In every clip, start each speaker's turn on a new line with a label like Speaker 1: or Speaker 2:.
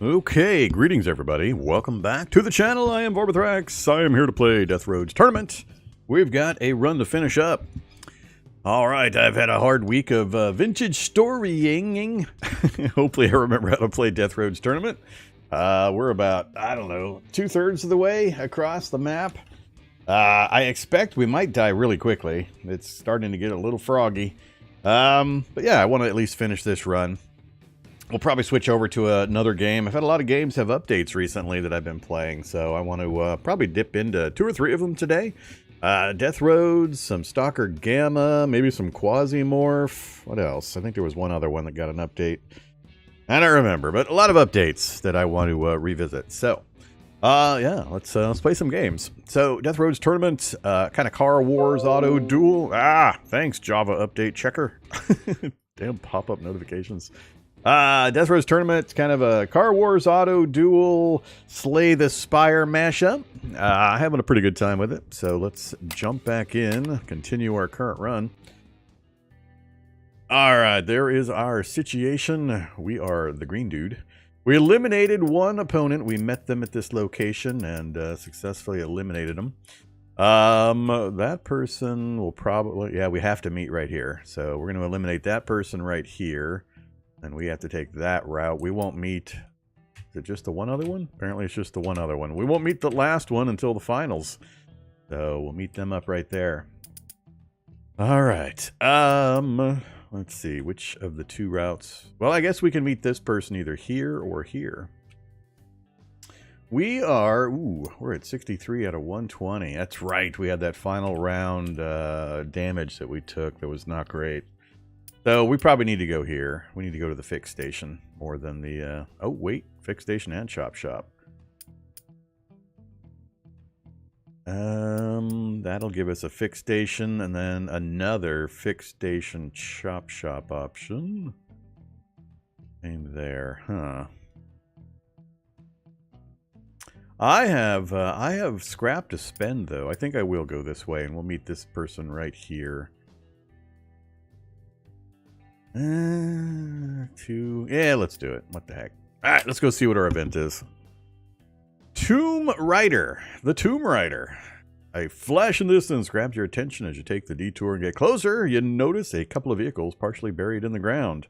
Speaker 1: Okay, greetings everybody. Welcome back to the channel. I am Vorm. I am here to play Death Roads Tournament. We've got a run to finish up. All right, I've had a hard week of vintage storying. Hopefully I remember how to play Death Roads Tournament. We're about, I don't know, 2/3 of the way across the map. I expect we might die really quickly. It's starting to get a little froggy. But yeah, I want to at least finish this run. We'll probably switch over to another game. I've had a lot of games have updates recently that I've been playing, so I want to probably dip into 2 or 3 of them today. Death Roads, some Stalker Gamma, maybe some Quasimorph. What else? I think there was one other one that got an update. I don't remember, but a lot of updates that I want to revisit. So, yeah, let's play some games. So, Death Roads Tournament, kind of Car Wars Auto Duel. Thanks, Java Update Checker. Damn pop-up notifications. Death Roads Tournament, kind of a Car Wars Auto Duel Slay the Spire mashup. Having a pretty good time with it, so let's jump back in, continue our current run. Alright, there is our situation. We are the green dude. We eliminated one opponent. We met them at this location and successfully eliminated them. That person will probably, yeah, we have to meet right here. So we're going to eliminate that person right here. And we have to take that route. We won't meet... Is it just the one other one? Apparently it's just the one other one. We won't meet the last one until the finals. So we'll meet them up right there. Alright. Let's see. Which of the 2 routes? Well, I guess we can meet this person either here or here. We are... Ooh, we're at 63 out of 120. That's right. We had that final round damage that we took that was not great. So we probably need to go here. We need to go to the fix station more than the... oh, wait. Fix station and chop shop. That'll give us a fix station and then another fix station chop shop option. Same there, huh? I have scrap to spend though. I think I will go this way and we'll meet this person right here. 2. Yeah, let's do it. What the heck? All right, let's go see what our event is. Tomb Rider. The Tomb Rider. A flash in the distance grabs your attention as you take the detour and get closer. You notice a couple of vehicles partially buried in the ground.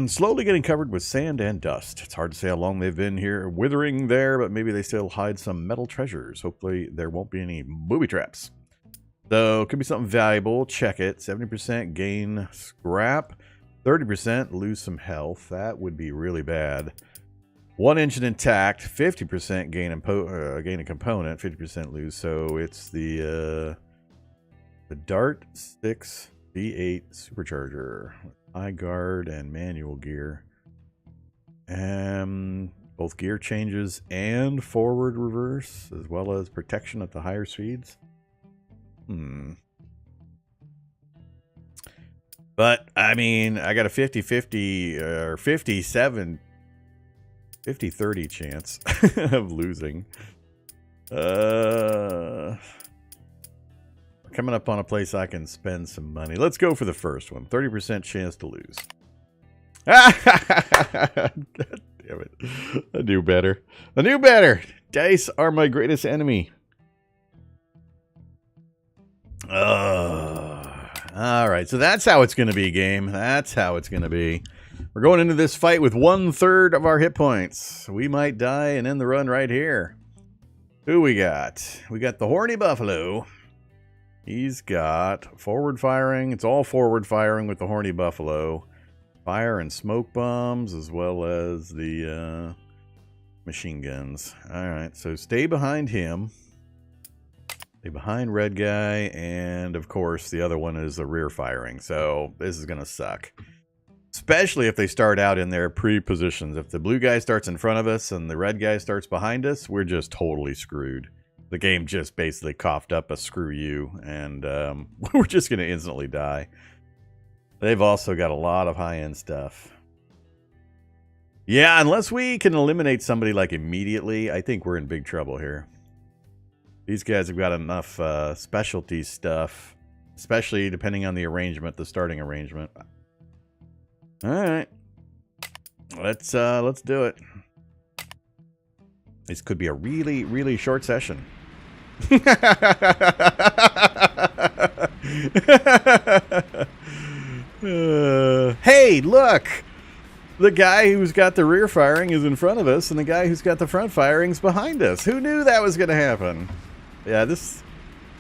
Speaker 1: Slowly getting covered with sand and dust. It's hard to say how long they've been here, withering there, but maybe they still hide some metal treasures. Hopefully there won't be any booby traps. So, could be something valuable. Check it. 70% gain scrap. 30% lose some health. That would be really bad. 1 engine intact. 50% gain a component. 50% lose. So, it's the Dart 6 V8 Supercharger. High guard and manual gear. Both gear changes and forward reverse, as well as protection at the higher speeds. But, I mean, I got a 50-50 or 50-30 chance of losing. Coming up on a place I can spend some money. Let's go for the first one. 30% chance to lose. God damn it. I knew better. I knew better. Dice are my greatest enemy. Alright, so that's how it's going to be, game. That's how it's going to be. We're going into this fight with 1/3 of our hit points. We might die and end the run right here. Who we got? We got the Horny Buffalo. He's got forward firing. It's all forward firing with the Horny Buffalo. Fire and smoke bombs as well as the machine guns. Alright, so stay behind him. Stay behind red guy, and of course the other one is the rear firing, so this is gonna suck. Especially if they start out in their pre-positions. If the blue guy starts in front of us and the red guy starts behind us, we're just totally screwed. The game just basically coughed up a screw you, and we're just gonna instantly die. They've also got a lot of high-end stuff. Yeah, unless we can eliminate somebody like immediately, I think we're in big trouble here. These guys have got enough specialty stuff, especially depending on the arrangement, the starting arrangement. All right, let's do it. This could be a really, really short session. Hey, look! The guy who's got the rear firing is in front of us, and the guy who's got the front firing is behind us. Who knew that was going to happen? Yeah, this...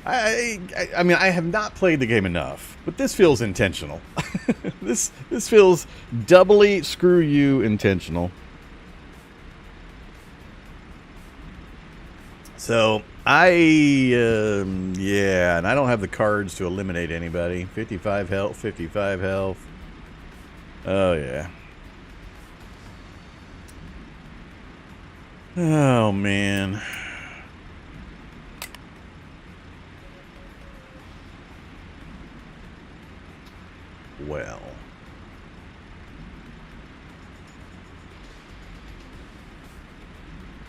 Speaker 1: I mean, I have not played the game enough, but this feels intentional. This feels doubly screw you intentional. So, yeah, and I don't have the cards to eliminate anybody. 55 health, 55 health. Oh, yeah. Oh, man. Well.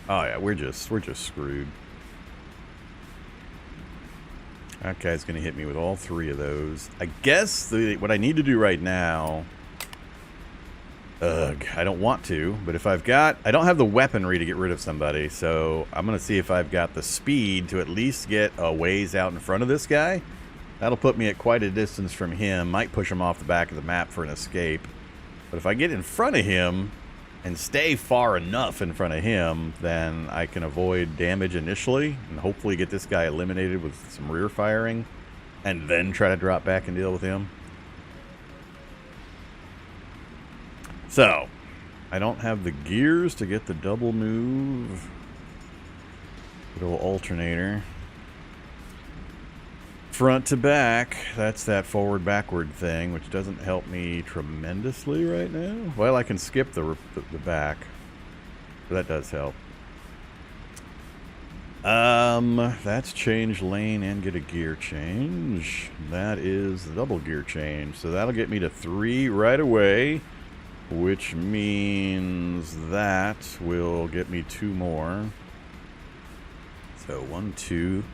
Speaker 1: Oh, yeah, we're just screwed. That guy's going to hit me with all three of those. I guess what I need to do right now... Ugh, I don't want to, but if I've got... I don't have the weaponry to get rid of somebody, so I'm going to see if I've got the speed to at least get a ways out in front of this guy. That'll put me at quite a distance from him. Might push him off the back of the map for an escape. But if I get in front of him and stay far enough in front of him, then I can avoid damage initially and hopefully get this guy eliminated with some rear firing and then try to drop back and deal with him. So, I don't have the gears to get the double move. Good old alternator. Front to back, that's that forward-backward thing, which doesn't help me tremendously right now. Well, I can skip the back. So that does help. That's change lane and get a gear change. That is the double gear change. So that'll get me to 3 right away. Which means that will get me 2 more. So 1, 2.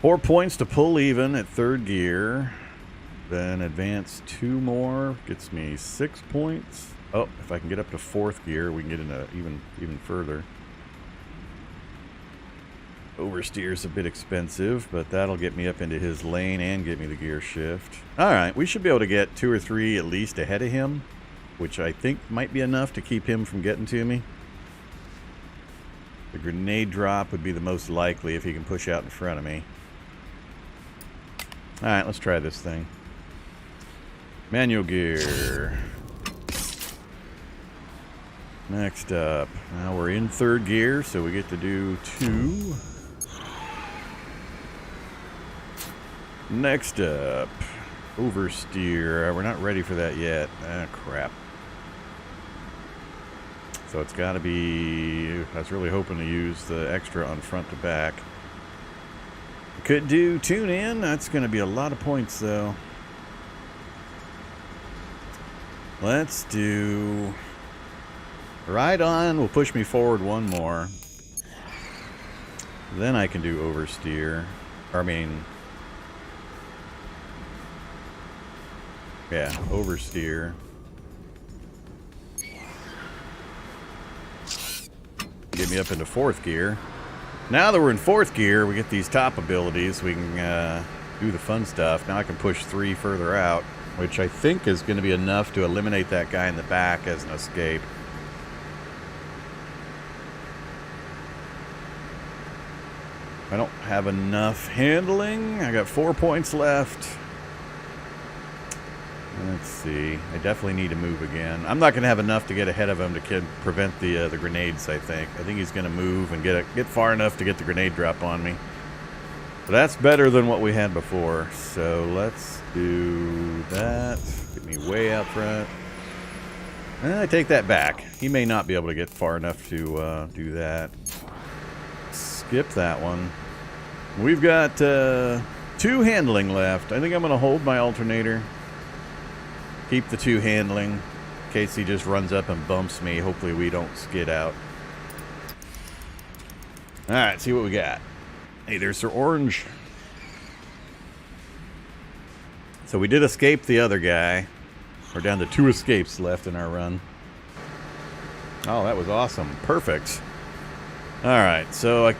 Speaker 1: 4 points to pull even at 3rd gear. Then advance 2 more. Gets me 6 points. Oh, if I can get up to 4th gear, we can get into even further. Oversteer's a bit expensive, but that'll get me up into his lane and get me the gear shift. Alright, we should be able to get 2 or 3 at least ahead of him, which I think might be enough to keep him from getting to me. The grenade drop would be the most likely if he can push out in front of me. Alright, let's try this thing. Manual gear. Next up. Now we're in 3rd gear, so we get to do 2. Next up. Oversteer. We're not ready for that yet. Ah, crap. So it's got to be... I was really hoping to use the extra on front to back. Could do tune in. That's going to be a lot of points, though. Let's do... Ride on will push me forward 1 more. Then I can do oversteer. Or, I mean... Yeah, oversteer. Get me up into 4th gear. Now that we're in 4th gear, we get these top abilities. We can do the fun stuff. Now I can push 3 further out, which I think is going to be enough to eliminate that guy in the back as an escape. I don't have enough handling. I got 4 points left. Let's see. I definitely need to move again. I'm not going to have enough to get ahead of him to prevent the grenades, I think. I think he's going to move and get far enough to get the grenade drop on me. But that's better than what we had before. So let's do that. Get me way out front. And I take that back. He may not be able to get far enough to do that. Skip that one. We've got 2 handling left. I think I'm going to hold my alternator. Keep the 2 handling in case he just runs up and bumps me. Hopefully we don't skid out. Alright, see what we got. Hey, there's Sir Orange. So we did escape the other guy. We're down to 2 escapes left in our run. Oh, that was awesome. Perfect. Alright, so I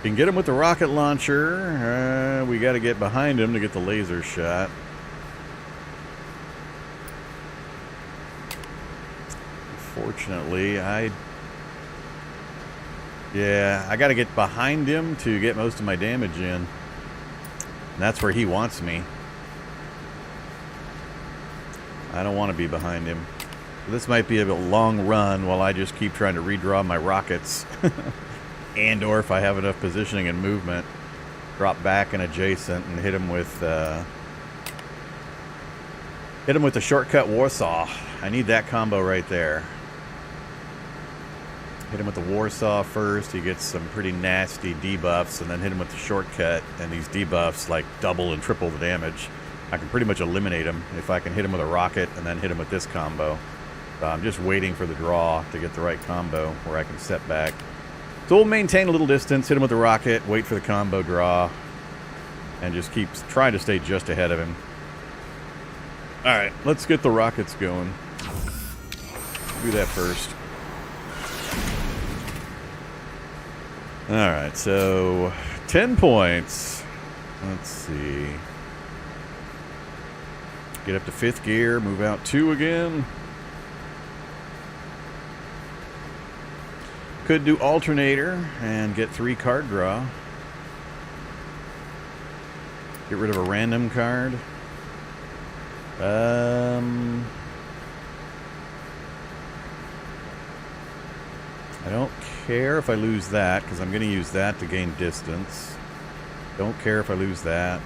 Speaker 1: can get him with the rocket launcher. We got to get behind him to get the laser shot. Unfortunately, I got to get behind him to get most of my damage in. And that's where he wants me. I don't want to be behind him. This might be a long run while I just keep trying to redraw my rockets. And or if I have enough positioning and movement, drop back and adjacent and hit him with the shortcut Warsaw. I need that combo right there. Hit him with the Warsaw first. He gets some pretty nasty debuffs, and then hit him with the shortcut, and these debuffs like double and triple the damage. I can pretty much eliminate him if I can hit him with a rocket and then hit him with this combo. So I'm just waiting for the draw to get the right combo where I can step back. So we'll maintain a little distance, hit him with the rocket, wait for the combo draw, and just keep trying to stay just ahead of him. Alright, let's get the rockets going. Do that first. Alright, so 10 points. Let's see. Get up to 5th gear, move out 2 again. Could do alternator and get 3 card draw. Get rid of a random card. I don't care if I lose that because I'm going to use that to gain distance. Don't care if I lose that.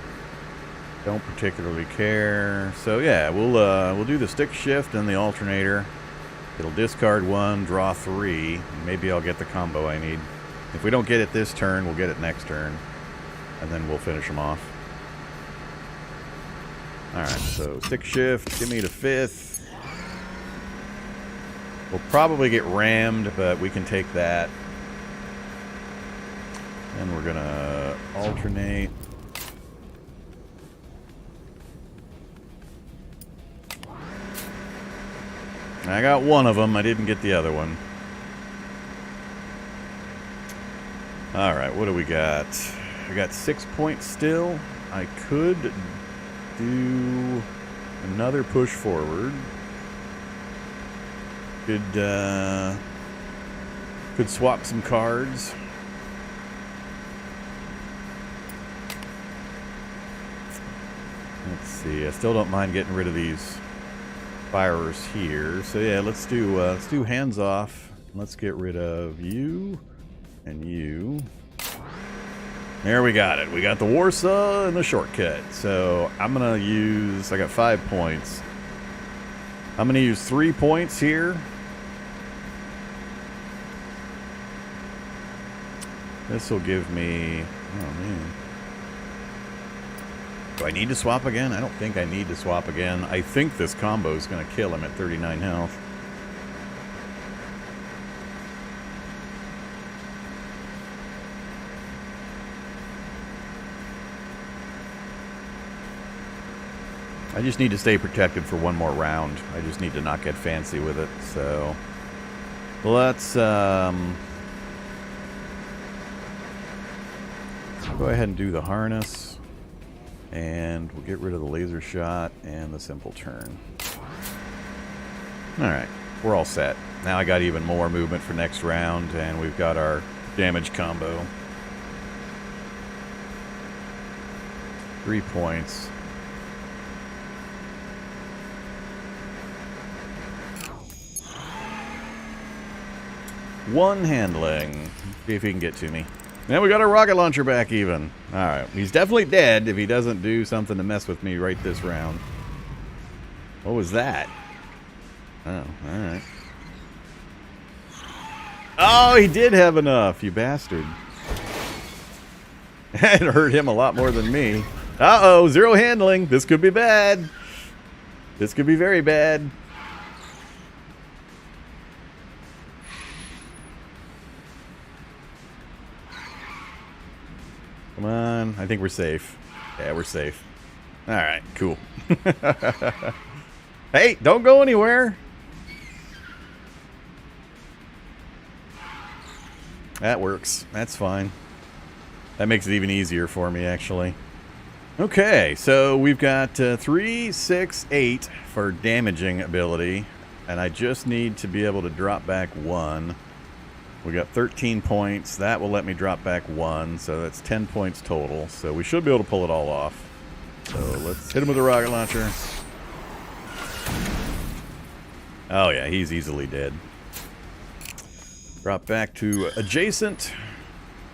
Speaker 1: Don't particularly care. So yeah, we'll do the stick shift and the alternator. It'll discard 1, draw 3. And maybe I'll get the combo I need. If we don't get it this turn, we'll get it next turn, and then we'll finish them off. All right, so stick shift, give me the 5th. We'll probably get rammed, but we can take that. And we're gonna alternate. I got one of them. I didn't get the other one. All right, what do we got? We got 6 points still. I could do another push forward. Could swap some cards. Let's see. I still don't mind getting rid of these firers here. So yeah, let's do hands off. Let's get rid of you and you. There we got it. We got the Warsaw and the shortcut. So I'm gonna use, I got 5 points. I'm gonna use 3 points here. This will give me, oh man. Do I need to swap again? I don't think I need to swap again. I think this combo is going to kill him at 39 health. I just need to stay protected for one more round. I just need to not get fancy with it. So let's go ahead and do the harness. And we'll get rid of the laser shot and the simple turn. Alright, we're all set. Now I got even more movement for next round, and we've got our damage combo. 3 points. One handling. See if he can get to me. Now we got our rocket launcher back even. Alright, he's definitely dead if he doesn't do something to mess with me right this round. What was that? Oh, alright. Oh, he did have enough, you bastard. It hurt him a lot more than me. Uh-oh, 0 handling. This could be bad. This could be very bad. Come on. I think we're safe. Yeah, we're safe. Alright, cool. Hey, don't go anywhere. That works. That's fine. That makes it even easier for me, actually. Okay, so we've got 3, 6, 8 for damaging ability. And I just need to be able to drop back 1. We got 13 points. That will let me drop back 1. So that's 10 points total. So we should be able to pull it all off. So let's hit him with a rocket launcher. Oh yeah, he's easily dead. Drop back to adjacent.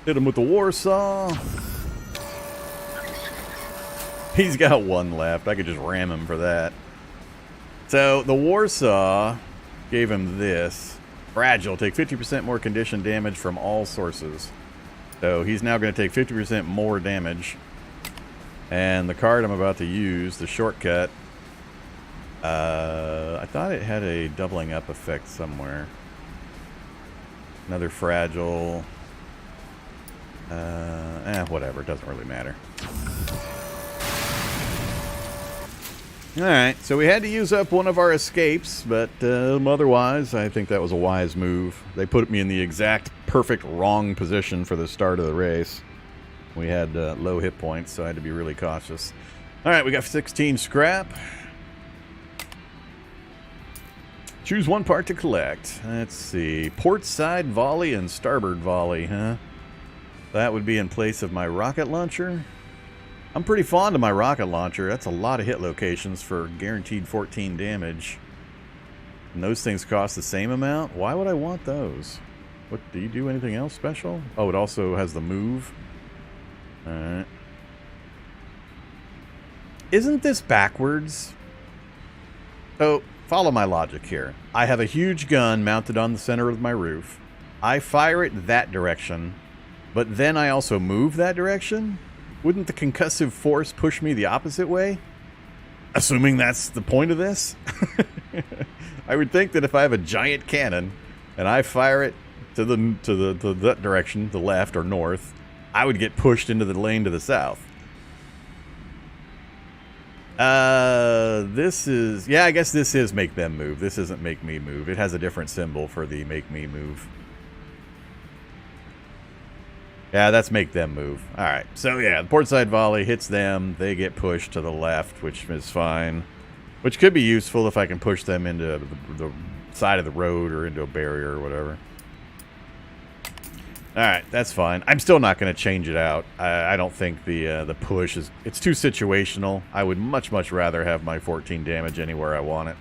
Speaker 1: Hit him with the Warsaw. He's got 1 left. I could just ram him for that. So the Warsaw gave him this. Fragile. Take 50% more condition damage from all sources. So he's now going to take 50% more damage. And the card I'm about to use, the shortcut, I thought it had a doubling up effect somewhere. Another fragile. Whatever. It doesn't really matter. Alright, so we had to use up one of our escapes, but otherwise, I think that was a wise move. They put me in the exact perfect wrong position for the start of the race. We had low hit points, so I had to be really cautious. Alright, we got 16 scrap. Choose 1 part to collect. Let's see. Port side volley and starboard volley, huh? That would be in place of my rocket launcher. I'm pretty fond of my rocket launcher. That's a lot of hit locations for guaranteed 14 damage. And those things cost the same amount? Why would I want those? What, do you do anything else special? Oh, it also has the move. Alright. Isn't this backwards? So, follow my logic here. I have a huge gun mounted on the center of my roof. I fire it that direction, but then I also move that direction? Wouldn't the concussive force push me the opposite way? Assuming that's the point of this? I would think that if I have a giant cannon and I fire it to that direction, the left or north, I would get pushed into the lane to the south. This is... Yeah, I guess this is make them move. This isn't make me move. It has a different symbol for the make me move. Yeah, that's make them move. Alright, so yeah, the portside volley hits them. They get pushed to the left, which is fine. Which could be useful if I can push them into the side of the road or into a barrier or whatever. Alright, that's fine. I'm still not going to change it out. I don't think the push is... It's too situational. I would much, much rather have my 14 damage anywhere I want it.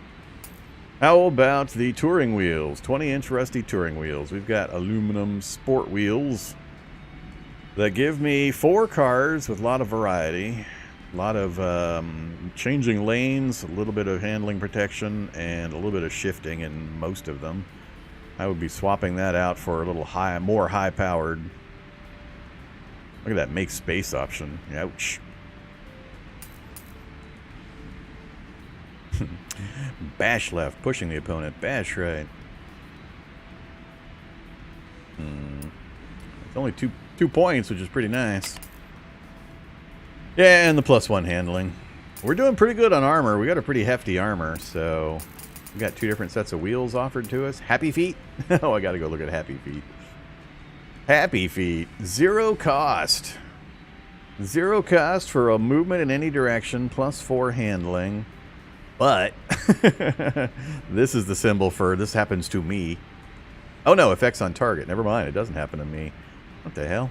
Speaker 1: How about the touring wheels? 20-inch rusty touring wheels. We've got aluminum sport wheels that give me 4 cars with a lot of variety. A lot of changing lanes, a little bit of handling protection, and a little bit of shifting in most of them. I would be swapping that out for a little more high-powered. Look at that make space option. Ouch. Bash left, pushing the opponent. Bash right. It's only 2 points, which is pretty nice. Yeah, and the +1 handling. We're doing pretty good on armor. We got a pretty hefty armor, so we got 2 different sets of wheels offered to us. Happy Feet? Oh, I gotta go look at Happy Feet. Happy Feet. 0 cost. 0 cost for a movement in any direction, +4 handling. But this is the symbol for this happens to me. Oh no, effects on target. Never mind, it doesn't happen to me. What the hell?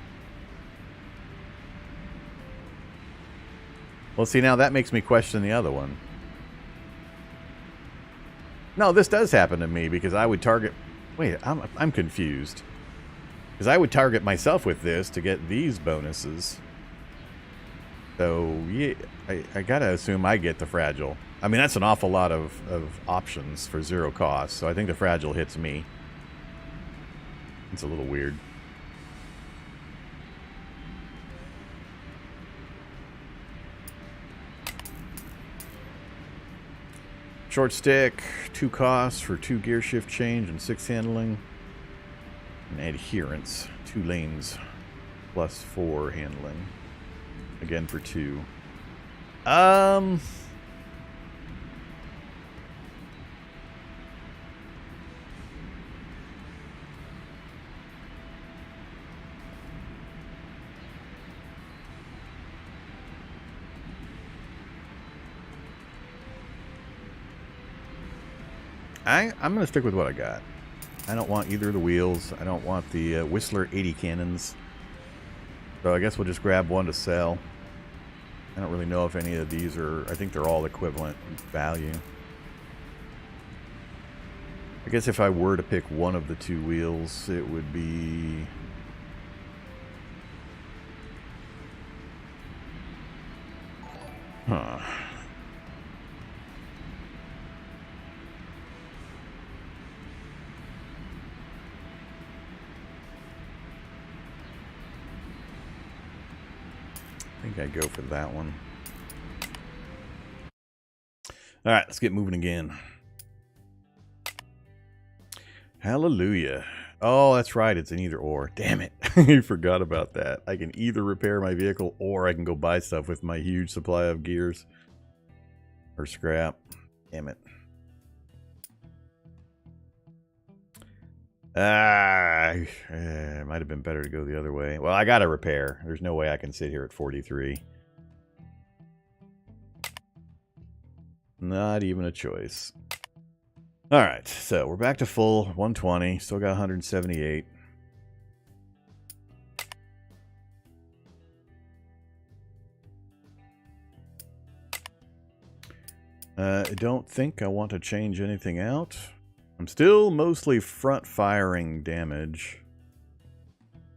Speaker 1: Well, see, now that makes me question the other one. No, this does happen to me because I would target... Wait, I'm confused. Because I would target myself with this to get these bonuses. So, yeah, I gotta assume I get the fragile. I mean, that's an awful lot of options for 0 cost, so I think the fragile hits me. It's a little weird. Short stick, 2 costs for 2 gear shift change and 6 handling. And adherence, 2 lanes, +4 handling. Again for 2. I'm gonna stick with what I got. I don't want either of the wheels. I don't want the Whistler 80 cannons. So I guess we'll just grab one to sell. I don't really know if any of these are... I think they're all equivalent value. I guess if I were to pick one of the two wheels, it would be... Huh. I think I'd go for that one. All right, let's get moving again. Hallelujah. Oh, that's right. It's an either or. Damn it. I forgot about that. I can either repair my vehicle or I can go buy stuff with my huge supply of gears. Or scrap. Damn it. It might have been better to go the other way. Well, I got to repair. There's no way I can sit here at 43. Not even a choice. All right, so we're back to full 120. Still got 178. I don't think I want to change anything out. I'm still mostly front firing damage.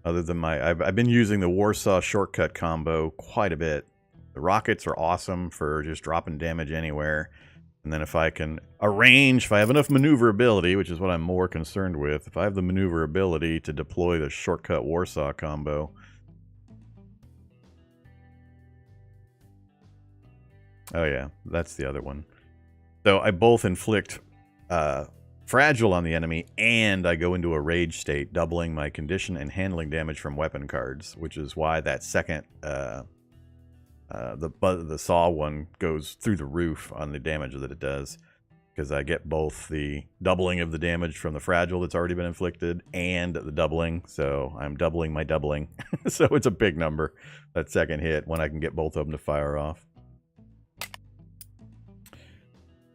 Speaker 1: Other than my... I've been using the Warsaw shortcut combo quite a bit. The rockets are awesome for just dropping damage anywhere. And then if I can arrange, if I have enough maneuverability, which is what I'm more concerned with, if I have the maneuverability to deploy the shortcut Warsaw combo. Oh yeah, that's the other one. So I both inflict fragile on the enemy, and I go into a rage state, doubling my condition and handling damage from weapon cards, which is why that second the saw one goes through the roof on the damage that it does, because I get both the doubling of the damage from the fragile that's already been inflicted and the doubling, so I'm doubling my doubling. So it's a big number, that second hit, when I can get both of them to fire off.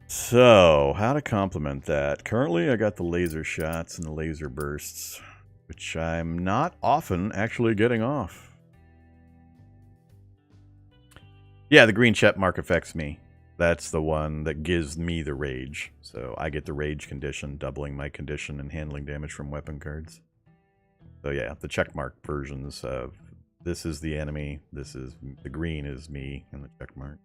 Speaker 1: So, how to complement that? Currently, I got the laser shots and the laser bursts, which I'm not often actually getting off. Yeah, the green check mark affects me. That's the one that gives me the rage. So I get the rage condition, doubling my condition and handling damage from weapon cards. So yeah, the check mark versions of this is the enemy, this is the green is me, and the check mark.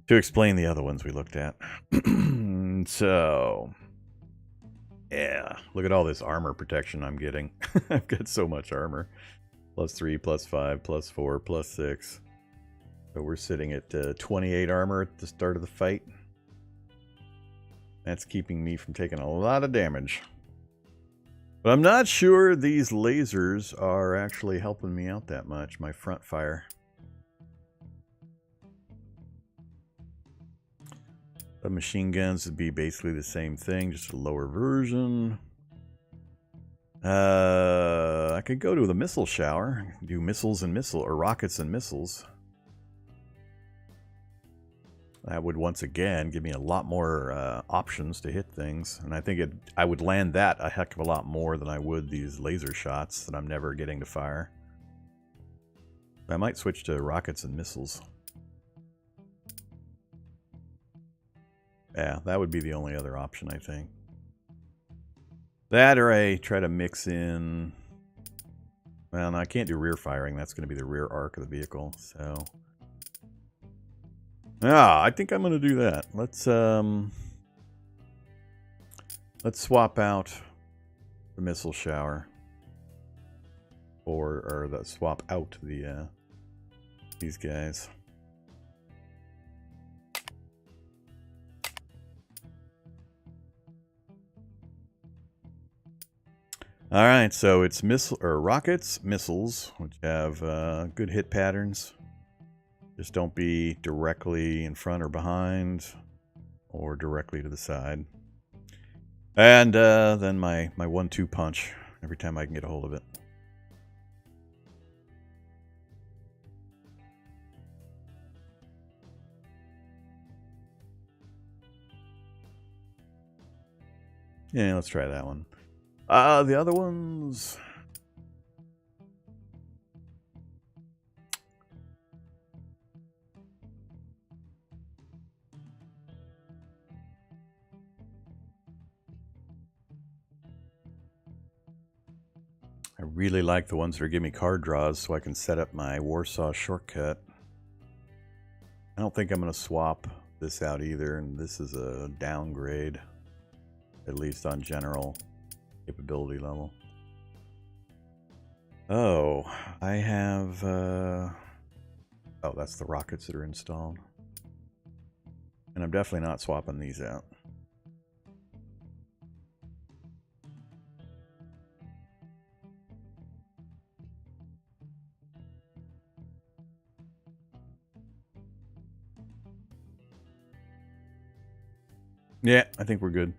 Speaker 1: To explain the other ones we looked at. So, yeah, look at all this armor protection I'm getting. I've got so much armor. +3, +5, +4, +6. So we're sitting at 28 armor at the start of the fight. That's keeping me from taking a lot of damage. But I'm not sure these lasers are actually helping me out that much, my front fire. The machine guns would be basically the same thing, just a lower version. I could go to the missile shower, do missiles and or rockets and missiles. That would once again give me a lot more options to hit things, and I think I would land that a heck of a lot more than I would these laser shots that I'm never getting to fire. I might switch to rockets and missiles. Yeah, that would be the only other option, I think. That, or I try to mix in... Well, no, I can't do rear firing. That's going to be the rear arc of the vehicle, so... Ah, I think I'm going to do that. Let's swap out the missile shower. Or swap out the, these guys. All right, so it's rockets, missiles, which have good hit patterns. Just don't be directly in front or behind, or directly to the side. And then my 1-2 punch every time I can get a hold of it. Yeah, let's try that one. The other ones... I really like the ones that are giving me card draws so I can set up my Warsaw shortcut. I don't think I'm going to swap this out either, and this is a downgrade, at least on general capability level. Oh, I have... oh, that's the rockets that are installed. And I'm definitely not swapping these out. Yeah, I think we're good.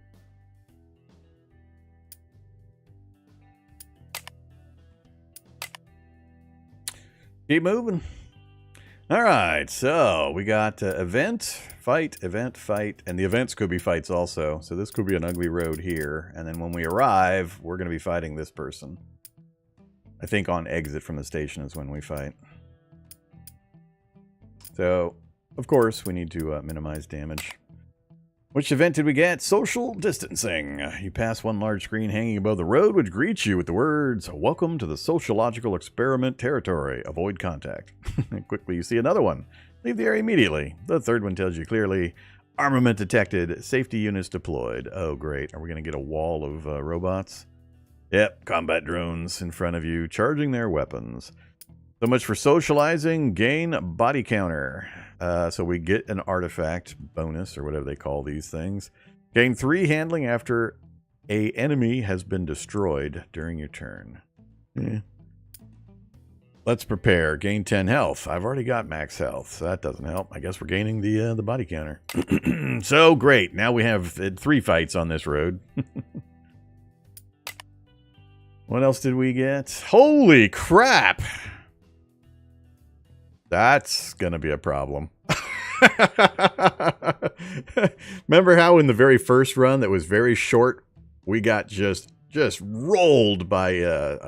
Speaker 1: Keep moving. All right, so we got event, fight, and the events could be fights also. So this could be an ugly road here, and then when we arrive, we're going to be fighting this person. I think on exit from the station is when we fight. So, of course, we need to minimize damage. Which event did we get? Social distancing. You pass one large screen hanging above the road, which greets you with the words, "Welcome to the sociological experiment territory. Avoid contact." Quickly, you see another one. Leave the area immediately. The third one tells you clearly, armament detected, safety units deployed. Oh, great. Are we going to get a wall of robots? Yep, combat drones in front of you, charging their weapons. So much for socializing. Gain body counter. So we get an artifact bonus, or whatever they call these things. Gain 3 handling after a enemy has been destroyed during your turn. Let's prepare. Gain 10 health. I've already got max health, so that doesn't help. I guess we're gaining the body counter. So great. Now we have 3 fights on this road. What else did we get? Holy crap! That's going to be a problem. Remember how in the very first run that was very short, we got just rolled by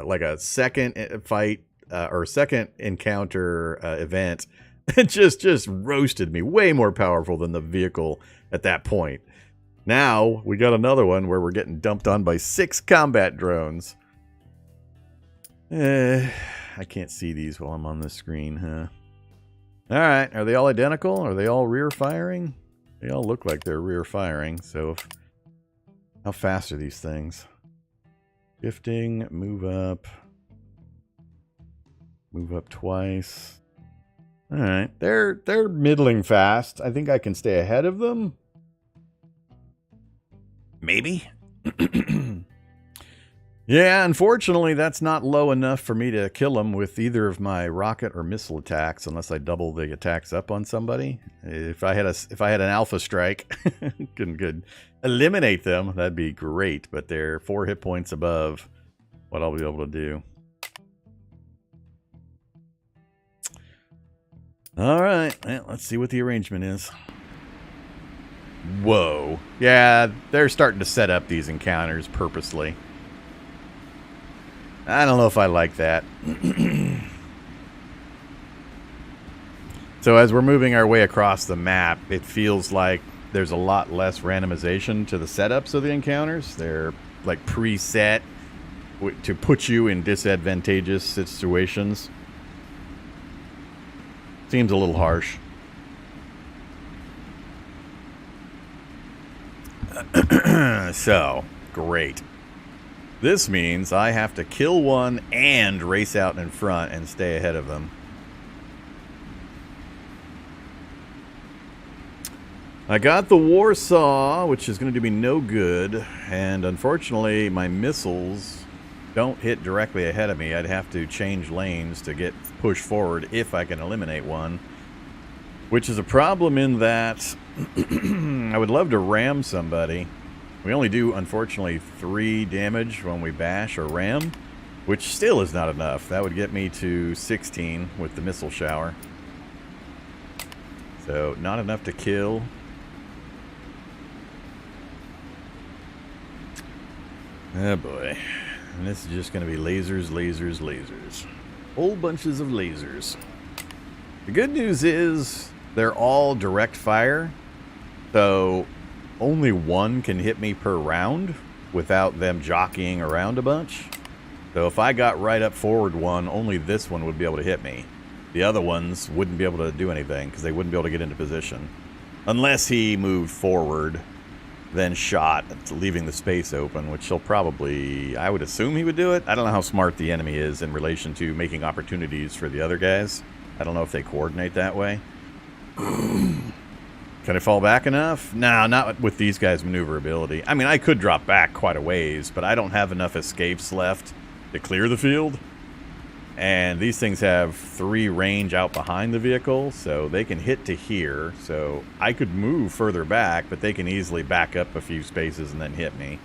Speaker 1: like a second fight or second encounter event. It just roasted me. Way more powerful than the vehicle at that point. Now we got another one where we're getting dumped on by 6 combat drones. I can't see these while I'm on the screen, huh? All right, are they all identical? Are they all rear firing? They all look like they're rear firing, so how fast are these things? Shifting, move up twice. All right, they're middling fast. I think I can stay ahead of them. Maybe. Yeah, unfortunately, that's not low enough for me to kill them with either of my rocket or missile attacks, unless I double the attacks up on somebody. If I had an alpha strike, could eliminate them, that'd be great. But they're 4 hit points above what I'll be able to do. All right, well, let's see what the arrangement is. Whoa, yeah, they're starting to set up these encounters purposely. I don't know if I like that. So as we're moving our way across the map, it feels like there's a lot less randomization to the setups of the encounters. They're like preset to put you in disadvantageous situations. Seems a little harsh. So, great. This means I have to kill one and race out in front and stay ahead of them. I got the Warsaw, which is going to do me no good, and unfortunately my missiles don't hit directly ahead of me. I'd have to change lanes to get pushed forward if I can eliminate one, which is a problem in that I would love to ram somebody. We only do, unfortunately, 3 damage when we bash or ram, which still is not enough. That would get me to 16 with the missile shower. So, not enough to kill. Oh boy. And this is just going to be lasers, lasers, lasers. Whole bunches of lasers. The good news is they're all direct fire, so only one can hit me per round without them jockeying around a bunch. So if I got right up forward one, only this one would be able to hit me. The other ones wouldn't be able to do anything because they wouldn't be able to get into position. Unless he moved forward, then shot, leaving the space open, which he'll probably, I would assume he would do it. I don't know how smart the enemy is in relation to making opportunities for the other guys. I don't know if they coordinate that way. Can I fall back enough? No, not with these guys' maneuverability. I mean, I could drop back quite a ways, but I don't have enough escapes left to clear the field. And these things have 3 range out behind the vehicle, so they can hit to here. So I could move further back, but they can easily back up a few spaces and then hit me.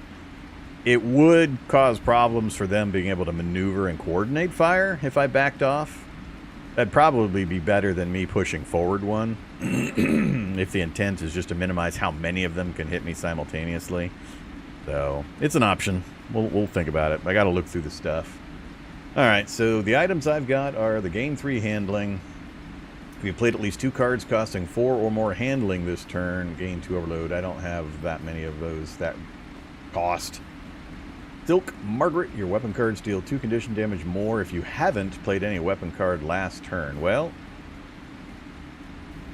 Speaker 1: It would cause problems for them being able to maneuver and coordinate fire if I backed off. That'd probably be better than me pushing forward one, if the intent is just to minimize how many of them can hit me simultaneously. So it's an option. We'll think about it. I got to look through the stuff. All right, so the items I've got are the gain 3 handling. If you played at least 2 cards costing 4 or more handling this turn, gain 2 overload. I don't have that many of those that cost. Silk Margaret, your weapon cards deal 2 condition damage more if you haven't played any weapon card last turn. Well,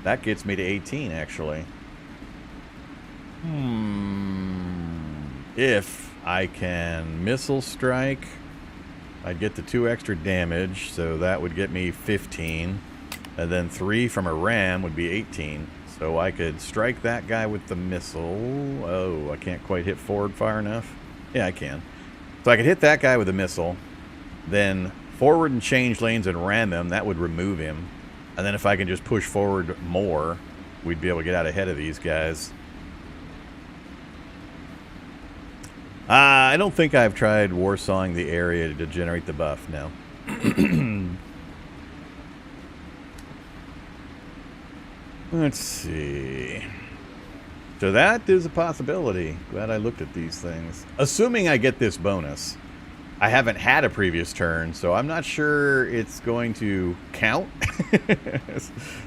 Speaker 1: that gets me to 18, actually. If I can missile strike, I'd get the 2 extra damage, so that would get me 15. And then 3 from a ram would be 18. So I could strike that guy with the missile. Oh, I can't quite hit forward far enough. Yeah, I can. So I could hit that guy with a missile, then forward and change lanes and ram him. That would remove him. And then if I can just push forward more, we'd be able to get out ahead of these guys. I don't think I've tried warsawing the area to generate the buff, no. Let's see. So that is a possibility. Glad I looked at these things. Assuming I get this bonus. I haven't had a previous turn, so I'm not sure it's going to count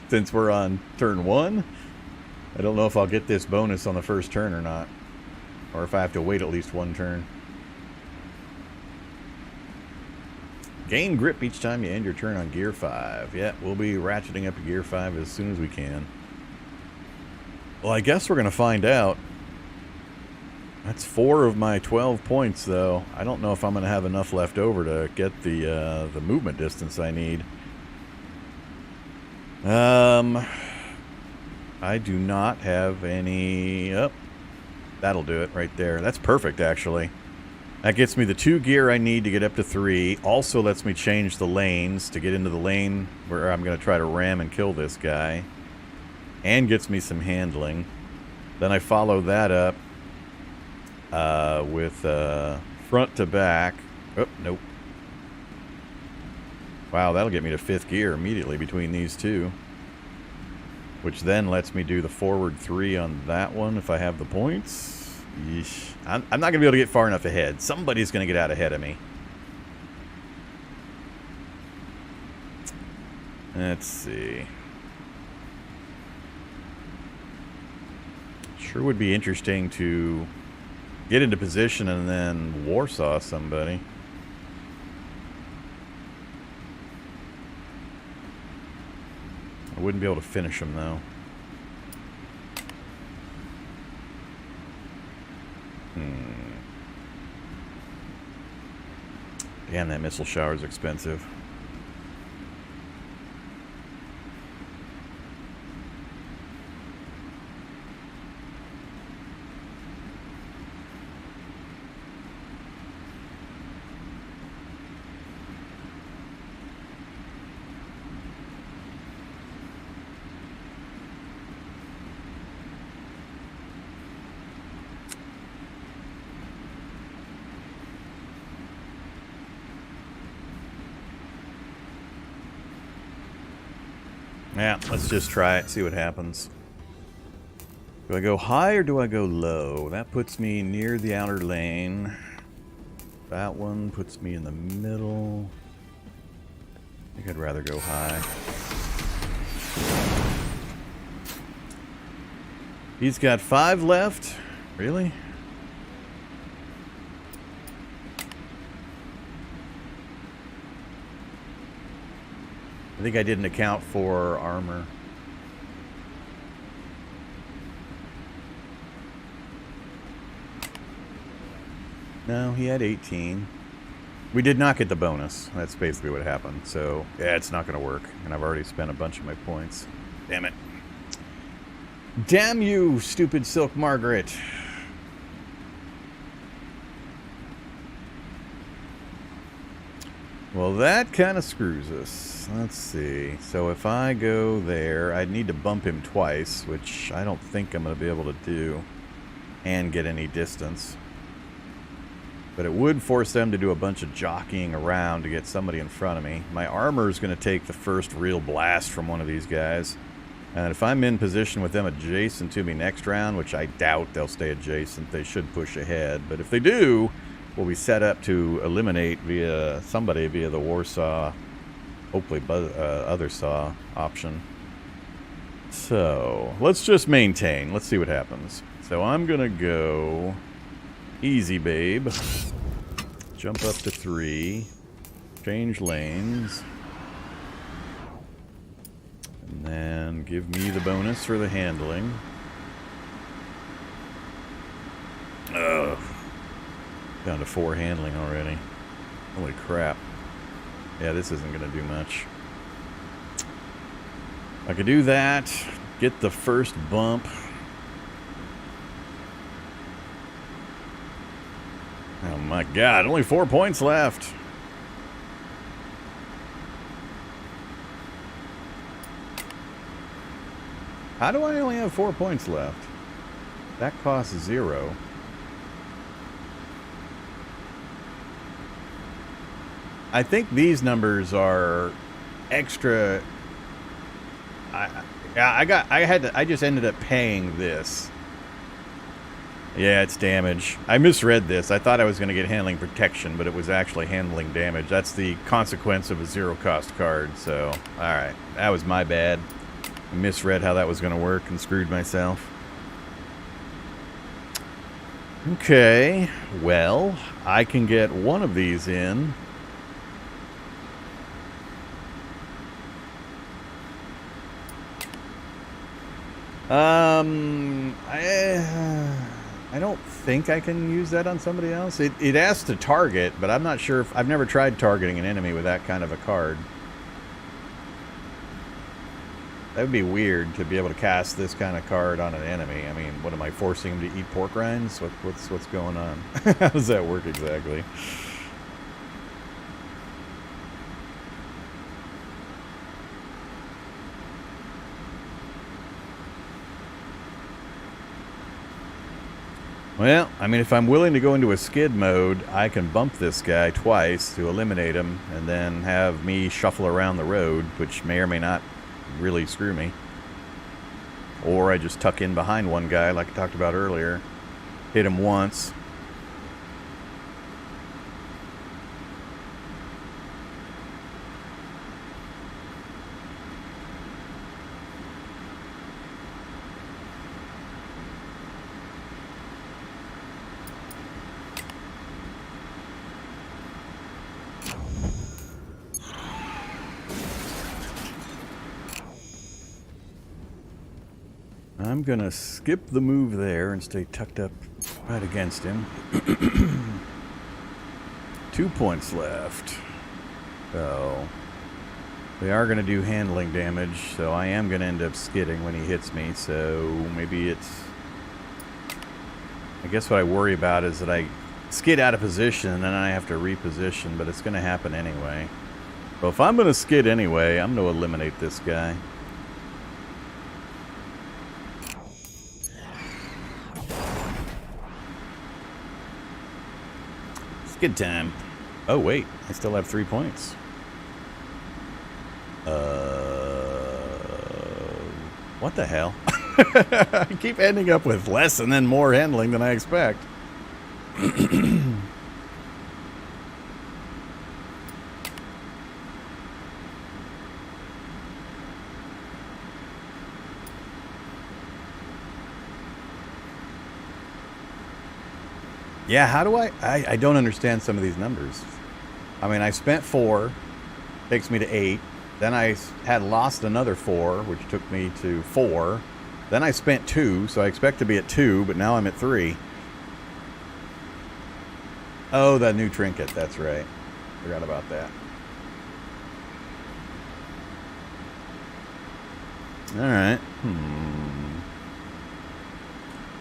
Speaker 1: since we're on turn 1. I don't know if I'll get this bonus on the first turn or not. Or if I have to wait at least 1 turn. Gain grip each time you end your turn on gear 5. Yeah, we'll be ratcheting up to gear 5 as soon as we can. Well, I guess we're going to find out. That's 4 of my 12 points, though. I don't know if I'm going to have enough left over to get the movement distance I need. I do not have any... Oh, that'll do it right there. That's perfect, actually. That gets me the 2 gear I need to get up to 3. Also lets me change the lanes to get into the lane where I'm going to try to ram and kill this guy. And gets me some handling. Then I follow that up with front to back. Oh, nope. Wow, that'll get me to 5th gear immediately between these 2. Which then lets me do the forward 3 on that one if I have the points. Yeesh. I'm not going to be able to get far enough ahead. Somebody's going to get out ahead of me. Let's see. Sure would be interesting to get into position and then warsaw somebody. I wouldn't be able to finish him, though. Damn, that missile shower is expensive. Yeah, let's just try it, see what happens. Do I go high or do I go low? That puts me near the outer lane. That one puts me in the middle. I think I'd rather go high. He's got 5 left. Really? I think I didn't account for armor. No, he had 18. We did not get the bonus. That's basically what happened. So, yeah, it's not going to work. And I've already spent a bunch of my points. Damn it. Damn you, stupid Silk Margaret. Well, that kind of screws us. Let's see. So if I go there, I'd need to bump him twice, which I don't think I'm going to be able to do and get any distance. But it would force them to do a bunch of jockeying around to get somebody in front of me. My armor is going to take the first real blast from one of these guys. And if I'm in position with them adjacent to me next round, which I doubt they'll stay adjacent, they should push ahead. But if they do, we'll be set up to eliminate via somebody via the Warsaw, hopefully other saw option. So let's just maintain. Let's see what happens. So I'm going to go easy, babe. Jump up to 3. Change lanes. And then give me the bonus for the handling. Ugh. Down to 4 handling already. Holy crap. Yeah, this isn't going to do much. I could do that. Get the first bump. Oh my god, only 4 points left. How do I only have 4 points left? That costs 0. I think these numbers are extra. I just ended up paying this. Yeah, it's damage. I misread this. I thought I was going to get handling protection, but it was actually handling damage. That's the consequence of a 0-cost card, so alright. That was my bad. I misread how that was going to work and screwed myself. Okay, well, I can get one of these in. I don't think I can use that on somebody else. It asks to target, but I'm not sure if... I've never tried targeting an enemy with that kind of a card. That would be weird to be able to cast this kind of card on an enemy. I mean, what am I forcing him to eat pork rinds? What's going on? How does that work exactly? Well, I mean, if I'm willing to go into a skid mode, I can bump this guy twice to eliminate him, and then have me shuffle around the road, which may or may not really screw me. Or I just tuck in behind one guy, like I talked about earlier, hit him once. I'm gonna skip the move there and stay tucked up right against him. 2 points left. So they are gonna do handling damage, so I am gonna end up skidding when he hits me, so maybe it's... I guess what I worry about is that I skid out of position and then I have to reposition, but it's gonna happen anyway. So if I'm gonna skid anyway, I'm gonna eliminate this guy. Skid time. Oh wait, I still have 3 points. What the hell? I keep ending up with less and then more handling than I expect. Yeah, how do I don't understand some of these numbers. I mean, I spent 4, takes me to 8. Then I had lost another 4, which took me to 4. Then I spent 2, so I expect to be at 2, but now I'm at 3. Oh, that new trinket, that's right. Forgot about that. Alright.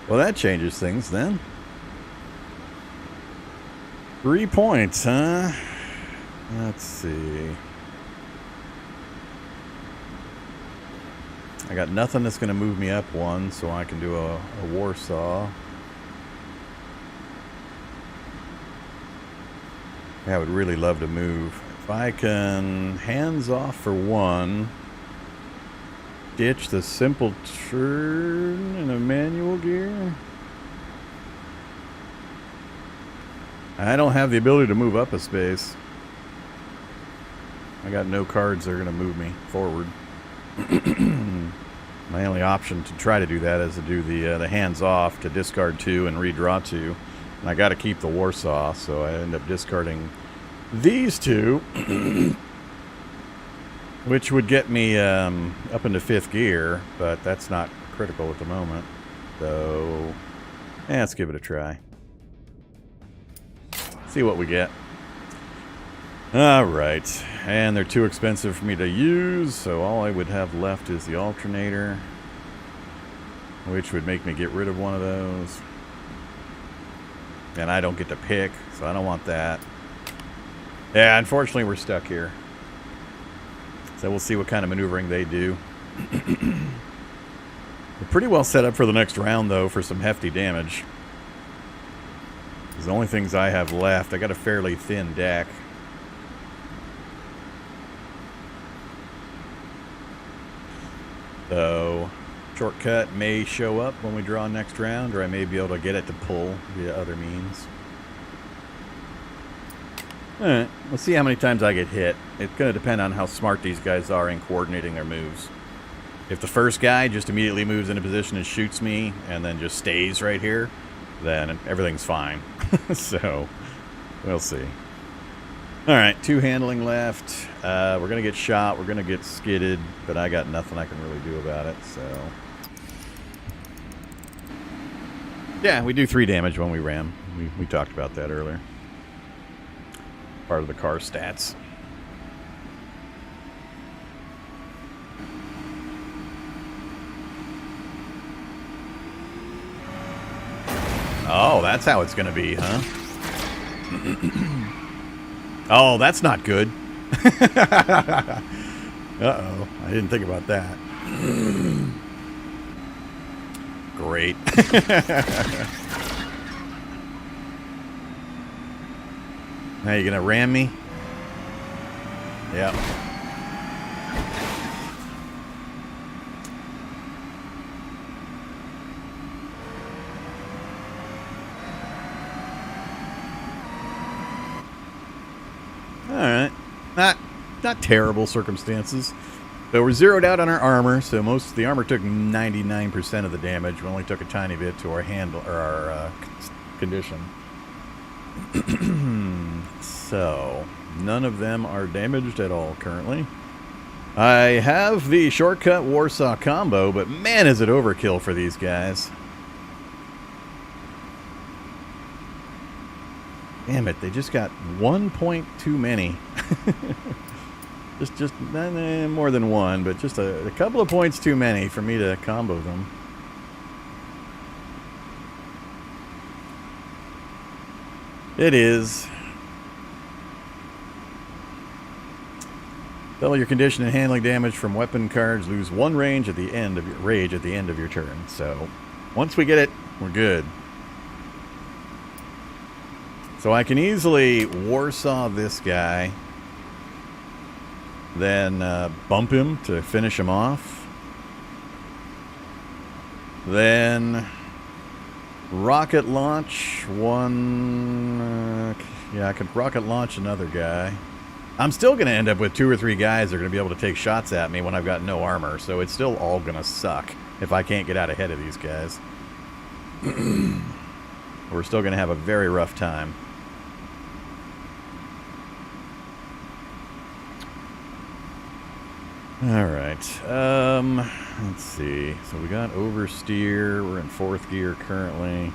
Speaker 1: Well, that changes things then. 3 points, huh? Let's see. I got nothing that's going to move me up 1, so I can do a Warsaw. I would really love to move. If I can hands off for 1, ditch the simple turn in a manual gear. I don't have the ability to move up a space. I got no cards that are going to move me forward. My only option to try to do that is to do the hands off to discard 2 and redraw 2. And I got to keep the Warsaw, so I end up discarding these 2, which would get me up into 5th gear, but that's not critical at the moment. So, let's give it a try. See what we get. Alright, and they're too expensive for me to use, so all I would have left is the alternator, which would make me get rid of one of those. And I don't get to pick, so I don't want that. Yeah, unfortunately we're stuck here. So we'll see what kind of maneuvering they do. We're pretty well set up for the next round, though, for some hefty damage. The only things I have left, I got a fairly thin deck. So, shortcut may show up when we draw next round, or I may be able to get it to pull via other means. Alright, let's see how many times I get hit. It's going to depend on how smart these guys are in coordinating their moves. If the first guy just immediately moves into position and shoots me, and then just stays right here, then everything's fine. So, we'll see. Alright, 2 handling left. We're going to get shot, we're going to get skidded, but I got nothing I can really do about it, so... Yeah, we do 3 damage when we ram. We talked about that earlier. Part of the car stats. Oh, that's how it's going to be, huh? Oh, that's not good. Uh-oh. I didn't think about that. Great. Now you going to ram me? Yep. Alright. Not terrible circumstances. But we're zeroed out on our armor, so most of the armor took 99% of the damage. We only took a tiny bit to our handle or our condition. So, none of them are damaged at all currently. I have the shortcut Warsaw combo, but man is it overkill for these guys. Damn it, they just got 1 point too many. just more than 1, but just a couple of points too many for me to combo them. It is. Double your condition and handling damage from weapon cards. Lose 1 range at the end of your turn. So once we get it, we're good. So I can easily Warsaw this guy, then bump him to finish him off. Then rocket launch one. Yeah, I could rocket launch another guy. I'm still going to end up with 2 or 3 guys that are going to be able to take shots at me when I've got no armor, so it's still all going to suck if I can't get out ahead of these guys. we're still going to have a very rough time. All right. Let's see. So we got oversteer. We're in 4th gear currently.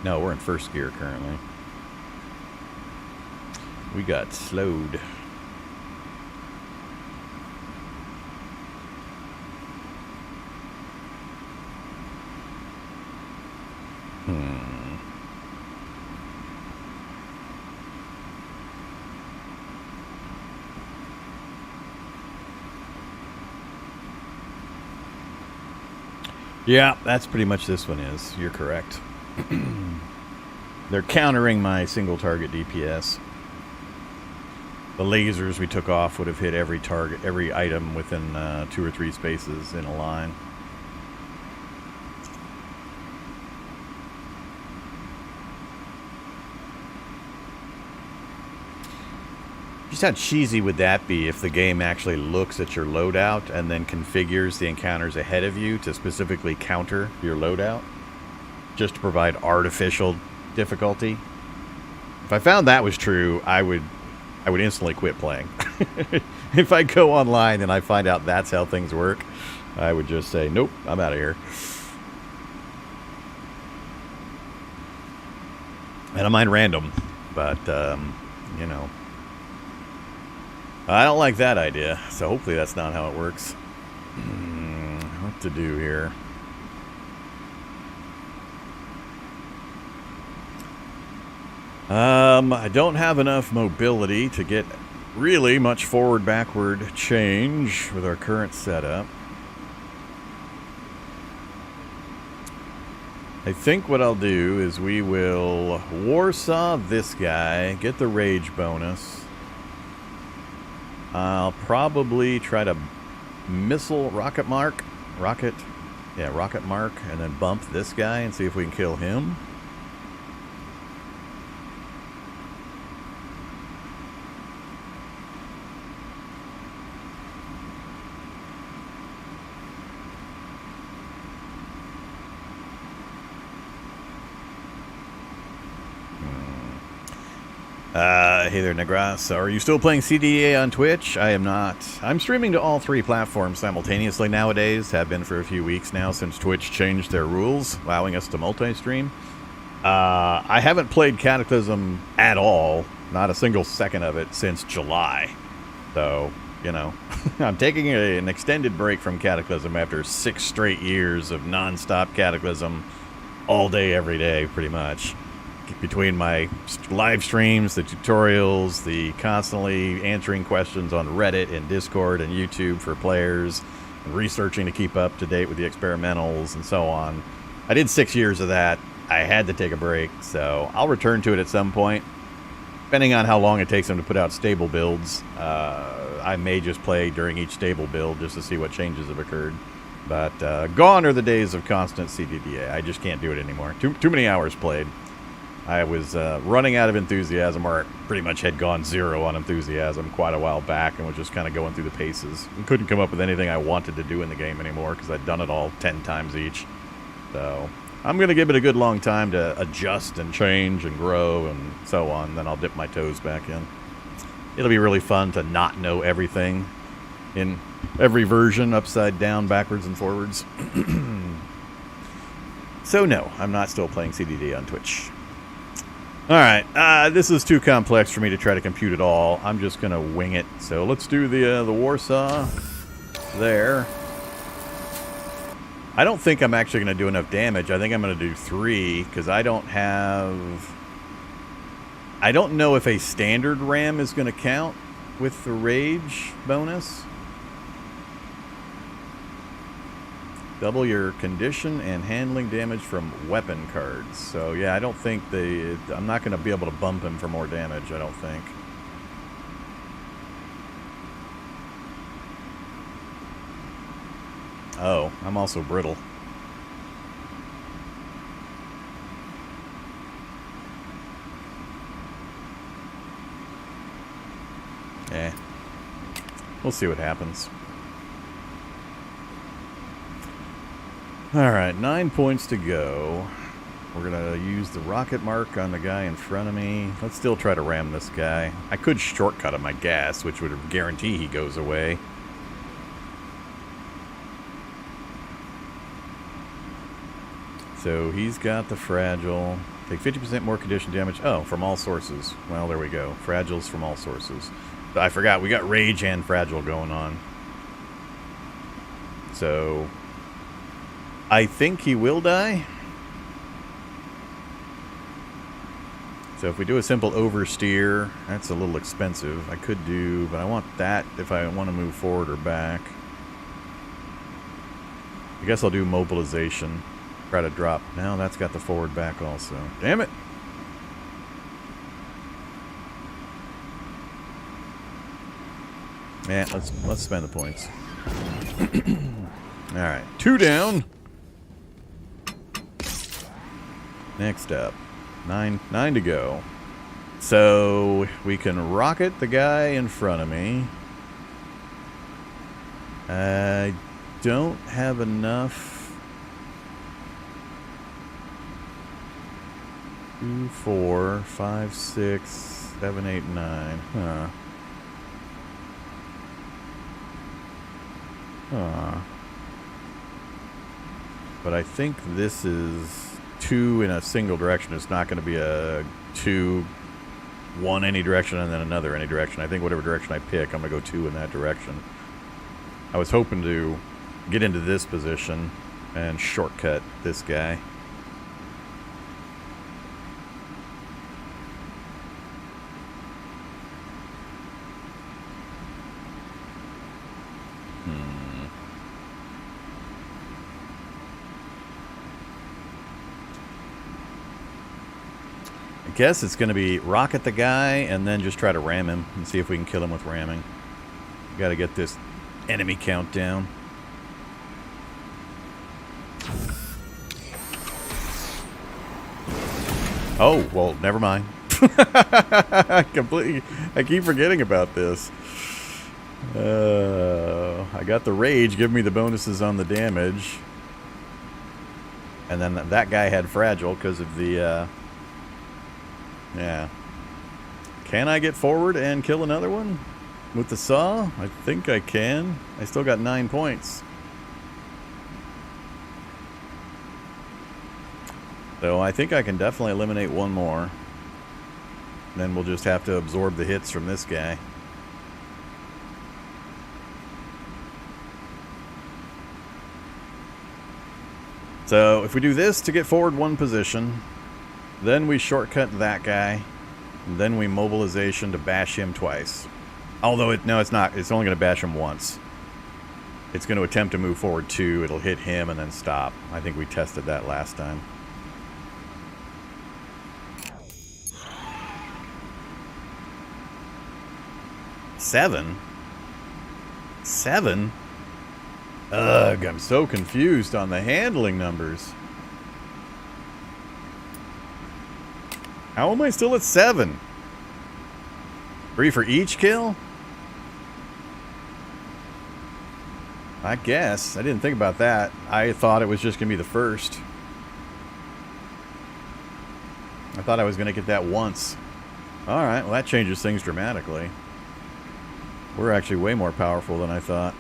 Speaker 1: No, we're in 1st gear currently. We got slowed. Yeah, that's pretty much this one is. You're correct. They're countering my single target DPS. The lasers we took off would have hit every target, every item within 2 or 3 spaces in a line. Just how cheesy would that be if the game actually looks at your loadout and then configures the encounters ahead of you to specifically counter your loadout? Just to provide artificial difficulty? If I found that was true, I would instantly quit playing. If I go online and I find out that's how things work, I would just say, nope, I'm out of here. I don't mind random, but, you know. I don't like that idea, so hopefully that's not how it works. What to do here? I don't have enough mobility to get really much forward-backward change with our current setup. I think what I'll do is we will Warsaw this guy, get the rage bonus. I'll probably try to missile rocket mark, and then bump this guy and see if we can kill him. Hey there, Negras. Are you still playing CDA on Twitch? I am not. I'm streaming to all 3 platforms simultaneously nowadays. Have been for a few weeks now since Twitch changed their rules, allowing us to multi-stream. I haven't played Cataclysm at all, not a single second of it, since July. So, you know, I'm taking an extended break from Cataclysm after 6 straight years of non-stop Cataclysm all day, every day, pretty much. Between my live streams, the tutorials, the constantly answering questions on Reddit and Discord and YouTube for players, and researching to keep up to date with the experimentals and so on. I did 6 years of that. I had to take a break, so I'll return to it at some point. Depending on how long it takes them to put out stable builds, I may just play during each stable build just to see what changes have occurred. But gone are the days of constant CDDA. I just can't do it anymore. Too many hours played. I was running out of enthusiasm, or pretty much had gone 0 on enthusiasm quite a while back and was just kind of going through the paces. And couldn't come up with anything I wanted to do in the game anymore because I'd done it all 10 times each. So I'm going to give it a good long time to adjust and change and grow and so on. Then I'll dip my toes back in. It'll be really fun to not know everything in every version, upside down, backwards, and forwards. So no, I'm not still playing CDD on Twitch. Alright, this is too complex for me to try to compute it all. I'm just going to wing it. So let's do the Warsaw there. I don't think I'm actually going to do enough damage. I think I'm going to do 3 because I don't have... I don't know if a standard ram is going to count with the rage bonus. Double your condition and handling damage from weapon cards. So yeah, I don't think I'm not going to be able to bump him for more damage, I don't think. Oh, I'm also brittle. Eh. We'll see what happens. Alright, 9 points to go. We're going to use the rocket mark on the guy in front of me. Let's still try to ram this guy. I could shortcut him, I guess, which would guarantee he goes away. So he's got the fragile. Take 50% more condition damage. Oh, from all sources. Well, there we go. Fragiles from all sources. I forgot, we got rage and fragile going on. So I think he will die. So if we do a simple oversteer, that's a little expensive. I could do, but I want that if I want to move forward or back. I guess I'll do mobilization. Try to drop. Now that's got the forward back also. Damn it! Yeah, let's spend the points. All right, 2 down. Next up, 9 to go. So we can rocket the guy in front of me. I don't have enough. 2, 4, 5, 6, 7, 8, 9. Huh. But I think this is 2 in a single direction. It's not going to be a 2, 1 any direction and then another any direction. I think whatever direction I pick, I'm going to go 2 in that direction. I was hoping to get into this position and shortcut this guy. I guess it's going to be rocket the guy and then just try to ram him and see if we can kill him with ramming. Got to get this enemy count down. Oh, well, never mind. I keep forgetting about this. I got the rage, give me the bonuses on the damage. And then that guy had fragile because of the... yeah. Can I get forward and kill another one with the saw? I think I can. I still got 9 points. So I think I can definitely eliminate one more. Then we'll just have to absorb the hits from this guy. So if we do this to get forward 1 position, then we shortcut that guy, and then we mobilization to bash him twice. Although, no, it's not. It's only going to bash him once. It's going to attempt to move forward 2. It'll hit him and then stop. I think we tested that last time. Seven? Ugh, I'm so confused on the handling numbers. How am I still at 7? 3 for each kill? I guess. I didn't think about that. I thought it was just going to be the first. I thought I was going to get that once. Alright, well that changes things dramatically. We're actually way more powerful than I thought.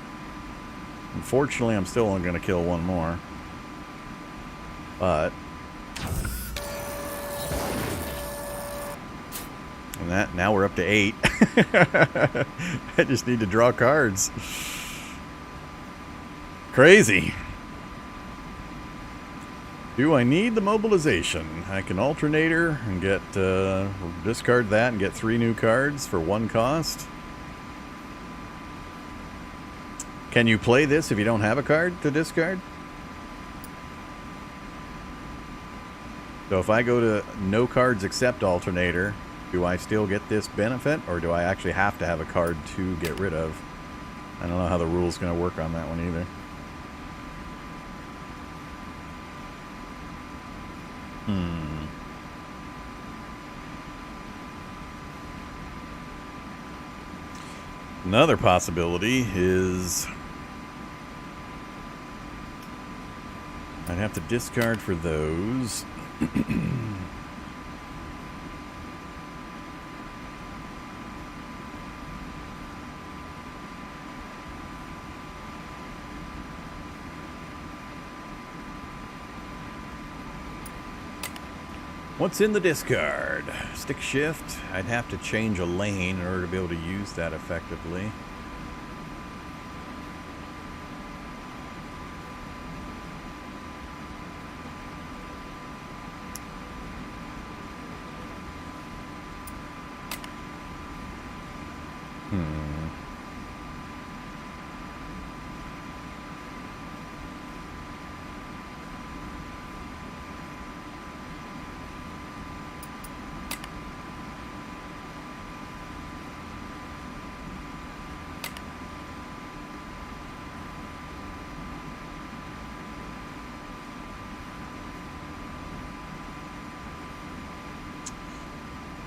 Speaker 1: Unfortunately, I'm still only going to kill 1 more. But... and that, now we're up to 8. I just need to draw cards. Crazy. Do I need the mobilization? I can alternator and get discard that and get 3 new cards for 1 cost. Can you play this if you don't have a card to discard? So if I go to no cards except alternator, do I still get this benefit, or do I actually have to have a card to get rid of? I don't know how the rule's going to work on that one either. Another possibility is I'd have to discard for those. What's in the discard? Stick shift. I'd have to change a lane in order to be able to use that effectively.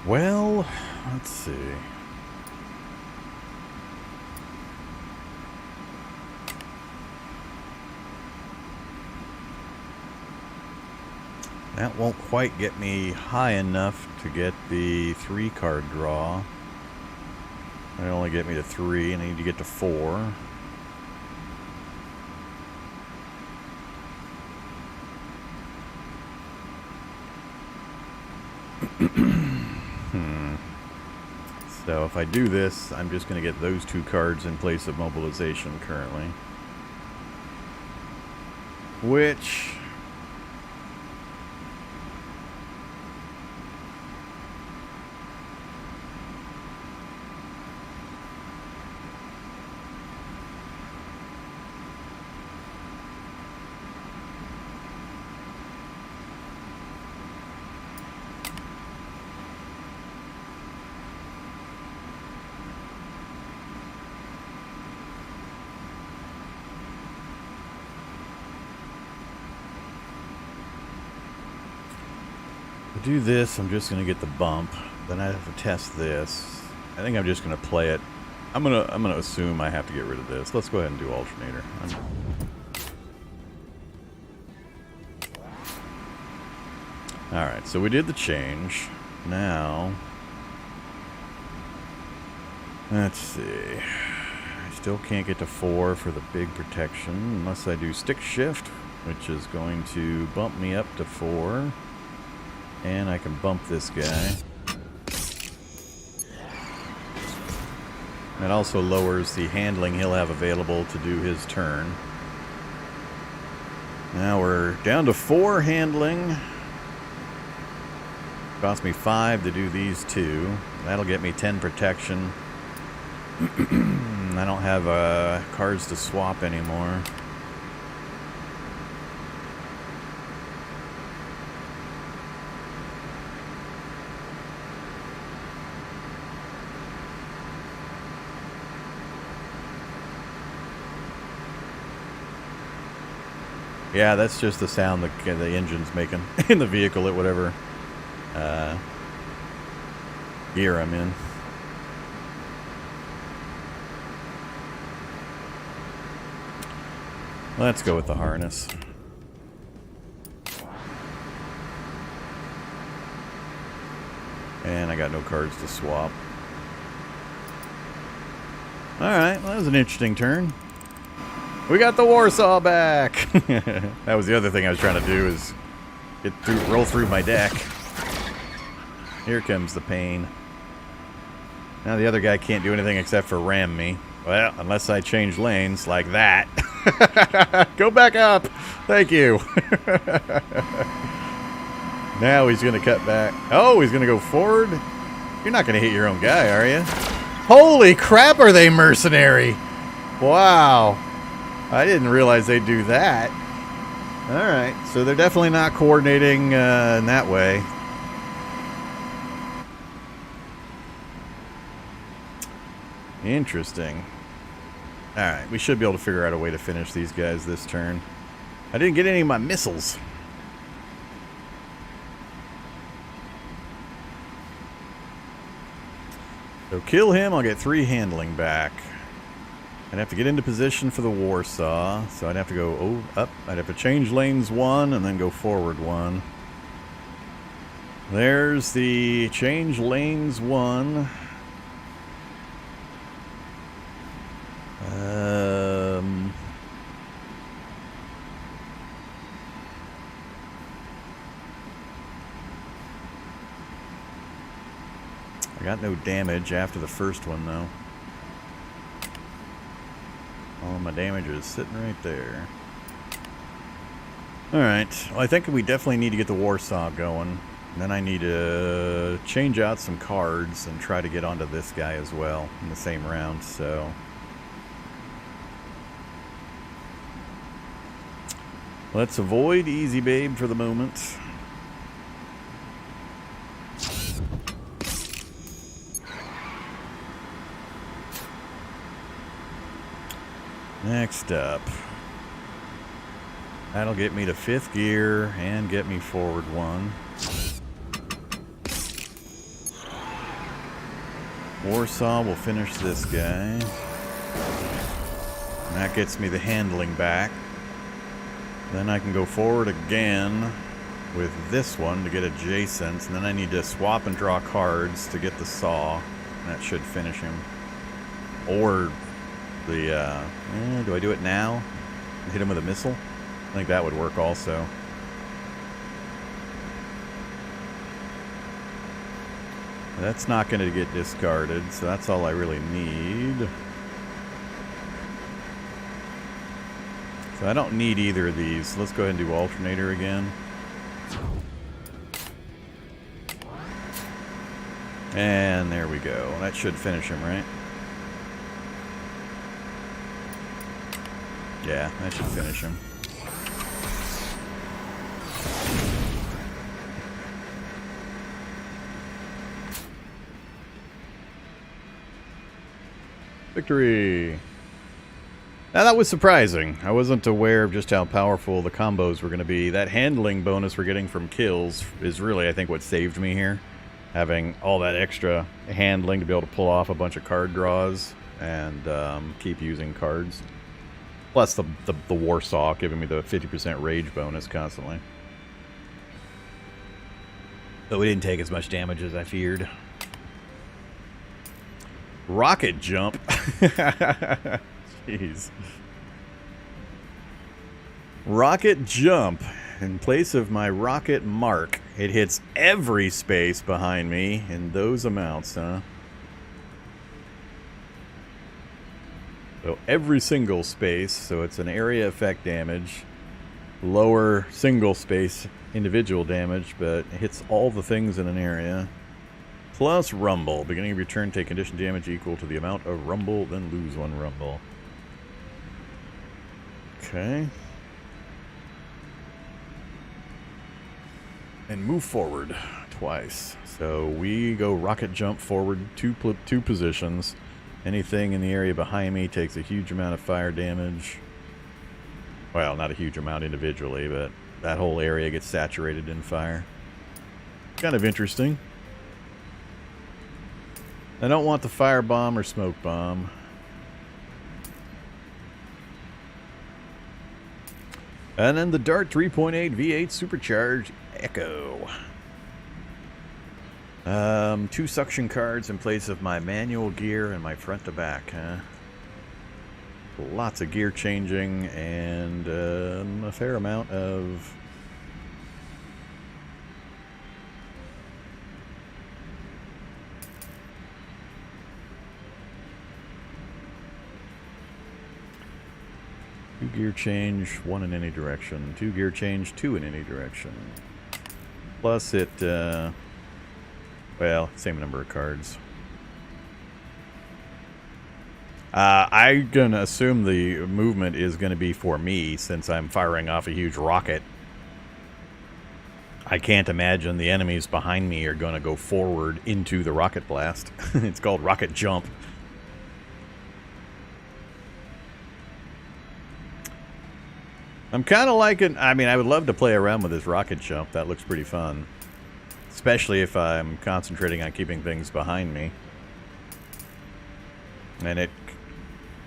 Speaker 1: Well, let's see. That won't quite get me high enough to get the 3-card draw. It'll only get me to 3, and I need to get to 4. So if I do this, I'm just going to get those 2 cards in place of mobilization currently. Which... to do this, I'm just going to get the bump. Then I have to test this. I think I'm just going to play it. I'm gonna assume I have to get rid of this. Let's go ahead and do alternator. Alright, so we did the change. Now, let's see. I still can't get to 4 for the big protection unless I do stick shift, which is going to bump me up to 4. And I can bump this guy. That also lowers the handling he'll have available to do his turn. Now we're down to 4 handling. Cost me 5 to do these 2. That'll get me 10 protection. I don't have cards to swap anymore. Yeah, that's just the sound the engine's making in the vehicle at whatever gear I'm in. Let's go with the harness. And I got no cards to swap. Alright, well, that was an interesting turn. We got the Warsaw back! That was the other thing I was trying to do, is roll through my deck. Here comes the pain. Now the other guy can't do anything except for ram me. Well, unless I change lanes like that. Go back up! Thank you! Now he's going to cut back. Oh, he's going to go forward? You're not going to hit your own guy, are you? Holy crap, are they mercenary! Wow. I didn't realize they'd do that. Alright, so they're definitely not coordinating in that way. Interesting. Alright, we should be able to figure out a way to finish these guys this turn. I didn't get any of my missiles. So kill him, I'll get 3 handling back. I'd have to get into position for the Warsaw, so I'd have to go up. I'd have to change lanes 1 and then go forward 1. There's the change lanes 1. I got no damage after the first one, though. All my damage is sitting right there. Alright, well, I think we definitely need to get the Warsaw going. And then I need to change out some cards and try to get onto this guy as well in the same round, so... let's avoid Easy Babe for the moment. Next up. That'll get me to 5th gear and get me forward 1. Warsaw will finish this guy. And that gets me the handling back. Then I can go forward again with this one to get adjacent. And then I need to swap and draw cards to get the saw. That should finish him. Or the, do I do it now? Hit him with a missile? I think that would work also. That's not going to get discarded, so that's all I really need. So I don't need either of these. Let's go ahead and do alternator again. And there we go. That should finish him, right? Yeah, that should finish him. Victory! Now that was surprising. I wasn't aware of just how powerful the combos were going to be. That handling bonus we're getting from kills is really, I think, what saved me here. Having all that extra handling to be able to pull off a bunch of card draws and keep using cards. Plus the Warsaw giving me the 50% rage bonus constantly. But we didn't take as much damage as I feared. Rocket jump. Jeez. Rocket jump. In place of my rocket mark, it hits every space behind me in those amounts, huh? So every single space, so it's an area effect damage. Lower single space individual damage, but it hits all the things in an area. Plus rumble. Beginning of your turn, take condition damage equal to the amount of rumble, then lose 1 rumble. Okay. And move forward twice. So we go rocket jump forward 2 positions. Anything in the area behind me takes a huge amount of fire damage. Well, not a huge amount individually, but that whole area gets saturated in fire. Kind of interesting. I don't want the fire bomb or smoke bomb. And then the Dart 3.8 V8 Supercharged Echo. 2 suction cards in place of my manual gear and my front to back, huh? Lots of gear changing and a fair amount of... Two gear change, 1 in any direction. 2 gear change, 2 in any direction. Plus it, well, same number of cards. I'm going to assume the movement is going to be for me since I'm firing off a huge rocket. I can't imagine the enemies behind me are going to go forward into the rocket blast. It's called rocket jump. I'm kind of liking... I mean, I would love to play around with this rocket jump. That looks pretty fun. Especially if I'm concentrating on keeping things behind me. And it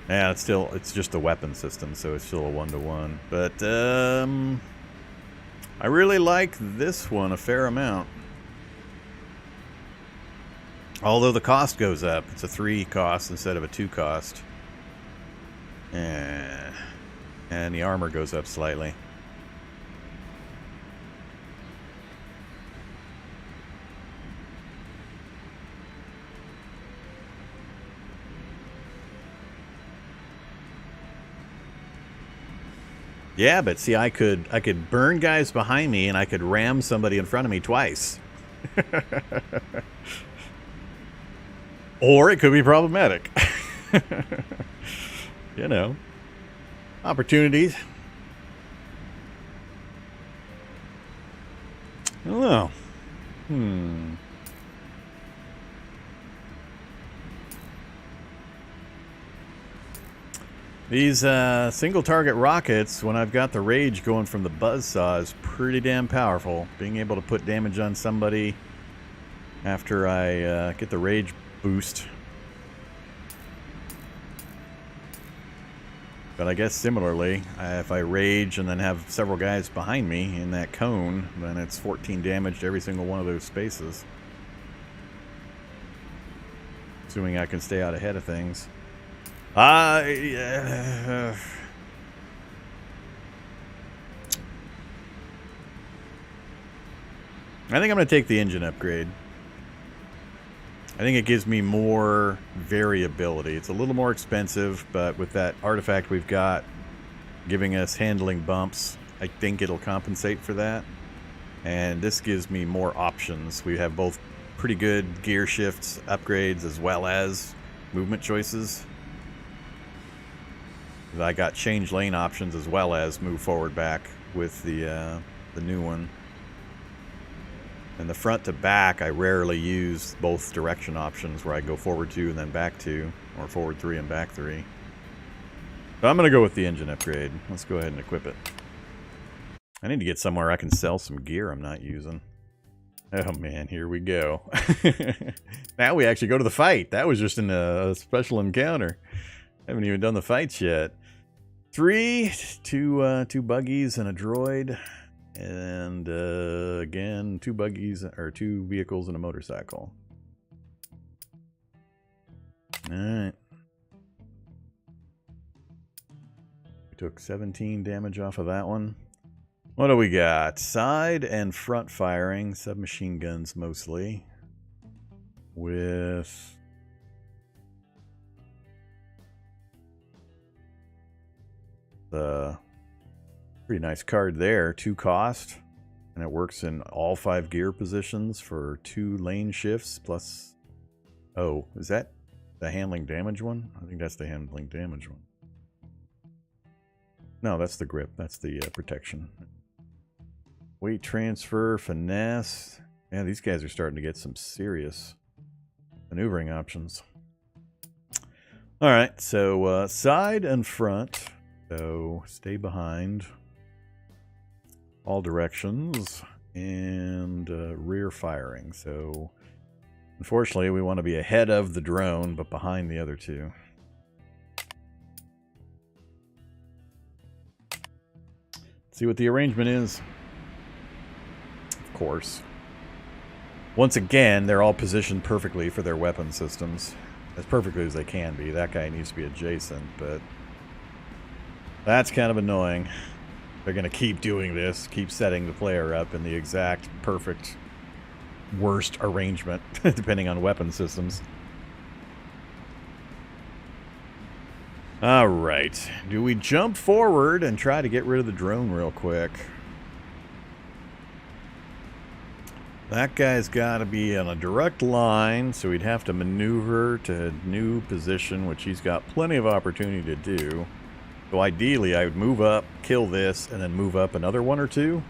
Speaker 1: Yeah, it's just a weapon system, so it's still a 1-to-1. But I really like this one a fair amount. Although the cost goes up. It's a 3 cost instead of a 2 cost. And the armor goes up slightly. Yeah, but see, I could burn guys behind me, and I could ram somebody in front of me twice. Or it could be problematic. You know, opportunities. I don't know. These single target rockets, when I've got the rage going from the buzzsaw, is pretty damn powerful. Being able to put damage on somebody after I get the rage boost. But I guess similarly, if I rage and then have several guys behind me in that cone, then it's 14 damage to every single one of those spaces. Assuming I can stay out ahead of things. I think I'm going to take the engine upgrade. I think it gives me more variability. It's a little more expensive, but with that artifact we've got giving us handling bumps, I think it'll compensate for that. And this gives me more options. We have both pretty good gear shifts, upgrades, as well as movement choices. I got change lane options as well as move forward back with the new one. And the front to back, I rarely use both direction options where I go forward 2 and then back 2, or forward 3 and back 3. So I'm going to go with the engine upgrade. Let's go ahead and equip it. I need to get somewhere I can sell some gear I'm not using. Oh man, here we go. Now we actually go to the fight. That was just in a special encounter. Haven't even done the fights yet. 2 buggies and a droid. And again, 2 buggies or 2 vehicles and a motorcycle. Alright. We took 17 damage off of that one. What do we got? Side and front firing, submachine guns mostly. With the pretty nice card there, 2 cost, and it works in all 5 gear positions for 2 lane shifts plus. Oh, is that the handling damage one? I think that's the handling damage one. No, that's the grip. That's the protection. Weight transfer, finesse. Man, these guys are starting to get some serious maneuvering options. All right, so side and front. So stay behind. All directions, and rear firing. So unfortunately we want to be ahead of the drone but behind the other 2. See what the arrangement is. Of course, once again, they're all positioned perfectly for their weapon systems, as perfectly as they can be. That guy needs to be adjacent, but that's kind of annoying. They're going to keep doing this, keep setting the player up in the exact perfect worst arrangement, depending on weapon systems. All right. Do we jump forward and try to get rid of the drone real quick? That guy's got to be on a direct line, so he'd have to maneuver to a new position, which he's got plenty of opportunity to do. So ideally, I would move up, kill this, and then move up another 1 or 2.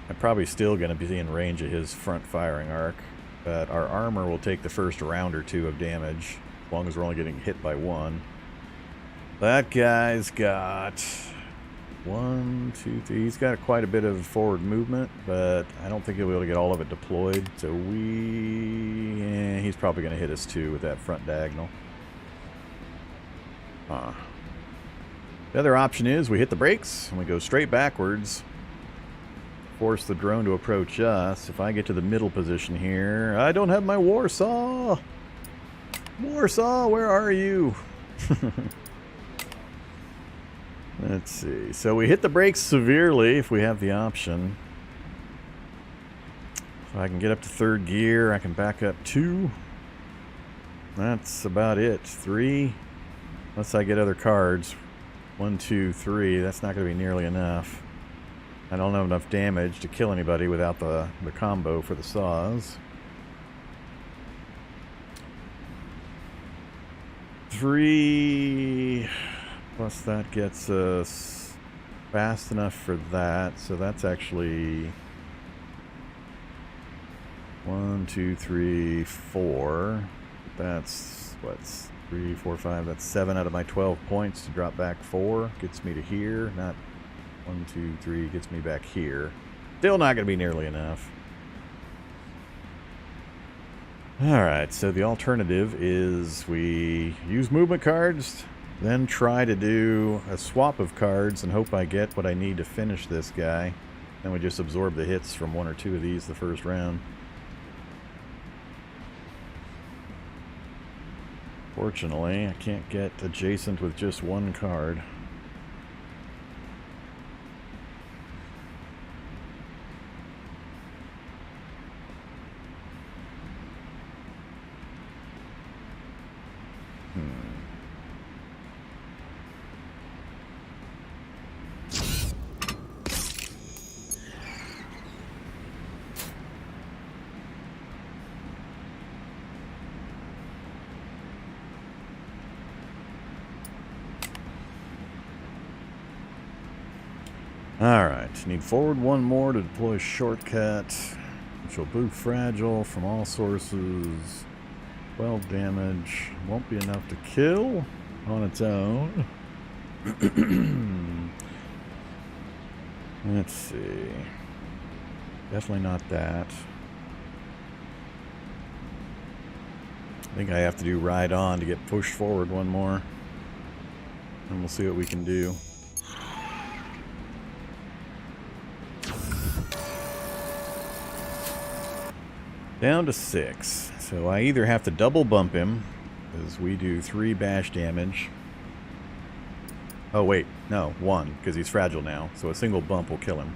Speaker 1: I'm probably still going to be in range of his front firing arc, but our armor will take the first round or 2 of damage, as long as we're only getting hit by 1. That guy's got 1, 2, 3. He's got quite a bit of forward movement, but I don't think he'll be able to get all of it deployed. So he's probably going to hit us too with that front diagonal. The other option is we hit the brakes and we go straight backwards. Force the drone to approach us. If I get to the middle position here, I don't have my Warsaw. Warsaw, where are you? Let's see. So we hit the brakes severely if we have the option. If I can get up to third gear, I can back up 2. That's about it. 3. Unless I get other cards. 1, 2, 3. That's not going to be nearly enough. I don't have enough damage to kill anybody without the combo for the saws. 3 plus that gets us fast enough for that. So that's actually 1, 2, 3, 4. That's what's 3, 4, 5. That's 7 out of my 12 points to drop back 4. Gets me to here. Not 1, 2, 3. Gets me back here. Still not going to be nearly enough. Alright, so the alternative is we use movement cards, then try to do a swap of cards and hope I get what I need to finish this guy. Then we just absorb the hits from 1 or 2 of these the first round. Fortunately, I can't get adjacent with just 1 card. Alright, need forward 1 more to deploy shortcut, which will boot fragile from all sources. 12 damage. Won't be enough to kill on its own. Let's see. Definitely not that. I think I have to do ride on to get pushed forward 1 more. And we'll see what we can do. Down to 6. So I either have to double bump him, because we do 3 bash damage. Oh wait, no, 1, because he's fragile now. So a single bump will kill him.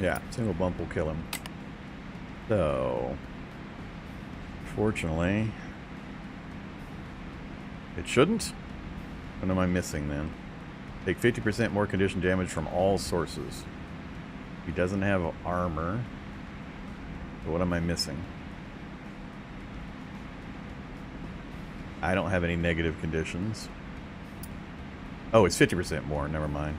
Speaker 1: Yeah, single bump will kill him. So, fortunately, it shouldn't. What am I missing then? Take 50% more condition damage from all sources. He doesn't have armor. So what am I missing? I don't have any negative conditions. Oh, it's 50% more. Never mind.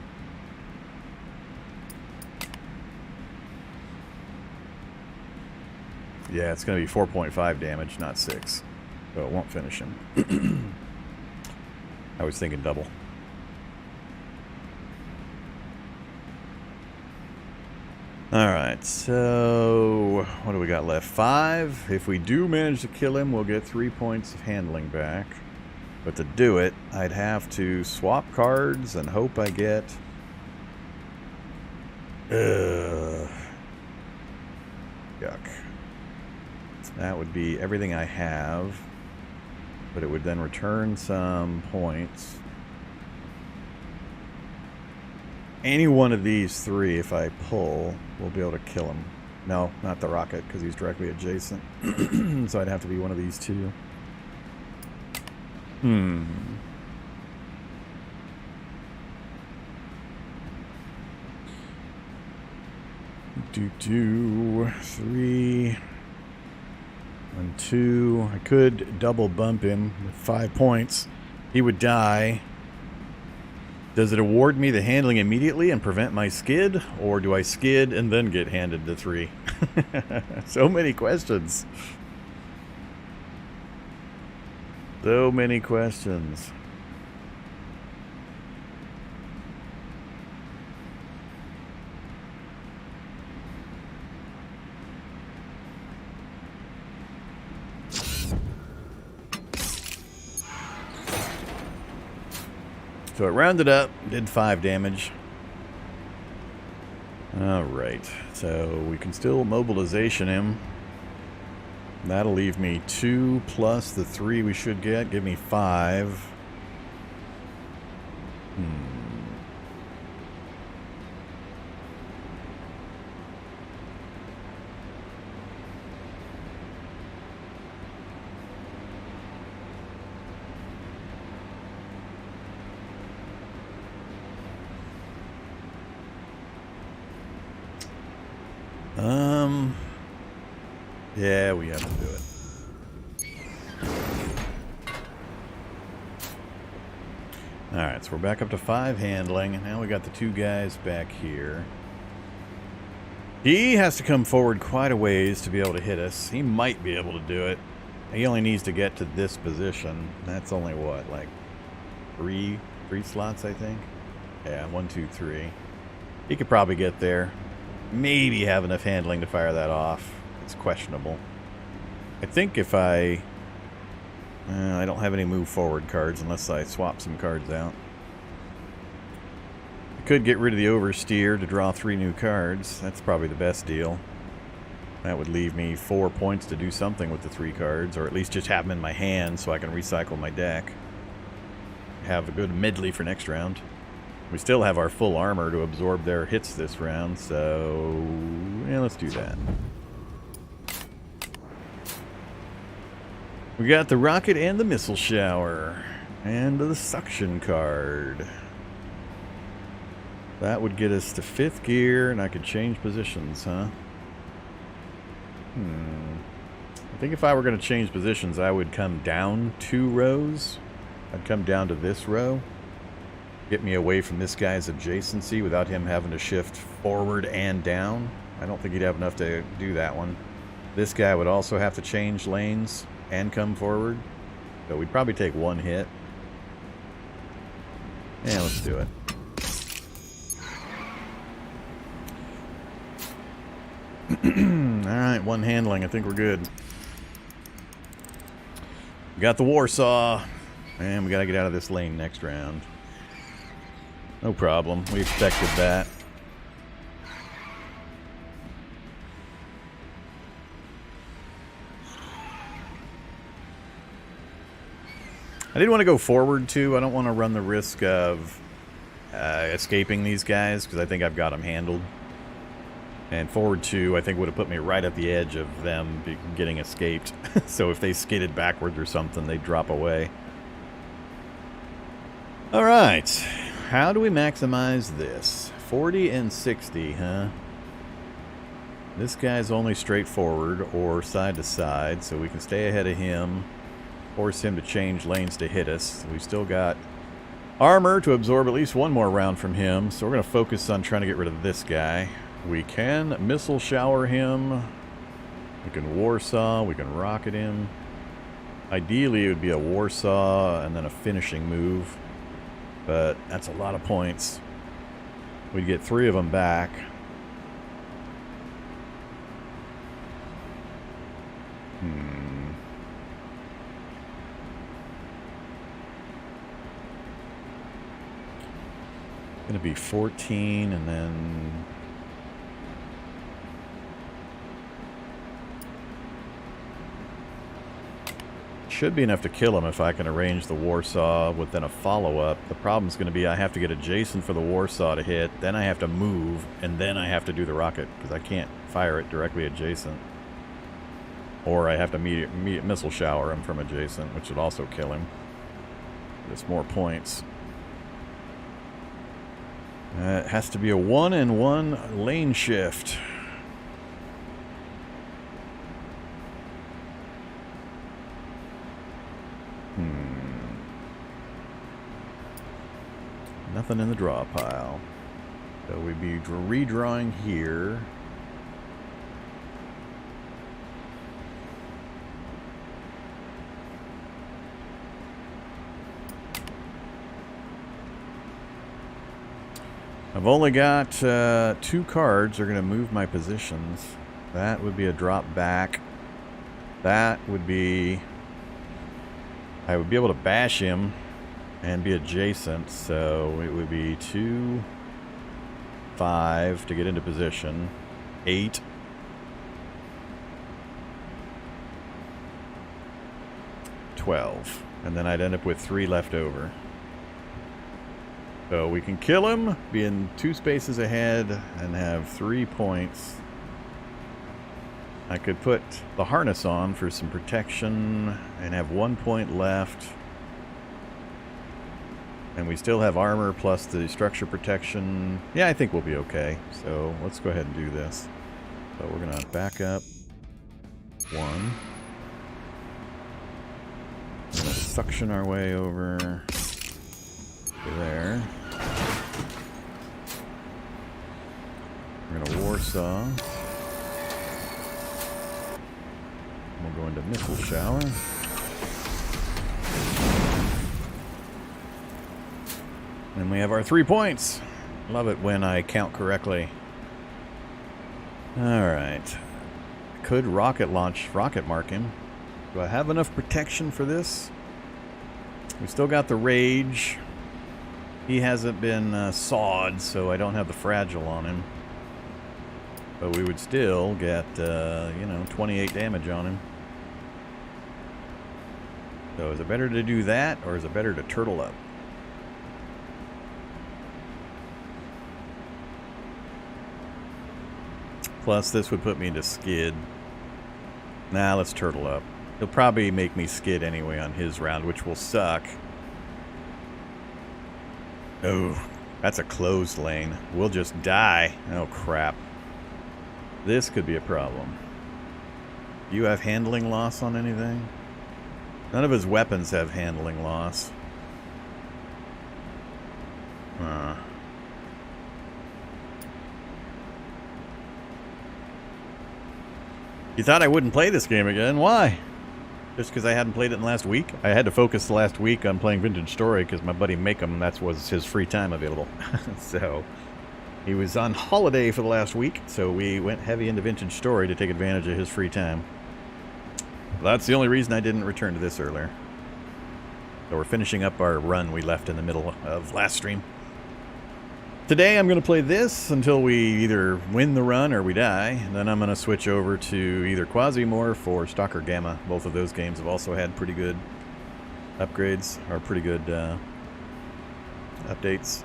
Speaker 1: Yeah, it's going to be 4.5 damage, not 6. So it won't finish him. I was thinking double. Alright, so what do we got left? 5. If we do manage to kill him, we'll get 3 points of handling back. But to do it, I'd have to swap cards and hope I get... Yuck. That would be everything I have. But it would then return some points. Any one of these 3, if I pull, will be able to kill him. No, not the rocket, because he's directly adjacent. So I'd have to be one of these 2. Do 3 and 2. I could double bump him with 5 points. He would die. Does it award me the handling immediately and prevent my skid? Or do I skid and then get handed the 3? So many questions. So many questions. So it rounded up, did 5 damage. Alright, so we can still mobilization him. That'll leave me 2 plus the 3 we should get. Give me 5. Yeah, we have to do it. Alright, so we're back up to 5 handling, and now we got the 2 guys back here. He has to come forward quite a ways to be able to hit us. He might be able to do it. He only needs to get to this position. That's only what, like three slots, I think? Yeah, 1, 2, 3. He could probably get there. Maybe have enough handling to fire that off. It's questionable. I think if I don't have any move forward cards unless I swap some cards out. I could get rid of the oversteer to draw 3 new cards. That's probably the best deal. That would leave me 4 points to do something with the 3 cards, or at least just have them in my hand so I can recycle my deck. Have a good medley for next round. We still have our full armor to absorb their hits this round, so yeah, let's do that. We got the rocket and the missile shower, and the suction card. That would get us to 5th gear, and I could change positions, huh? I think if I were going to change positions, I would come down 2 rows. I'd come down to this row. Get me away from this guy's adjacency without him having to shift forward and down. I don't think he'd have enough to do that one. This guy would also have to change lanes and come forward. So we'd probably take 1 hit. Yeah, let's do it. Alright, 1 handling. I think we're good. We got the Warsaw. And we gotta get out of this lane next round. No problem. We expected that. I did want to go forward, too. I don't want to run the risk of escaping these guys, because I think I've got them handled. And forward 2, I think, would have put me right at the edge of them getting escaped. So if they skidded backwards or something, they'd drop away. All right. How do we maximize this? 40 and 60, huh? This guy's only straightforward or side to side, so we can stay ahead of him. Force him to change lanes to hit us. We've still got armor to absorb at least 1 more round from him, so we're going to focus on trying to get rid of this guy. We can missile shower him. We can Warsaw. We can rocket him. Ideally, it would be a Warsaw and then a finishing move. But that's a lot of points. We'd get 3 of them back. Gonna be 14 and then... Should be enough to kill him if I can arrange the Warsaw within a follow-up. The problem's going to be I have to get adjacent for the Warsaw to hit, then I have to move, and then I have to do the rocket, because I can't fire it directly adjacent. Or I have to missile shower him from adjacent, which would also kill him. Just more points. It has to be a 1-and-1 lane shift. Nothing in the draw pile. So we'd be redrawing here. I've only got 2 cards are going to move my positions. That would be a drop back. That would be... I would be able to bash him and be adjacent, so it would be 2, 5 to get into position, 8, 12, and then I'd end up with 3 left over. So we can kill him, be in 2 spaces ahead, and have 3 points. I could put the harness on for some protection and have 1 point left. And we still have armor plus the structure protection. Yeah, I think we'll be okay. So let's go ahead and do this. So we're going to back up 1. We're going to suction our way over to there. We're going to Warsaw. We'll go into missile shower. And we have our 3 points. Love it when I count correctly. Alright. Could rocket mark him. Do I have enough protection for this? We still got the rage. He hasn't been sawed, so I don't have the fragile on him. But we would still get, 28 damage on him. So is it better to do that, or is it better to turtle up? Plus, this would put me into skid. Nah, let's turtle up. He'll probably make me skid anyway on his round, which will suck. Oh, that's a closed lane. We'll just die. Oh, crap. This could be a problem. Do you have handling loss on anything? None of his weapons have handling loss. You thought I wouldn't play this game again? Why? Just because I hadn't played it in the last week? I had to focus the last week on playing Vintage Story because my buddy Makem, that was his free time available. So, he was on holiday for the last week, so we went heavy into Vintage Story to take advantage of his free time. That's the only reason I didn't return to this earlier. So we're finishing up our run we left in the middle of last stream. Today I'm going to play this until we either win the run or we die. And then I'm going to switch over to either Quasimorph or Stalker Gamma. Both of those games have also had pretty good upgrades, or pretty good updates.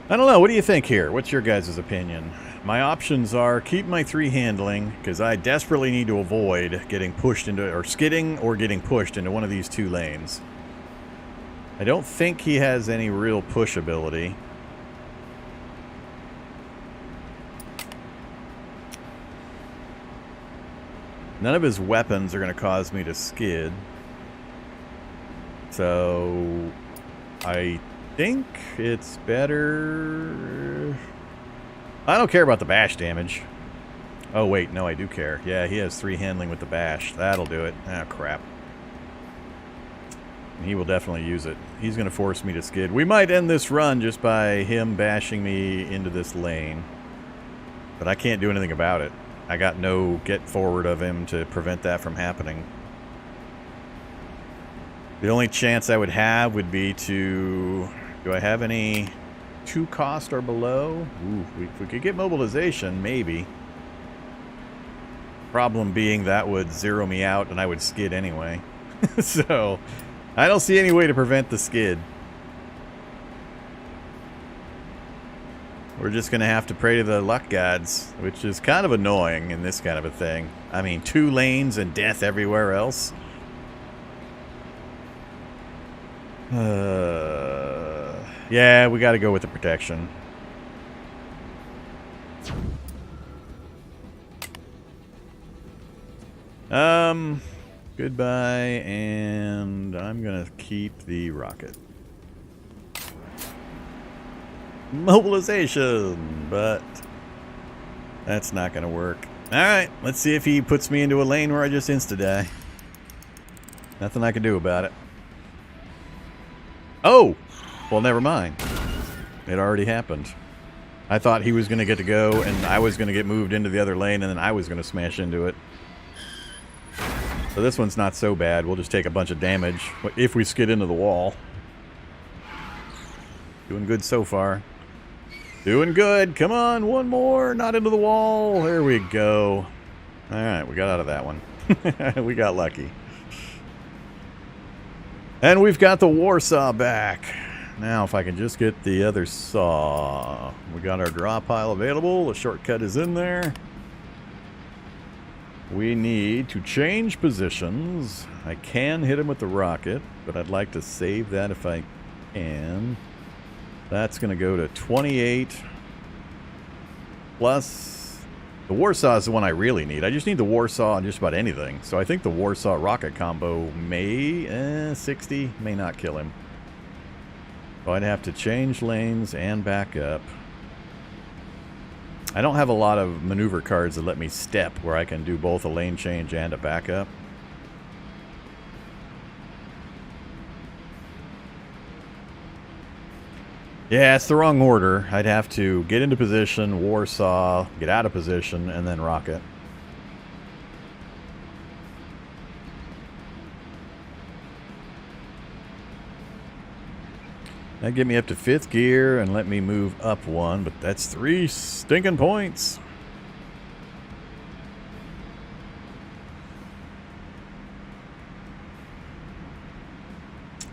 Speaker 1: I don't know. What do you think here? What's your guys' opinion? My options are keep my 3 handling, because I desperately need to avoid getting pushed into, or skidding or getting pushed into one of these 2 lanes. I don't think he has any real push ability. None of his weapons are going to cause me to skid. So I think it's better... I don't care about the bash damage. Oh wait, no, I do care. Yeah, he has 3 handling with the bash. That'll do it. Ah, crap. He will definitely use it. He's going to force me to skid. We might end this run just by him bashing me into this lane. But I can't do anything about it. I got no get forward of him to prevent that from happening. The only chance I would have would be to... Do I have any 2 cost or below? Ooh, if we could get mobilization, maybe. Problem being that would zero me out and I would skid anyway. So... I don't see any way to prevent the skid. We're just going to have to pray to the luck gods, which is kind of annoying in this kind of a thing. I mean, 2 lanes and death everywhere else. Yeah, we got to go with the protection. Goodbye, and I'm gonna keep the rocket. Mobilization, but that's not gonna work. Alright, let's see if he puts me into a lane where I just insta-die. Nothing I can do about it. Oh! Well, never mind. It already happened. I thought he was gonna get to go, and I was gonna get moved into the other lane, and then I was gonna smash into it. So this one's not so bad. We'll just take a bunch of damage if we skid into the wall. Doing good so far. Doing good. Come on, one more. Not into the wall. There we go. All right, we got out of that one. We got lucky. And we've got the war saw back. Now, if I can just get the other saw. We got our draw pile available. The shortcut is in there. We need to change positions. I can hit him with the rocket, but I'd like to save that if I can. That's going to go to 28. Plus, the Warsaw is the one I really need. I just need the Warsaw on just about anything. So I think the Warsaw rocket combo may, 60, may not kill him. So I'd have to change lanes and back up. I don't have a lot of maneuver cards that let me step where I can do both a lane change and a backup. Yeah, it's the wrong order. I'd have to get into position, Warsaw, get out of position, and then rocket. That'd get me up to 5th gear and let me move up 1, but that's 3 stinking points.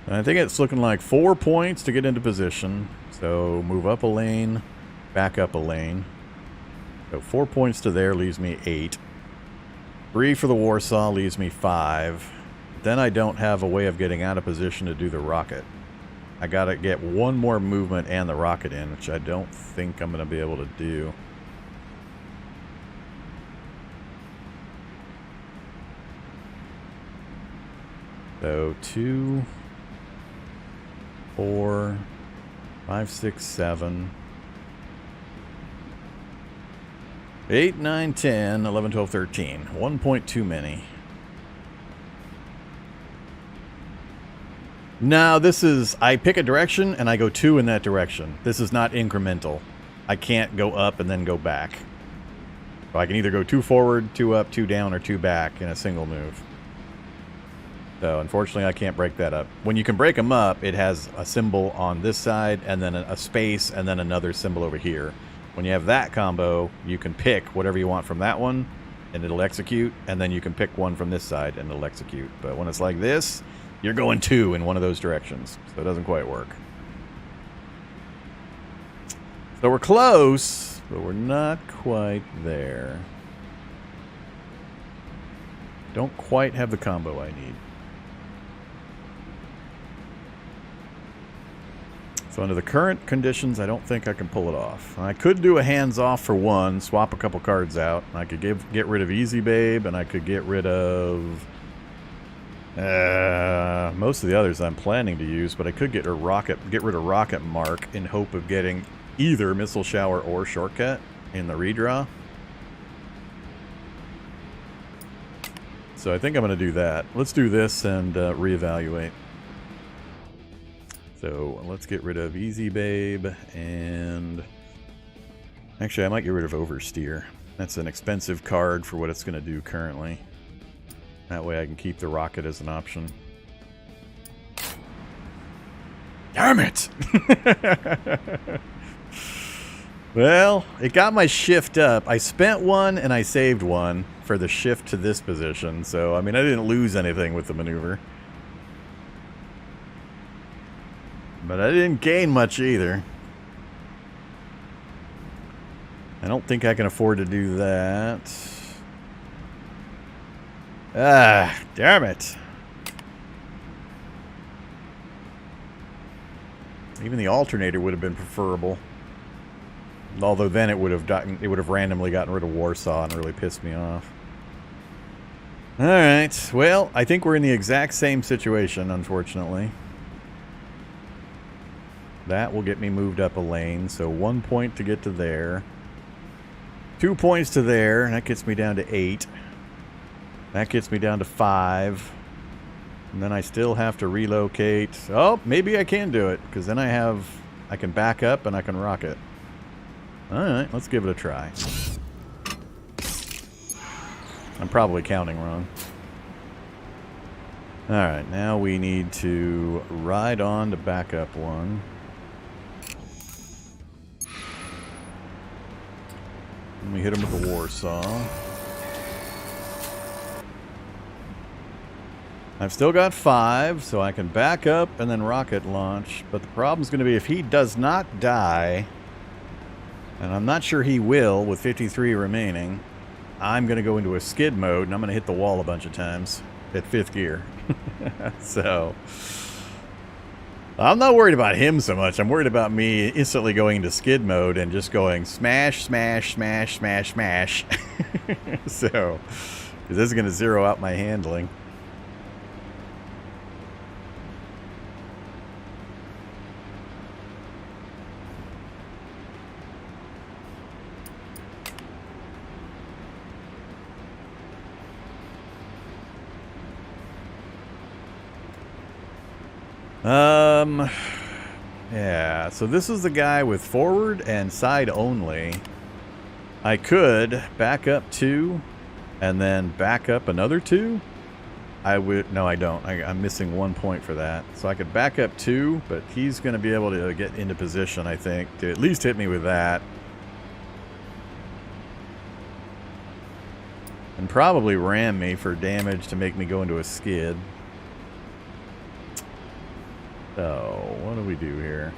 Speaker 1: I think it's looking like 4 points to get into position. So move up a lane, back up a lane. So 4 points to there leaves me 8. 3 for the Warsaw leaves me 5. Then I don't have a way of getting out of position to do the rocket. I gotta get one more movement and the rocket in, which I don't think I'm gonna be able to do. So 2, 4, 5, 6, 7, 8, 9, 10, 11, 12, 13. 1 point too many. No, this is, I pick a direction and I go 2 in that direction. This is not incremental. I can't go up and then go back. So I can either go 2 forward, 2 up, 2 down, or 2 back in a single move. So unfortunately I can't break that up. When you can break them up, it has a symbol on this side and then a space and then another symbol over here. When you have that combo, you can pick whatever you want from that one and it'll execute, and then you can pick one from this side and it'll execute. But when it's like this, you're going 2 in one of those directions, so it doesn't quite work. So we're close, but we're not quite there. Don't quite have the combo I need. So under the current conditions, I don't think I can pull it off. I could do a hands-off for 1, swap a couple cards out. I could get rid of Easy Babe, and I could get rid of most of the others I'm planning to use, but I could get rid of Rocket Mark in hope of getting either Missile Shower or Shortcut in the redraw. So I think I'm going to do that. Let's do this and reevaluate. So let's get rid of Easy Babe, and actually I might get rid of Oversteer. That's an expensive card for what it's going to do currently. That way I can keep the rocket as an option. Damn it! Well, it got my shift up. I spent 1 and I saved 1 for the shift to this position. So, I mean, I didn't lose anything with the maneuver. But I didn't gain much either. I don't think I can afford to do that. Ah, damn it. Even the alternator would have been preferable. Although then it would have randomly gotten rid of Warsaw and really pissed me off. Alright, well, I think we're in the exact same situation, unfortunately. That will get me moved up a lane, so 1 point to get to there. 2 points to there, and that gets me down to 8. That gets me down to 5. And then I still have to relocate. Oh, maybe I can do it, because then I can back up and I can rocket. Alright, let's give it a try. I'm probably counting wrong. Alright, now we need to ride on to backup one. And we hit him with the Warsaw. I've still got 5, so I can back up and then rocket launch. But the problem's going to be if he does not die, and I'm not sure he will with 53 remaining, I'm going to go into a skid mode and I'm going to hit the wall a bunch of times at 5th gear. So I'm not worried about him so much. I'm worried about me instantly going into skid mode and just going smash, smash, smash, smash, smash. So, because this is going to zero out my handling. Yeah, so this is the guy with forward and side only. I could back up 2 and then back up another 2. No, I don't. I'm missing 1 point for that. So I could back up 2, but he's going to be able to get into position, I think, to at least hit me with that. And probably ram me for damage to make me go into a skid. So, what do we do here?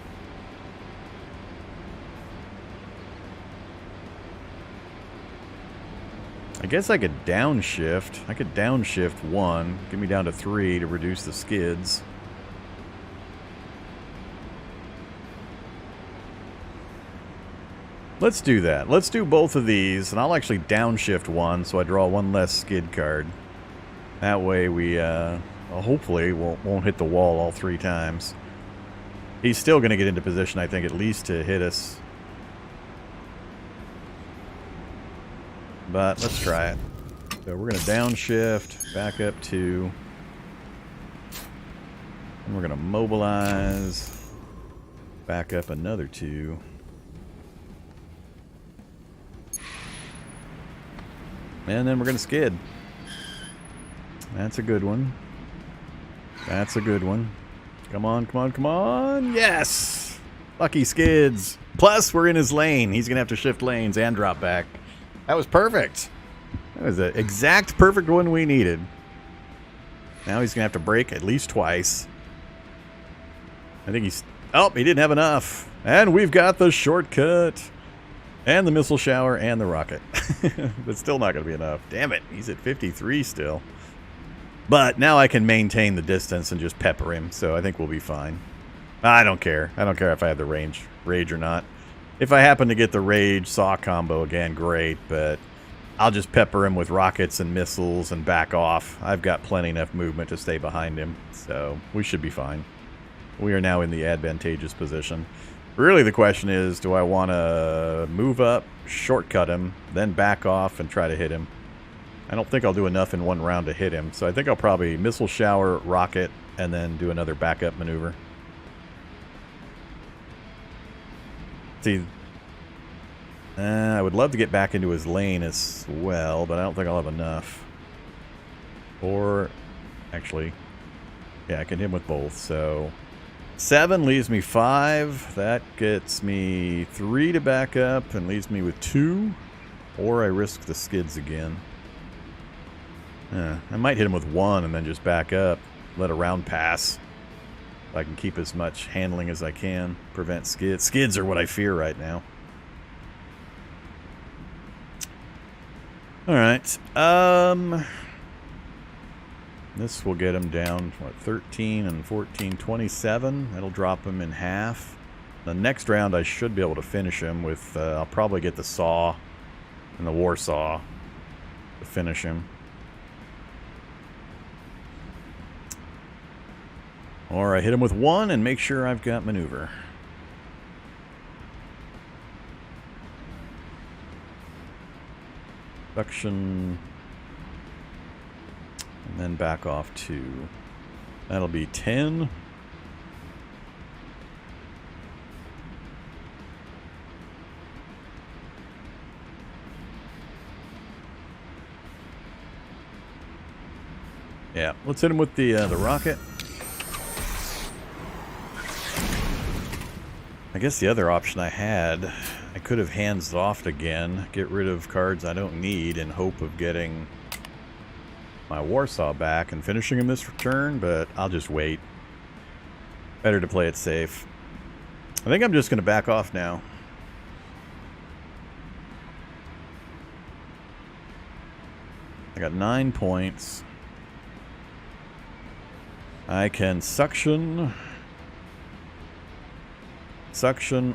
Speaker 1: I guess I could downshift. I could downshift 1, get me down to 3 to reduce the skids. Let's do that. Let's do both of these, and I'll actually downshift 1 so I draw 1 less skid card. That way we hopefully won't hit the wall all 3 times. He's still going to get into position, I think, at least to hit us. But let's try it. So we're going to downshift, back up 2. And we're going to mobilize, back up another 2. And then we're going to skid. That's a good one. That's a good one. Come on, come on, come on. Yes! Lucky skids. Plus, we're in his lane. He's going to have to shift lanes and drop back. That was perfect. That was the exact perfect one we needed. Now he's going to have to brake at least twice. I think he's... Oh, he didn't have enough. And we've got the shortcut. And the missile shower and the rocket. But still not going to be enough. Damn it. He's at 53 still. But now I can maintain the distance and just pepper him. So I think we'll be fine. I don't care. I don't care if I have the rage or not. If I happen to get the rage saw combo again, great. But I'll just pepper him with rockets and missiles and back off. I've got plenty enough movement to stay behind him. So we should be fine. We are now in the advantageous position. Really, the question is, do I want to move up, shortcut him, then back off and try to hit him? I don't think I'll do enough in 1 round to hit him, so I think I'll probably missile shower, rocket, and then do another backup maneuver. See, I would love to get back into his lane as well, but I don't think I'll have enough. Or, actually, yeah, I can hit him with both, so... 7 leaves me 5. That gets me 3 to back up and leaves me with 2. Or I risk the skids again. I might hit him with 1 and then just back up. Let a round pass. If I can keep as much handling as I can. Prevent skids. Skids are what I fear right now. Alright. This will get him down, what, 13 and 14, 27. That'll drop him in half. The next round I should be able to finish him with, I'll probably get the saw and the Warsaw to finish him. Or I hit him with 1 and make sure I've got maneuver. Suction. And then back off 2. That'll be 10. Yeah, let's hit him with the rocket. I guess the other option I had, I could have hands off again, get rid of cards I don't need in hope of getting my Warsaw back and finishing him this turn, but I'll just wait. Better to play it safe. I think I'm just going to back off now. I got 9 points. I can suction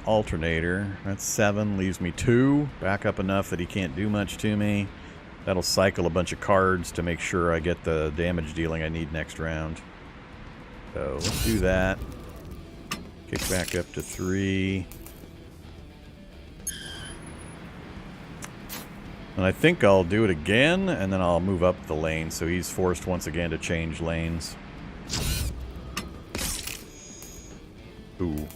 Speaker 1: alternator. That's 7, leaves me 2. Back up enough that he can't do much to me. That'll cycle a bunch of cards to make sure I get the damage dealing I need next round. So let's do that. Kick back up to 3. And I think I'll do it again, and then I'll move up the lane, so he's forced once again to change lanes. Ooh.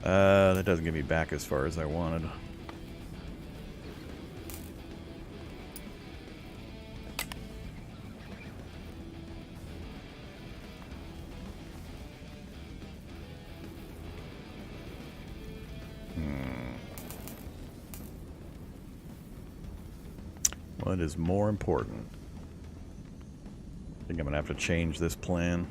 Speaker 1: That doesn't get me back as far as I wanted. What is more important? I think I'm going to have to change this plan.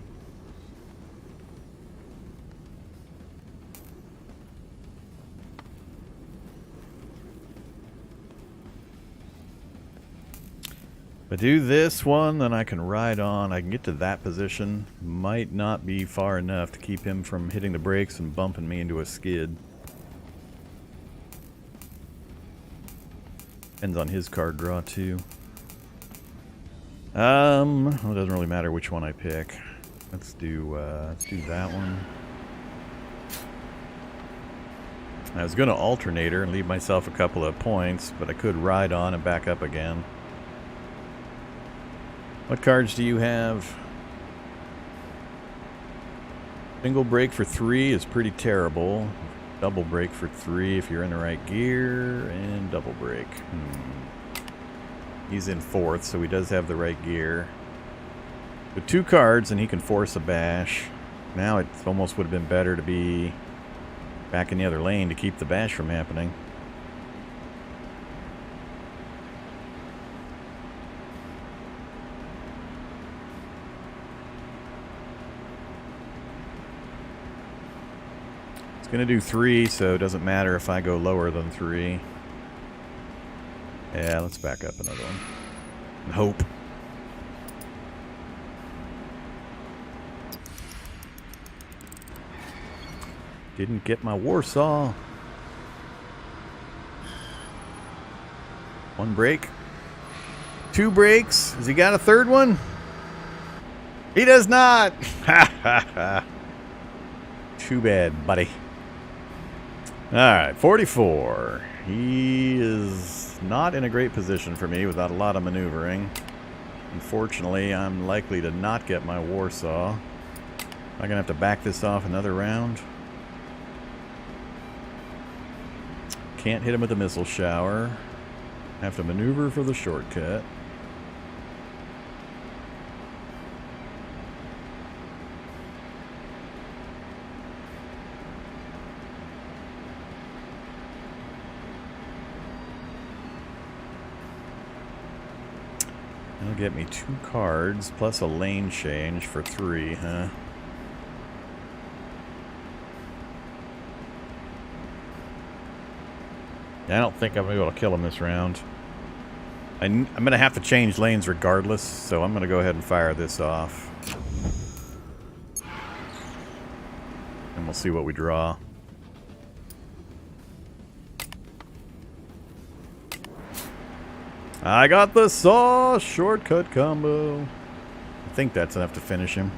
Speaker 1: If I do this one, then I can ride on. I can get to that position. Might not be far enough to keep him from hitting the brakes and bumping me into a skid. Depends on his card draw too. Well, it doesn't really matter which one I pick. Let's do that one. I was going to alternator and leave myself a couple of points, but I could ride on and back up again. What cards do you have? Single break for 3 is pretty terrible. Double break for 3 if you're in the right gear, and double break. He's in 4th, so he does have the right gear. With 2 cards, and he can force a bash. Now it almost would have been better to be back in the other lane to keep the bash from happening. It's going to do 3, so it doesn't matter if I go lower than 3. Yeah, let's back up another one. And hope. Didn't get my Warsaw. 1 break. 2 breaks. Has he got a 3rd one? He does not! Ha ha ha. Too bad, buddy. Alright, 44. He is not in a great position for me without a lot of maneuvering. Unfortunately, I'm likely to not get my Warsaw. Am I going to have to back this off another round? Can't hit him with the missile shower. Have to maneuver for the shortcut. That'll get me 2 cards plus a lane change for 3, huh? I don't think I'm able to kill him this round. I'm going to have to change lanes regardless, so I'm going to go ahead and fire this off. And we'll see what we draw. I got the saw shortcut combo. I think that's enough to finish him.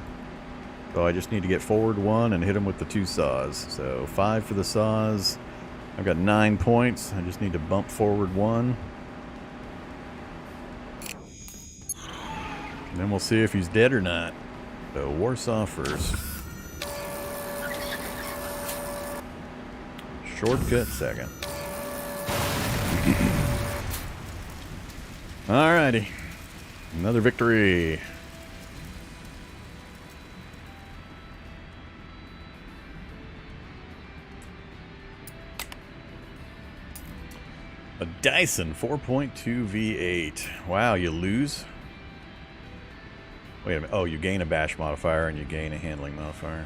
Speaker 1: So I just need to get forward 1 and hit him with the 2 saws. So 5 for the saws. I've got 9 points. I just need to bump forward 1. And then we'll see if he's dead or not. So Warsaw first. Shortcut second. Alrighty. Another victory. A Dyson 4.2 V8. Wow, you lose? Wait a minute. Oh, you gain a bash modifier and you gain a handling modifier.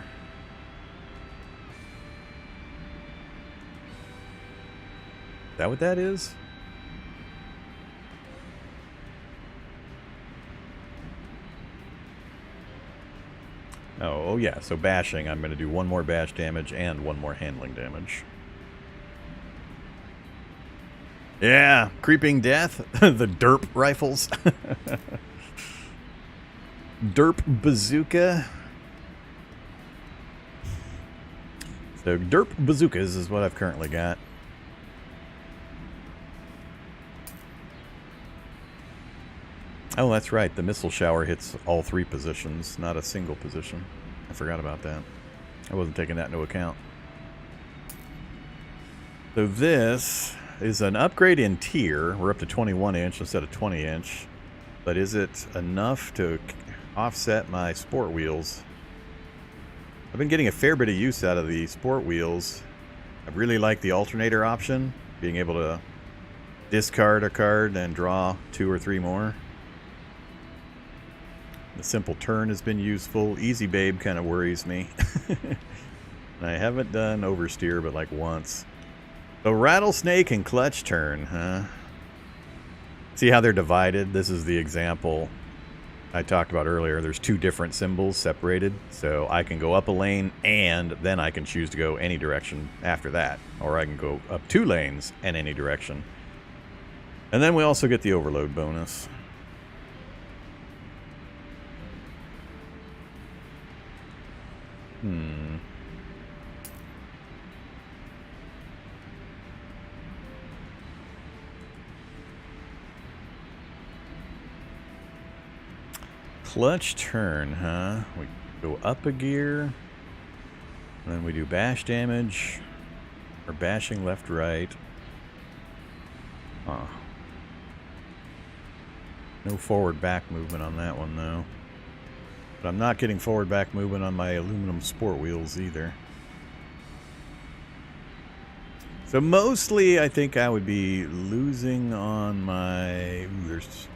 Speaker 1: Is that what that is? Oh yeah, so bashing, I'm going to do one more bash damage and one more handling damage. Yeah, creeping death, the derp rifles. Derp bazooka. So derp bazookas is what I've currently got. Oh, that's right. The missile shower hits all 3 positions, not a single position. I forgot about that. I wasn't taking that into account. So this is an upgrade in tier. We're up to 21 inch instead of 20 inch. But is it enough to offset my sport wheels? I've been getting a fair bit of use out of the sport wheels. I really like the alternator option, being able to discard a card and draw 2 or 3 more. The simple turn has been useful. Easy Babe kind of worries me. And I haven't done oversteer but like once. So rattlesnake and clutch turn, huh? See how they're divided? This is the example I talked about earlier. There's 2 different symbols separated. So I can go up a lane and then I can choose to go any direction after that. Or I can go up 2 lanes and any direction. And then we also get the overload bonus. Clutch turn, huh? We go up a gear, and then we do bash damage, or bashing left, right. Huh. No forward back movement on that one, though. But I'm not getting forward back movement on my aluminum sport wheels either. So mostly I think I would be losing on my... Ooh, there's...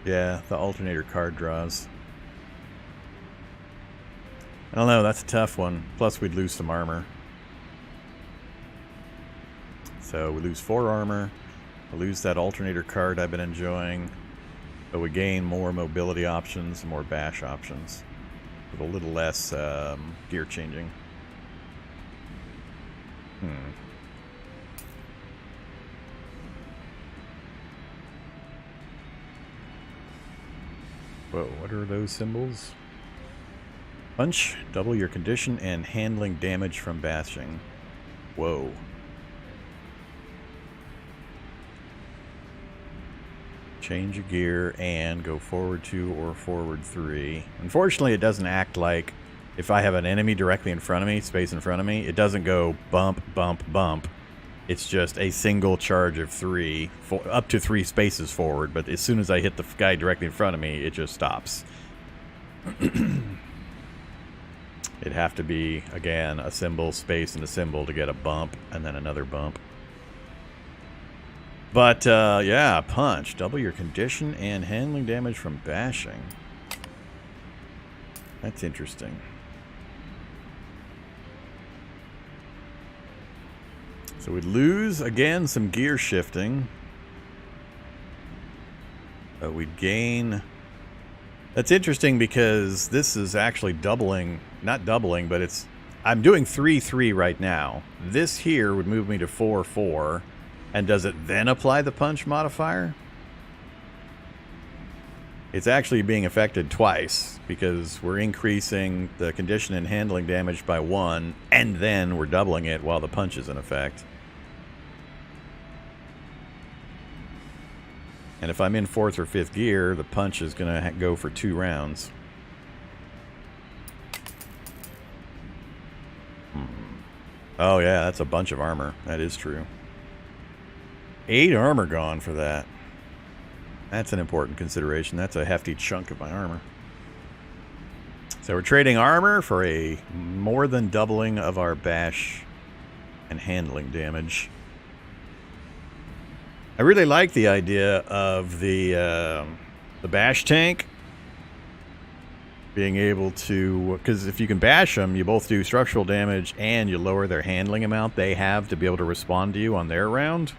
Speaker 1: Yeah, the alternator card draws. I don't know, that's a tough one. Plus we'd lose some armor. So we lose 4 armor. I lose that alternator card I've been enjoying. But we gain more mobility options, more bash options. With a little less gear changing. Whoa, what are those symbols? Punch, double your condition and handling damage from bashing. Whoa. Change a gear and go forward 2 or forward 3. Unfortunately, it doesn't act like if I have an enemy directly in front of me, space in front of me, it doesn't go bump, bump, bump. It's just a single charge of 3, up to 3 spaces forward, but as soon as I hit the guy directly in front of me, it just stops. It'd have to be, again, a symbol, space, and a symbol to get a bump, and then another bump. But, yeah, punch. Double your condition and handling damage from bashing. That's interesting. So we'd lose, again, some gear shifting. But we'd gain... That's interesting because this is actually doubling... Not doubling, but it's... I'm doing 3-3 right now. This here would move me to 4-4. And does it then apply the punch modifier? It's actually being affected twice because we're increasing the condition and handling damage by 1, and then we're doubling it while the punch is in effect. And if I'm in 4th or 5th gear, the punch is going to go for 2 rounds. Oh yeah, that's a bunch of armor. That is true. 8 armor gone for that. That's an important consideration. That's a hefty chunk of my armor. So So we're trading armor for a more than doubling of our bash and handling damage. I really like the idea of the bash tank being able to, because if you can bash them, you both do structural damage and you lower their handling amount they have to be able to respond to you on their round.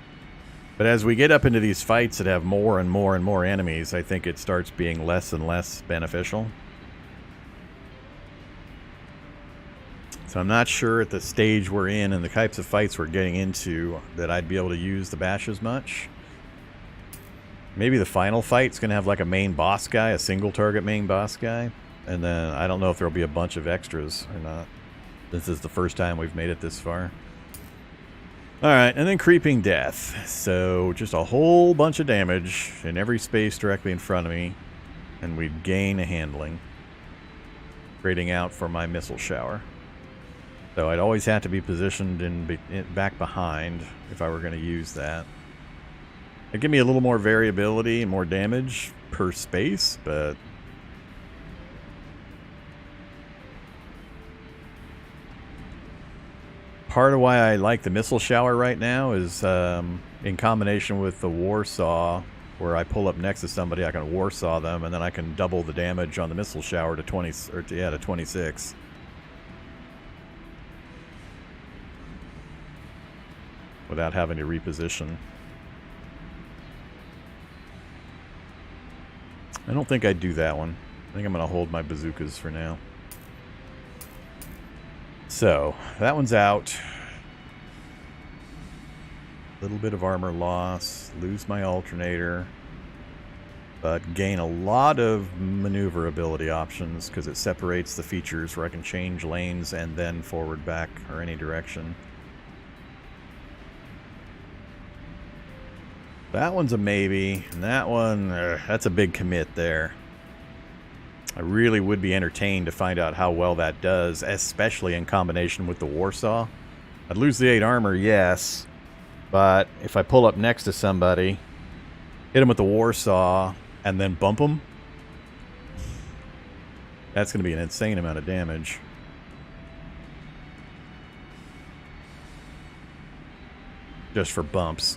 Speaker 1: But as we get up into these fights that have more and more and more enemies, I think it starts being less and less beneficial. So I'm not sure at the stage we're in and the types of fights we're getting into that I'd be able to use the bash as much. Maybe the final fight's going to have like a main boss guy, a single target main boss guy. And then I don't know if there'll be a bunch of extras or not. This is the first time we've made it this far. Alright, and then Creeping Death. So just a whole bunch of damage in every space directly in front of me. And we'd gain a handling. Trading out for my missile shower. So I'd always have to be positioned in back behind if I were going to use that. It'd give me a little more variability and more damage per space, but part of why I like the missile shower right now is in combination with the Warsaw, where I pull up next to somebody, I can Warsaw them, and then I can double the damage on the missile shower to 26. Without having to reposition. I don't think I'd do that one. I think I'm going to hold my bazookas for now. So, that one's out. A little bit of armor loss. Lose my alternator. But gain a lot of maneuverability options because it separates the features where I can change lanes and then forward, back, or any direction. That one's a maybe. And that one, that's a big commit there. I really would be entertained to find out how well that does, especially in combination with the Warsaw. I'd lose the 8 armor, yes. But if I pull up next to somebody, hit him with the Warsaw, and then bump him, that's going to be an insane amount of damage. Just for bumps.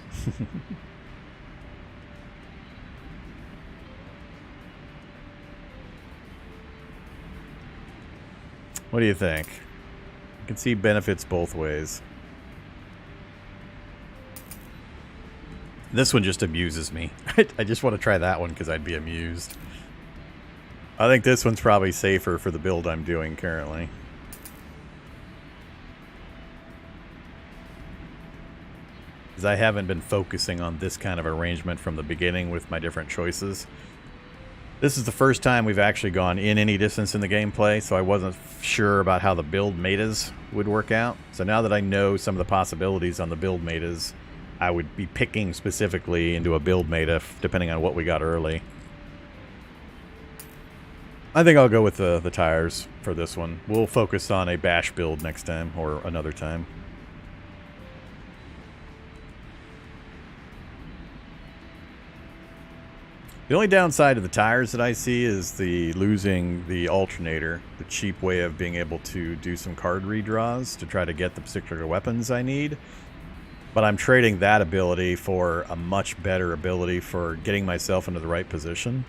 Speaker 1: What do you think? You can see benefits both ways. This one just amuses me. I just want to try that one because I'd be amused. I think this one's probably safer for the build I'm doing currently. Because I haven't been focusing on this kind of arrangement from the beginning with my different choices. This is the first time we've actually gone in any distance in the gameplay, so I wasn't sure about how the build metas would work out. So now that I know some of the possibilities on the build metas, I would be picking specifically into a build meta depending on what we got early. I think I'll go with the tires for this one. We'll focus on a bash build next time, or another time. The only downside of the tires that I see is the losing the alternator, the cheap way of being able to do some card redraws to try to get the particular weapons I need. But I'm trading that ability for a much better ability for getting myself into the right position.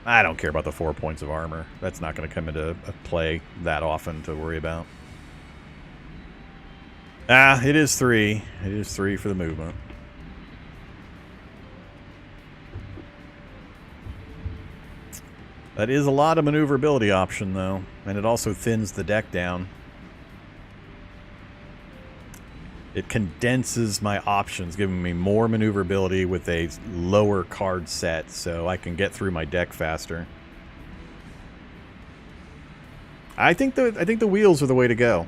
Speaker 1: I don't care about the 4 points of armor. That's not going to come into play that often to worry about. It is 3. It is 3 for the movement. That is a lot of maneuverability option, though, and it also thins the deck down. It condenses my options, giving me more maneuverability with a lower card set, so I can get through my deck faster. I think the wheels are the way to go.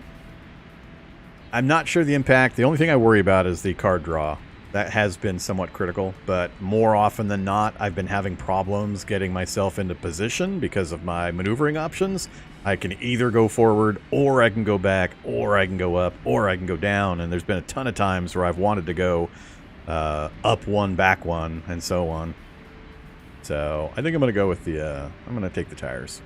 Speaker 1: I'm not sure the impact. The only thing I worry about is the card draw. That has been somewhat critical, but more often than not, I've been having problems getting myself into position because of my maneuvering options. I can either go forward, or I can go back, or I can go up, or I can go down, and there's been a ton of times where I've wanted to go up one, back one, and so on. So I think I'm going to go with the, I'm going to take the tires.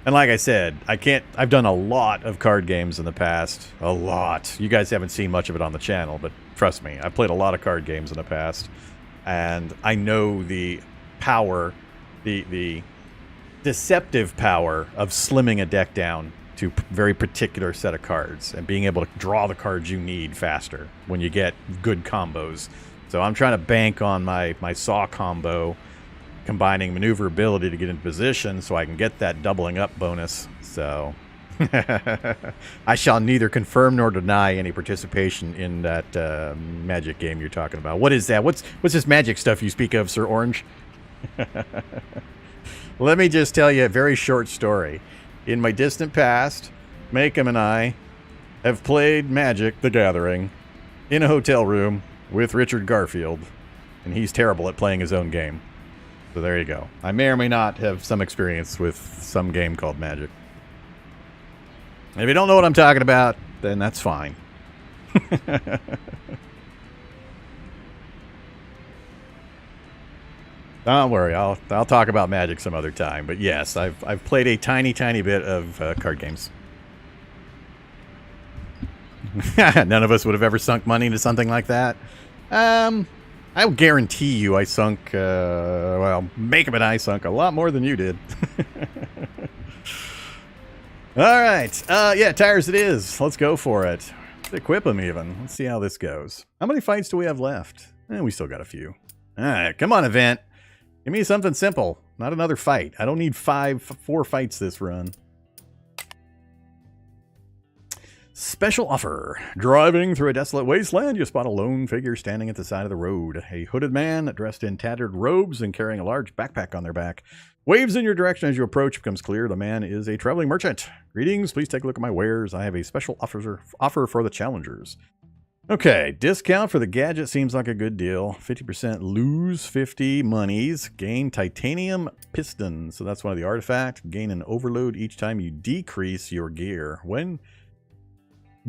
Speaker 1: And like I said, I've done a lot of card games in the past. A lot. You guys haven't seen much of it on the channel, but trust me, I've played a lot of card games in the past. And I know the power, the deceptive power of slimming a deck down to a very particular set of cards and being able to draw the cards you need faster when you get good combos. So I'm trying to bank on my saw combo, combining maneuverability to get into position so I can get that doubling up bonus. So I shall neither confirm nor deny any participation in that magic game you're talking about. What is that? What's this magic stuff you speak of, Sir Orange? Let me just tell you a very short story. In my distant past, Makem and I have played Magic the Gathering in a hotel room with Richard Garfield, and he's terrible at playing his own game. So there you go. I may or may not have some experience with some game called Magic. And if you don't know what I'm talking about, then that's fine. Don't worry, I'll talk about Magic some other time. But yes, I've played a tiny bit of card games. None of us would have ever sunk money into something like that. I will guarantee you I sunk, well, Makem and I sunk a lot more than you did. All right. Yeah, tires it is. Let's go for it. Let's equip them even. Let's see how this goes. How many fights do we have left? We still got a few. All right, come on, event. Give me something simple. Not another fight. I don't need 4 fights this run. Special offer. Driving through a desolate wasteland, you spot a lone figure standing at the side of the road. A hooded man dressed in tattered robes and carrying a large backpack on their back waves in your direction as you approach. It becomes clear the man is a traveling merchant. Greetings, please take a look at my wares. I have a special offer for the challengers. Okay, discount for the gadget seems like a good deal. 50% lose 50 monies. Gain titanium piston. So that's one of the artifacts. Gain an overload each time you decrease your gear. When...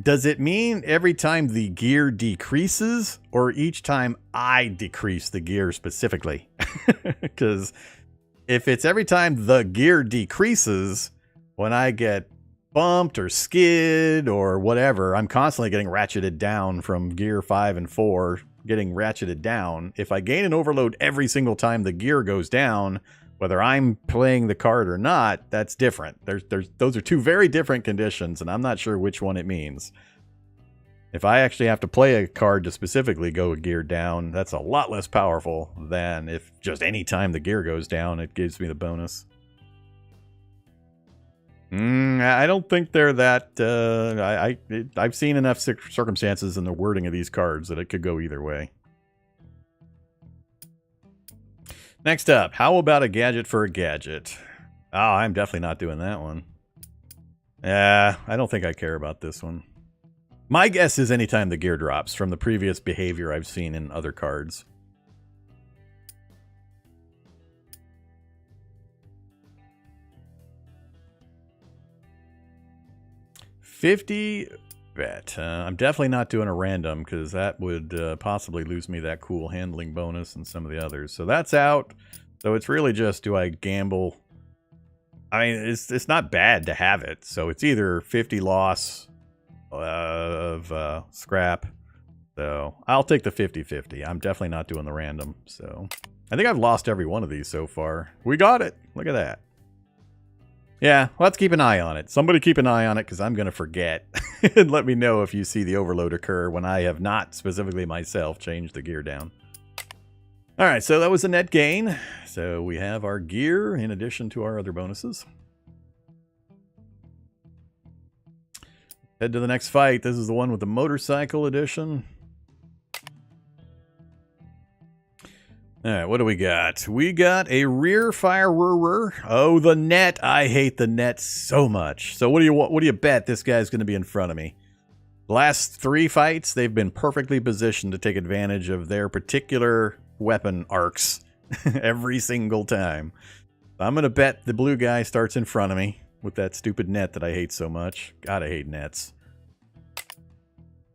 Speaker 1: Does it mean every time the gear decreases or each time I decrease the gear specifically? Because if it's every time the gear decreases, when I get bumped or skid or whatever, I'm constantly getting ratcheted down from gear 5 and 4, getting ratcheted down. If I gain an overload every single time the gear goes down, whether I'm playing the card or not, that's different. Those are two very different conditions, and I'm not sure which one it means. If I actually have to play a card to specifically go gear down, that's a lot less powerful than if just any time the gear goes down, it gives me the bonus. I don't think they're that... I've seen enough circumstances in the wording of these cards that it could go either way. Next up, how about a gadget for a gadget? Oh, I'm definitely not doing that one. Yeah, I don't think I care about this one. My guess is anytime the gear drops from the previous behavior I've seen in other cards. $50 bet. I'm definitely not doing a random because that would possibly lose me that cool handling bonus and some of the others. So that's out. So it's really just, do I gamble? I mean, it's not bad to have it. So it's either 50 loss of scrap. So I'll take the 50-50. I'm definitely not doing the random. So I think I've lost every one of these so far. We got it. Look at that. Yeah, let's keep an eye on it. Somebody keep an eye on it because I'm going to forget. And let me know if you see the overload occur when I have not specifically myself changed the gear down. All right, so that was a net gain. So we have our gear in addition to our other bonuses. Head to the next fight. This is the one with the motorcycle edition. All right, what do we got? We got a rear firer. Oh, the net. I hate the net so much. So what do you bet this guy's going to be in front of me? The last 3 fights, they've been perfectly positioned to take advantage of their particular weapon arcs every single time. I'm going to bet the blue guy starts in front of me with that stupid net that I hate so much. God, I hate nets.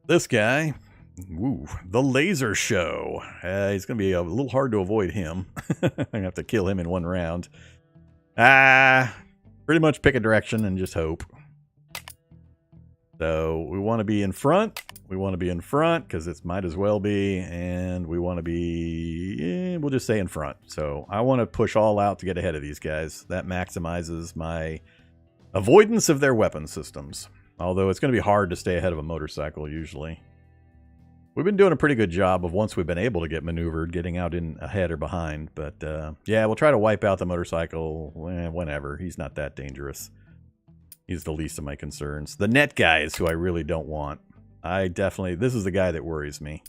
Speaker 1: This guy... Woo, the laser show. It's going to be a little hard to avoid him. I'm going to have to kill him in one round. pretty much pick a direction and just hope. So we want to be in front. We want to be in front because it might as well be. And we want to be, we'll just say in front. So I want to push all out to get ahead of these guys. That maximizes my avoidance of their weapon systems. Although it's going to be hard to stay ahead of a motorcycle usually. We've been doing a pretty good job of, once we've been able to get maneuvered, getting out in ahead or behind. But yeah, we'll try to wipe out the motorcycle whenever. He's not that dangerous. He's the least of my concerns. The net guy is who I really don't want. This is the guy that worries me.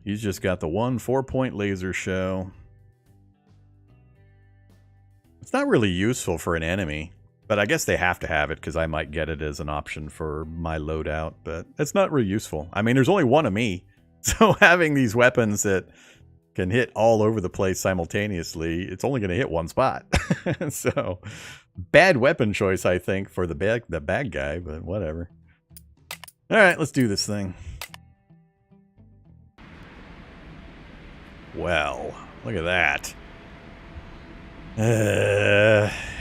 Speaker 1: He's just got the one 4-point laser show. It's not really useful for an enemy. But I guess they have to have it because I might get it as an option for my loadout. But it's not really useful. I mean, there's only one of me. So having these weapons that can hit all over the place simultaneously, it's only going to hit one spot. So bad weapon choice, I think, for the bad guy. But whatever. All right, let's do this thing. Well, look at that.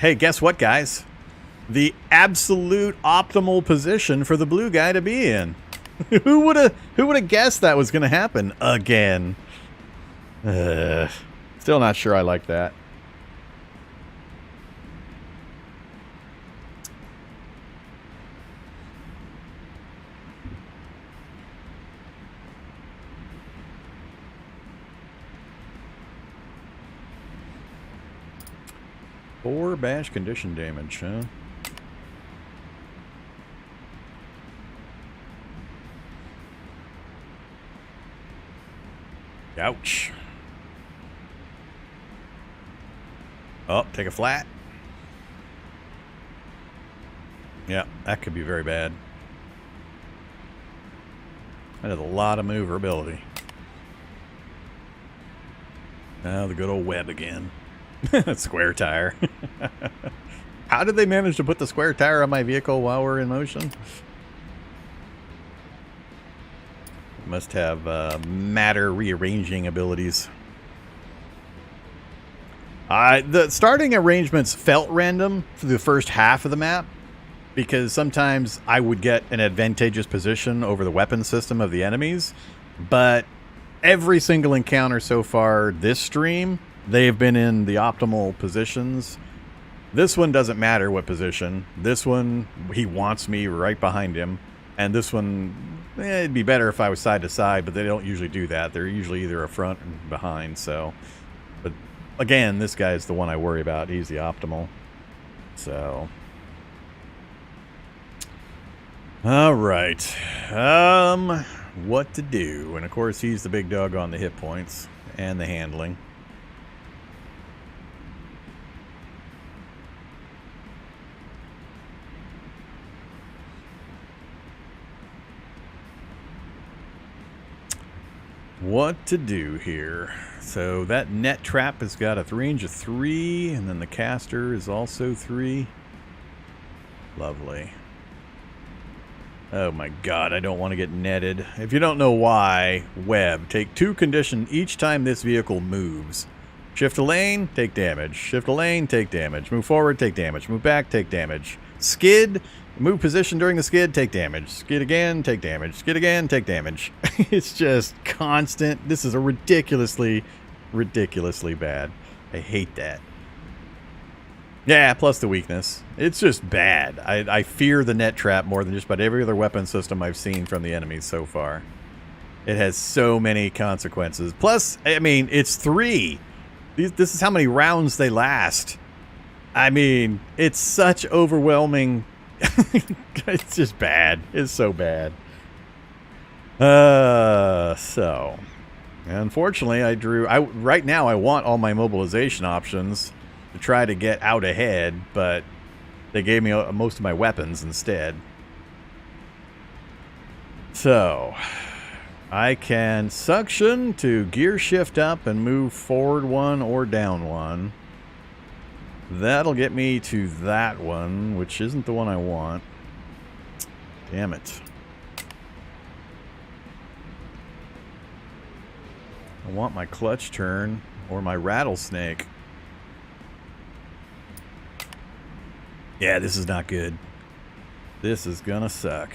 Speaker 1: Hey, guess what, guys? The absolute optimal position for the blue guy to be in. Who would have guessed that was going to happen again? Still not sure I like that. Four bash condition damage, huh? Ouch. Oh, take a flat. Yeah, that could be very bad. That has a lot of maneuverability. Now the good old web again. Square tire. How did they manage to put the square tire on my vehicle while we're in motion? Must have matter rearranging abilities. The starting arrangements felt random for the first half of the map because sometimes I would get an advantageous position over the weapon system of the enemies, but every single encounter so far this stream, they've been in the optimal positions. This one doesn't matter what position. This one, he wants me right behind him. And this one, it'd be better if I was side to side, but they don't usually do that. They're usually either a front and behind, so. But again, this guy's the one I worry about. He's the optimal. So. All right. What to do? And of course, he's the big dog on the hit points and the handling. What to do here? So that net trap has got a range of 3, and then the caster is also 3. Lovely. Oh my god, I don't want to get netted. If you don't know why, web. Take 2 condition each time this vehicle moves. Shift a lane, take damage. Shift a lane, take damage. Move forward, take damage. Move back, take damage. Skid, move position during the skid, take damage. Skid again, take damage. Skid again, take damage. It's just constant. This is a ridiculously bad. I hate that. Yeah, plus the weakness. It's just bad. I fear the net trap more than just about every other weapon system I've seen from the enemies so far. It has so many consequences. Plus, I mean, it's 3. This is how many rounds they last. I mean, it's such overwhelming. It's just bad. It's so bad. So unfortunately right now I want all my mobilization options to try to get out ahead, but they gave me most of my weapons instead. So I can suction to gear shift up and move forward 1 or down 1. That'll get me to that one, which isn't the one I want. Damn it. I want my clutch turn or my rattlesnake. Yeah, this is not good. This is gonna suck.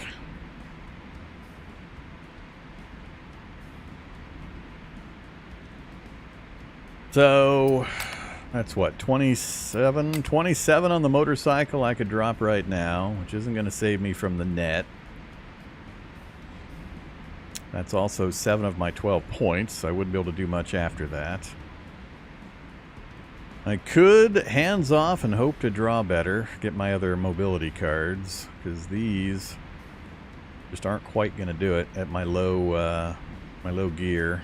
Speaker 1: So, that's what, 27? 27 on the motorcycle I could drop right now, which isn't going to save me from the net. That's also 7 of my 12 points, so I wouldn't be able to do much after that. I could hands off and hope to draw better, get my other mobility cards, because these just aren't quite going to do it at my low gear.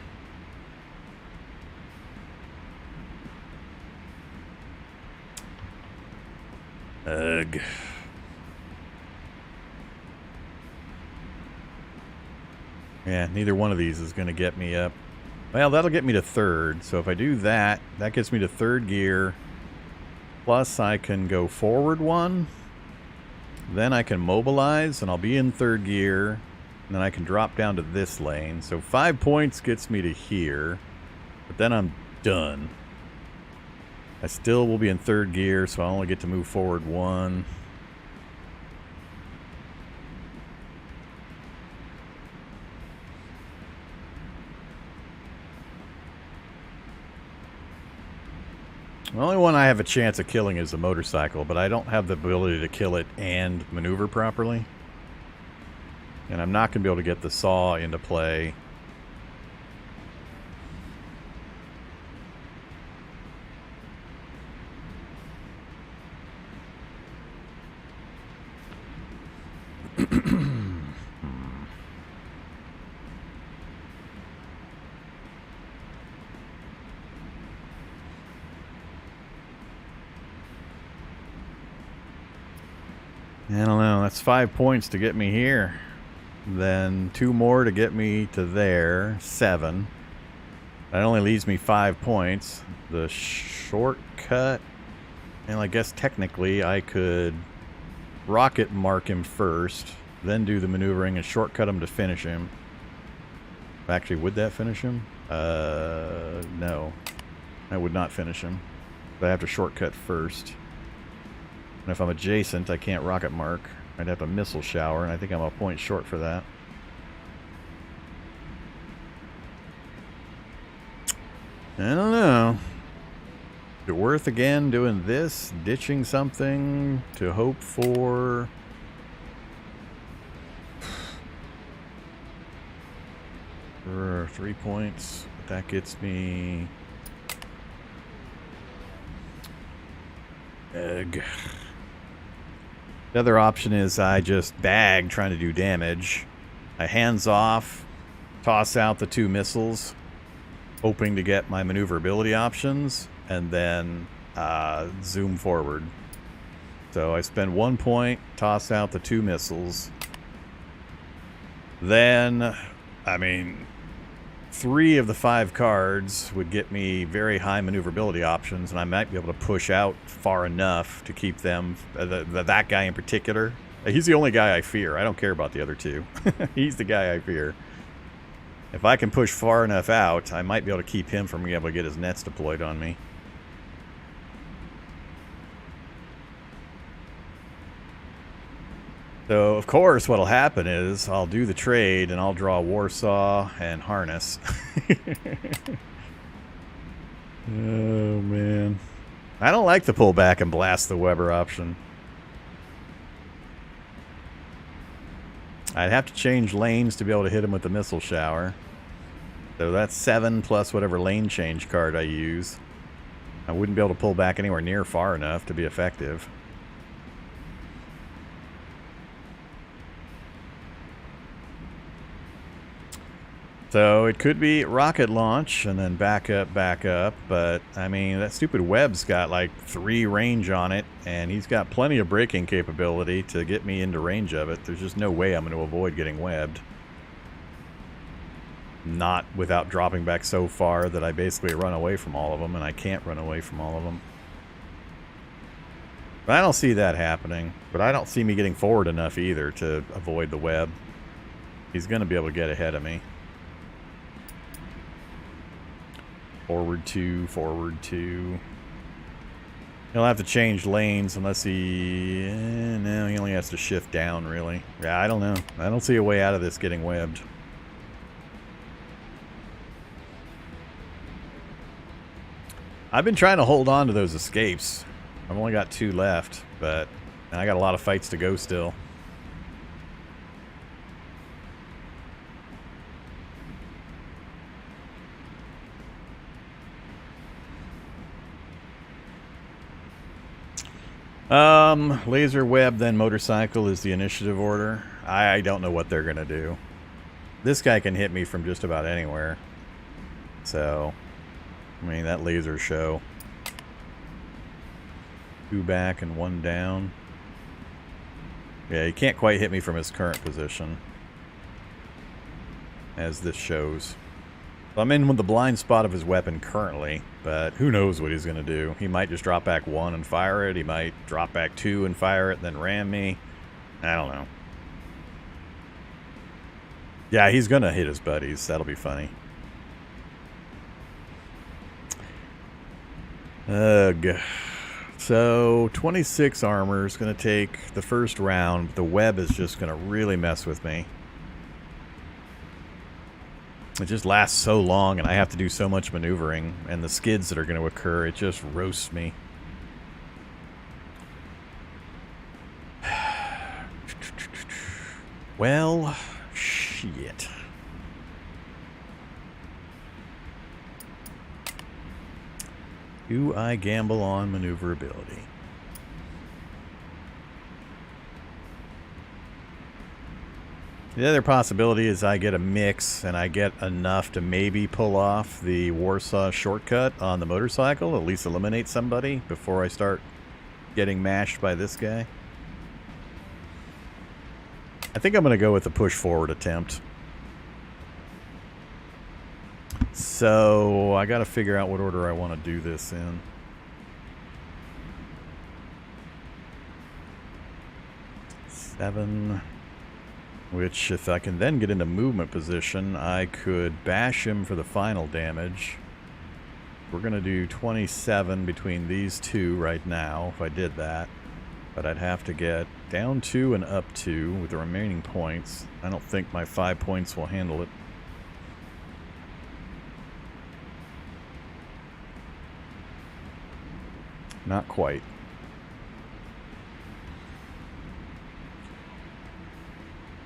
Speaker 1: Ugh. Yeah, neither one of these is going to get me up. Well, that'll get me to third. So if I do that, that gets me to third gear. Plus I can go forward one. Then I can mobilize and I'll be in third gear. And then I can drop down to this lane. So 5 points gets me to here. But then I'm done. I still will be in third gear, so I only get to move forward one. The only one I have a chance of killing is the motorcycle, but I don't have the ability to kill it and maneuver properly. And I'm not going to be able to get the saw into play. I don't know, that's 5 points to get me here. Then 2 more to get me to there, 7. That only leaves me 5 points. The shortcut, and I guess technically I could rocket mark him first, then do the maneuvering and shortcut him to finish him. Actually, would that finish him? No. I would not finish him. But I have to shortcut first. And if I'm adjacent, I can't rocket mark. I'd have a missile shower, and I think I'm a point short for that. I don't know. Is it worth again doing this? Ditching something to hope for... 3 points. That gets me... Egg. The other option is I just bag trying to do damage. I hands off, toss out the 2 missiles, hoping to get my maneuverability options, and then zoom forward. So I spend 1 point, toss out the 2 missiles. Then, I mean, 3 of the 5 cards would get me very high maneuverability options, and I might be able to push out far enough to keep them, that guy in particular. He's the only guy I fear. I don't care about the other 2. He's the guy I fear. If I can push far enough out, I might be able to keep him from being able to get his nets deployed on me. So, of course, what'll happen is I'll do the trade and I'll draw Warsaw and Harness. Oh, man. I don't like the pull back and blast the Weber option. I'd have to change lanes to be able to hit him with the missile shower. So that's 7 plus whatever lane change card I use. I wouldn't be able to pull back anywhere near far enough to be effective. So it could be rocket launch and then back up, but I mean, that stupid Webb's got like 3 range on it, and he's got plenty of braking capability to get me into range of it. There's just no way I'm going to avoid getting webbed. Not without dropping back so far that I basically run away from all of them, and I can't run away from all of them. But I don't see that happening, but I don't see me getting forward enough either to avoid the web. He's going to be able to get ahead of me. Forward 2, forward 2. He'll have to change lanes unless he... no, he only has to shift down, really. Yeah, I don't know. I don't see a way out of this getting webbed. I've been trying to hold on to those escapes. I've only got 2 left, but I got a lot of fights to go still. Laser web, then motorcycle is the initiative order. I don't know what they're going to do. This guy can hit me from just about anywhere. So, I mean, that laser show. 2 back and 1 down. Yeah, he can't quite hit me from his current position, as this shows. I'm in with the blind spot of his weapon currently, but who knows what he's going to do. He might just drop back 1 and fire it. He might drop back 2 and fire it, then ram me. I don't know. Yeah, he's going to hit his buddies. That'll be funny. Ugh. So, 26 armor is going to take the first round. But the web is just going to really mess with me. It just lasts so long, and I have to do so much maneuvering, and the skids that are going to occur, it just roasts me. Well, shit. Do I gamble on maneuverability? The other possibility is I get a mix and I get enough to maybe pull off the Warsaw shortcut on the motorcycle, at least eliminate somebody before I start getting mashed by this guy. I think I'm going to go with the push forward attempt. So I got to figure out what order I want to do this in. Seven. Which, if I can then get into movement position, I could bash him for the final damage. We're going to do 27 between these two right now, if I did that. But I'd have to get down 2 and up 2 with the remaining points. I don't think my 5 points will handle it. Not quite.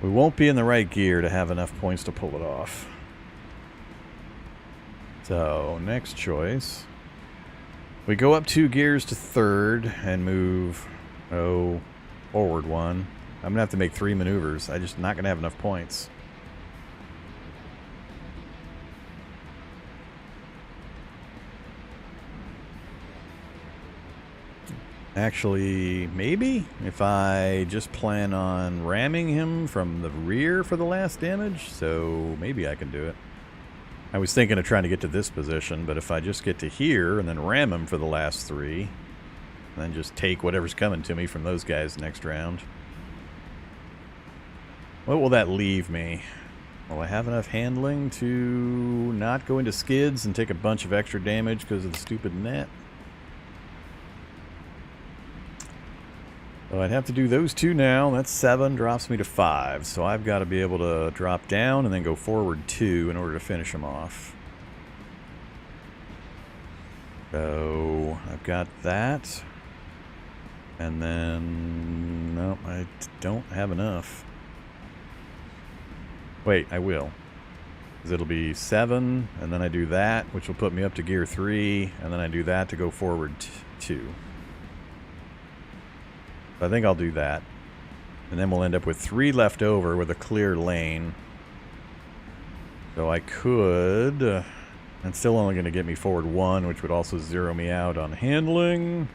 Speaker 1: We won't be in the right gear to have enough points to pull it off. So, next choice. We go up 2 gears to 3rd and move, forward 1. I'm going to have to make 3 maneuvers. I'm just not going to have enough points. Actually, maybe if I just plan on ramming him from the rear for the last damage, so maybe I can do it. I was thinking of trying to get to this position, but if I just get to here and then ram him for the last 3, and then just take whatever's coming to me from those guys next round. What will that leave me? Will I have enough handling to not go into skids and take a bunch of extra damage because of the stupid net? So I'd have to do those 2 now. That's 7, drops me to 5. So I've got to be able to drop down and then go forward 2 in order to finish them off. So I've got that. And then... no, I don't have enough. Wait, I will. Because it'll be 7, and then I do that, which will put me up to gear 3, and then I do that to go forward 2. I think I'll do that. And then we'll end up with 3 left over with a clear lane. So I could... that's still only going to get me forward 1, which would also zero me out on handling.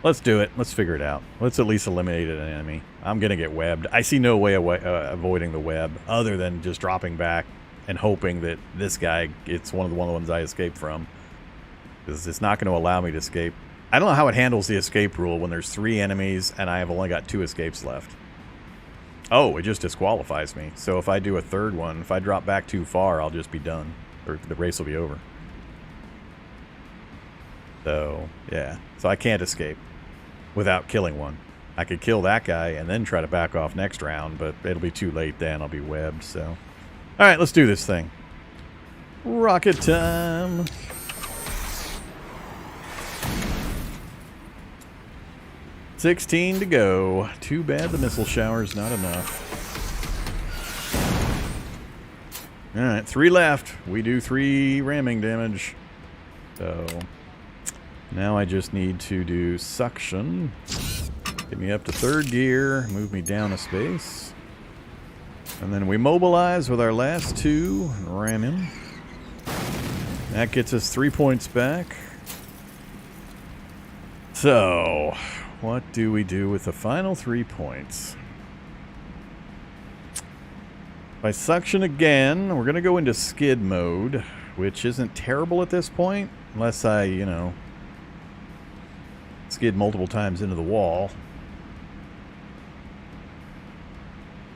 Speaker 1: Let's do it. Let's figure it out. Let's at least eliminate an enemy. I'm going to get webbed. I see no way avoiding the web other than just dropping back and hoping that this guy, it's one of the ones I escaped from. Because it's not going to allow me to escape. I don't know how it handles the escape rule when there's 3 enemies and I have only got 2 escapes left. Oh, it just disqualifies me. So if I do a 3rd one, if I drop back too far, I'll just be done. Or the race will be over. So, yeah. So I can't escape without killing one. I could kill that guy and then try to back off next round, but it'll be too late then. I'll be webbed, so. All right, let's do this thing. Rocket time. $16 to go. Too bad the missile shower's not enough. All right, 3 left. We do 3 ramming damage. So now I just need to do suction. Get me up to 3rd gear. Move me down a space. And then we mobilize with our last 2. Ram him. That gets us 3 points back. So, what do we do with the final 3 points? By suction again, we're going to go into skid mode, which isn't terrible at this point, unless I, you know, skid multiple times into the wall.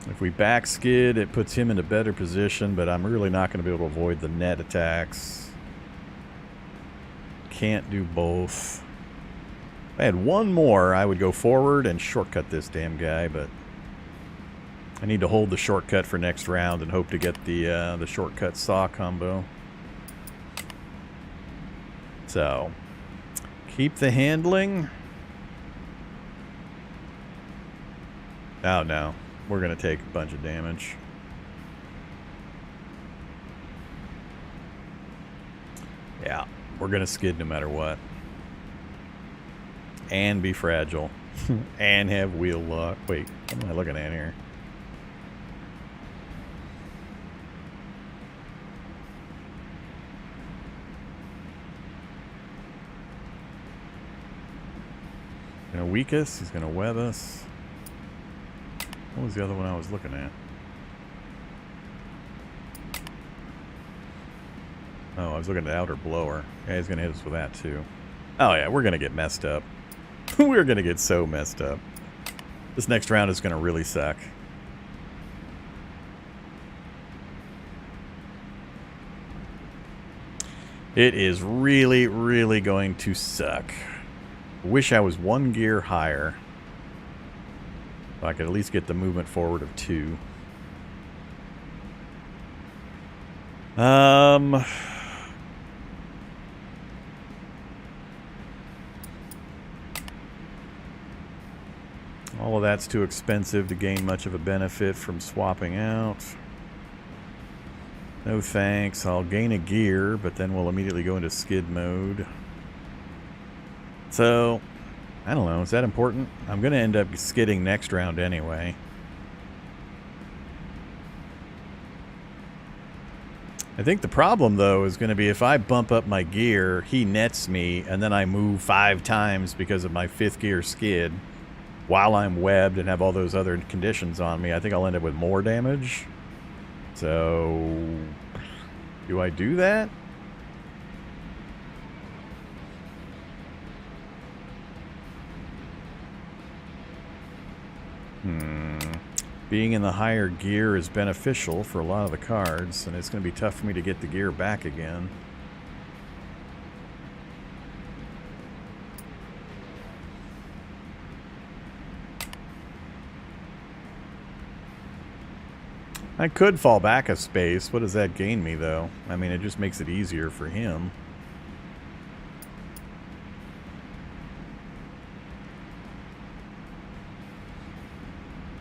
Speaker 1: If we back skid, it puts him in a better position, but I'm really not going to be able to avoid the net attacks. Can't do both. If I had one more, I would go forward and shortcut this damn guy, but I need to hold the shortcut for next round and hope to get the shortcut saw combo. So, keep the handling. Oh no, we're going to take a bunch of damage. Yeah, we're going to skid no matter what. And be fragile. And have wheel lock. Wait, what am I looking at here? He's going to weak us. He's going to web us. What was the other one I was looking at? Oh, I was looking at the outer blower. Yeah, he's going to hit us with that too. Oh yeah, we're going to get messed up. We're going to get so messed up. This next round is going to really suck. It is really, really going to suck. Wish I was 1 gear higher. So I could at least get the movement forward of 2. All of that's too expensive to gain much of a benefit from swapping out. No thanks. I'll gain a gear, but then we'll immediately go into skid mode. So, I don't know. Is that important? I'm going to end up skidding next round anyway. I think the problem, though, is going to be if I bump up my gear, he nets me, and then I move 5 times because of my 5th gear skid while I'm webbed and have all those other conditions on me. I think I'll end up with more damage. So, do I do that? Being in the higher gear is beneficial for a lot of the cards, and it's going to be tough for me to get the gear back again. I could fall back a space. What does that gain me, though? I mean, it just makes it easier for him.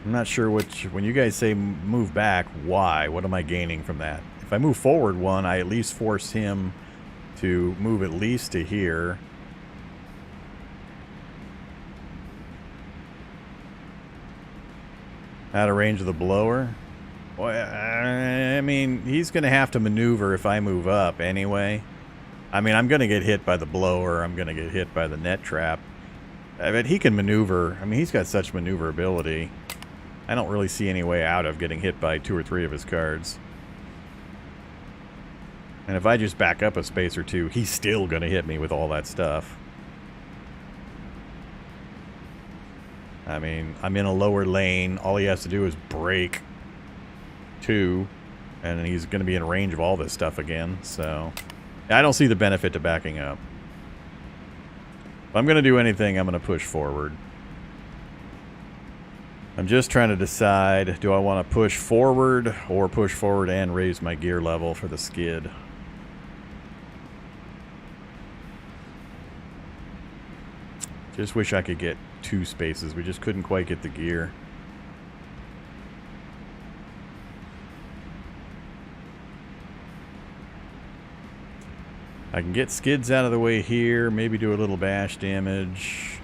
Speaker 1: I'm not sure which... When you guys say move back, why? What am I gaining from that? If I move forward 1, I at least force him to move at least to here. Out of range of the blower. Well, I mean, he's going to have to maneuver if I move up anyway. I mean, I'm going to get hit by the blower. I'm going to get hit by the net trap. But he can maneuver. I mean, he's got such maneuverability. I don't really see any way out of getting hit by 2 or 3 of his cards. And if I just back up a space or 2, he's still going to hit me with all that stuff. I mean, I'm in a lower lane. All he has to do is break 2, and he's going to be in range of all this stuff again. So, I don't see the benefit to backing up. If I'm going to do anything, I'm going to push forward. I'm just trying to decide, do I want to push forward or push forward and raise my gear level for the skid? Just wish I could get 2 spaces. We just couldn't quite get the gear. I can get skids out of the way here, maybe do a little bash damage.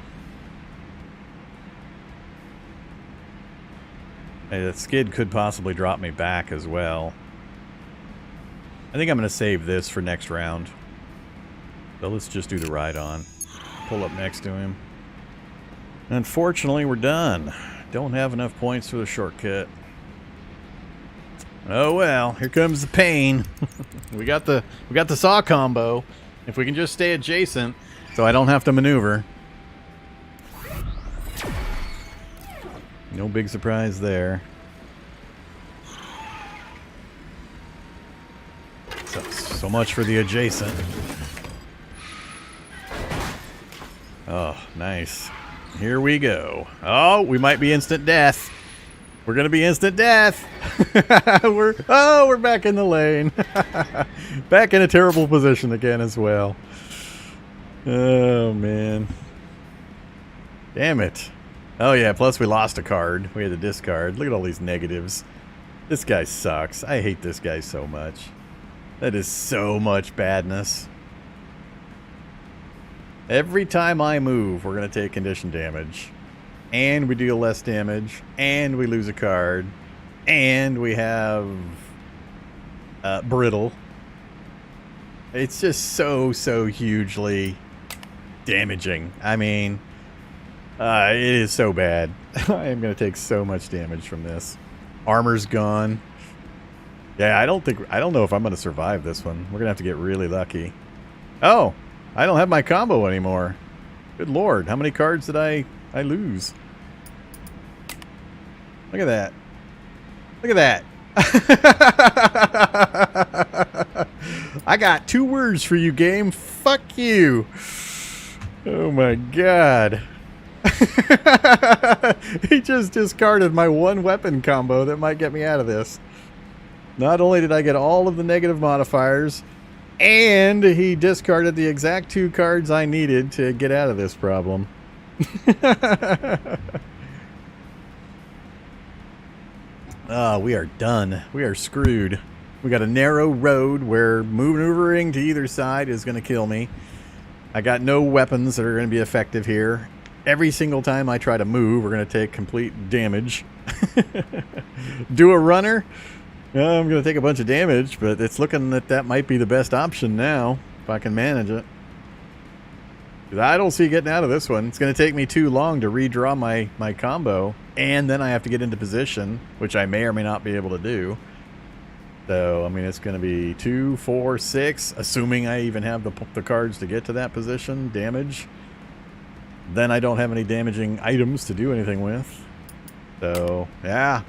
Speaker 1: Hey, that skid could possibly drop me back as well. I think I'm going to save this for next round. So let's just do the ride-on. Pull up next to him. Unfortunately, we're done. Don't have enough points for the shortcut. Oh well, here comes the pain. we got the saw combo. If we can just stay adjacent, so I don't have to maneuver. No big surprise there. So much for the adjacent. Oh, nice. Here we go. Oh, we might be instant death. We're gonna be instant death. we're back in the lane. Back in a terrible position again as well. Oh man. Damn it. Oh yeah, plus we lost a card. We had to discard. Look at all these negatives. This guy sucks. I hate this guy so much. That is so much badness. Every time I move, we're going to take condition damage. And we deal less damage. And we lose a card. And we have brittle. It's just so hugely damaging. I mean, it is so bad. I am going to take so much damage from this. Armor's gone. Yeah, I don't know if I'm going to survive this one. We're going to have to get really lucky. Oh, I don't have my combo anymore. Good lord, how many cards did I lose? Look at that. Look at that. I got 2 words for you, game. Fuck you. Oh my god. He just discarded my 1 weapon combo that might get me out of this. Not only did I get all of the negative modifiers, and he discarded the exact 2 cards I needed to get out of this problem. We are done. We are screwed. We got a narrow road where maneuvering to either side is going to kill me. I got no weapons that are going to be effective here. Every single time I try to move, we're going to take complete damage. Do a runner? I'm going to take a bunch of damage, but it's looking that might be the best option now, if I can manage it. 'Cause I don't see getting out of this one. It's going to take me too long to redraw my combo, and then I have to get into position, which I may or may not be able to do. So, I mean, it's going to be 2, 4, 6, assuming I even have the cards to get to that position, damage. Then I don't have any damaging items to do anything with. So, yeah.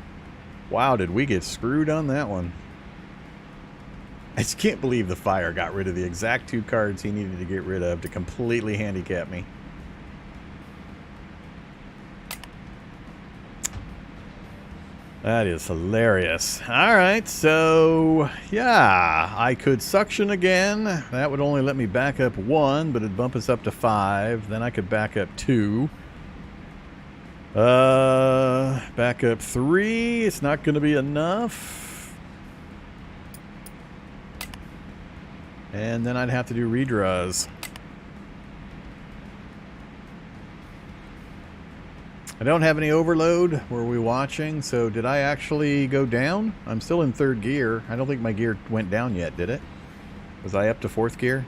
Speaker 1: Wow, did we get screwed on that one. I just can't believe the fire got rid of the exact 2 cards he needed to get rid of to completely handicap me. That is hilarious. Alright, so yeah, I could suction again. That would only let me back up 1, but it'd bump us up to 5. Then I could back up 2. Back up 3. It's not going to be enough. And then I'd have to do redraws. I don't have any overload. Were we watching? So did I actually go down? I'm still in 3rd gear. I don't think my gear went down yet, did it? Was I up to 4th gear?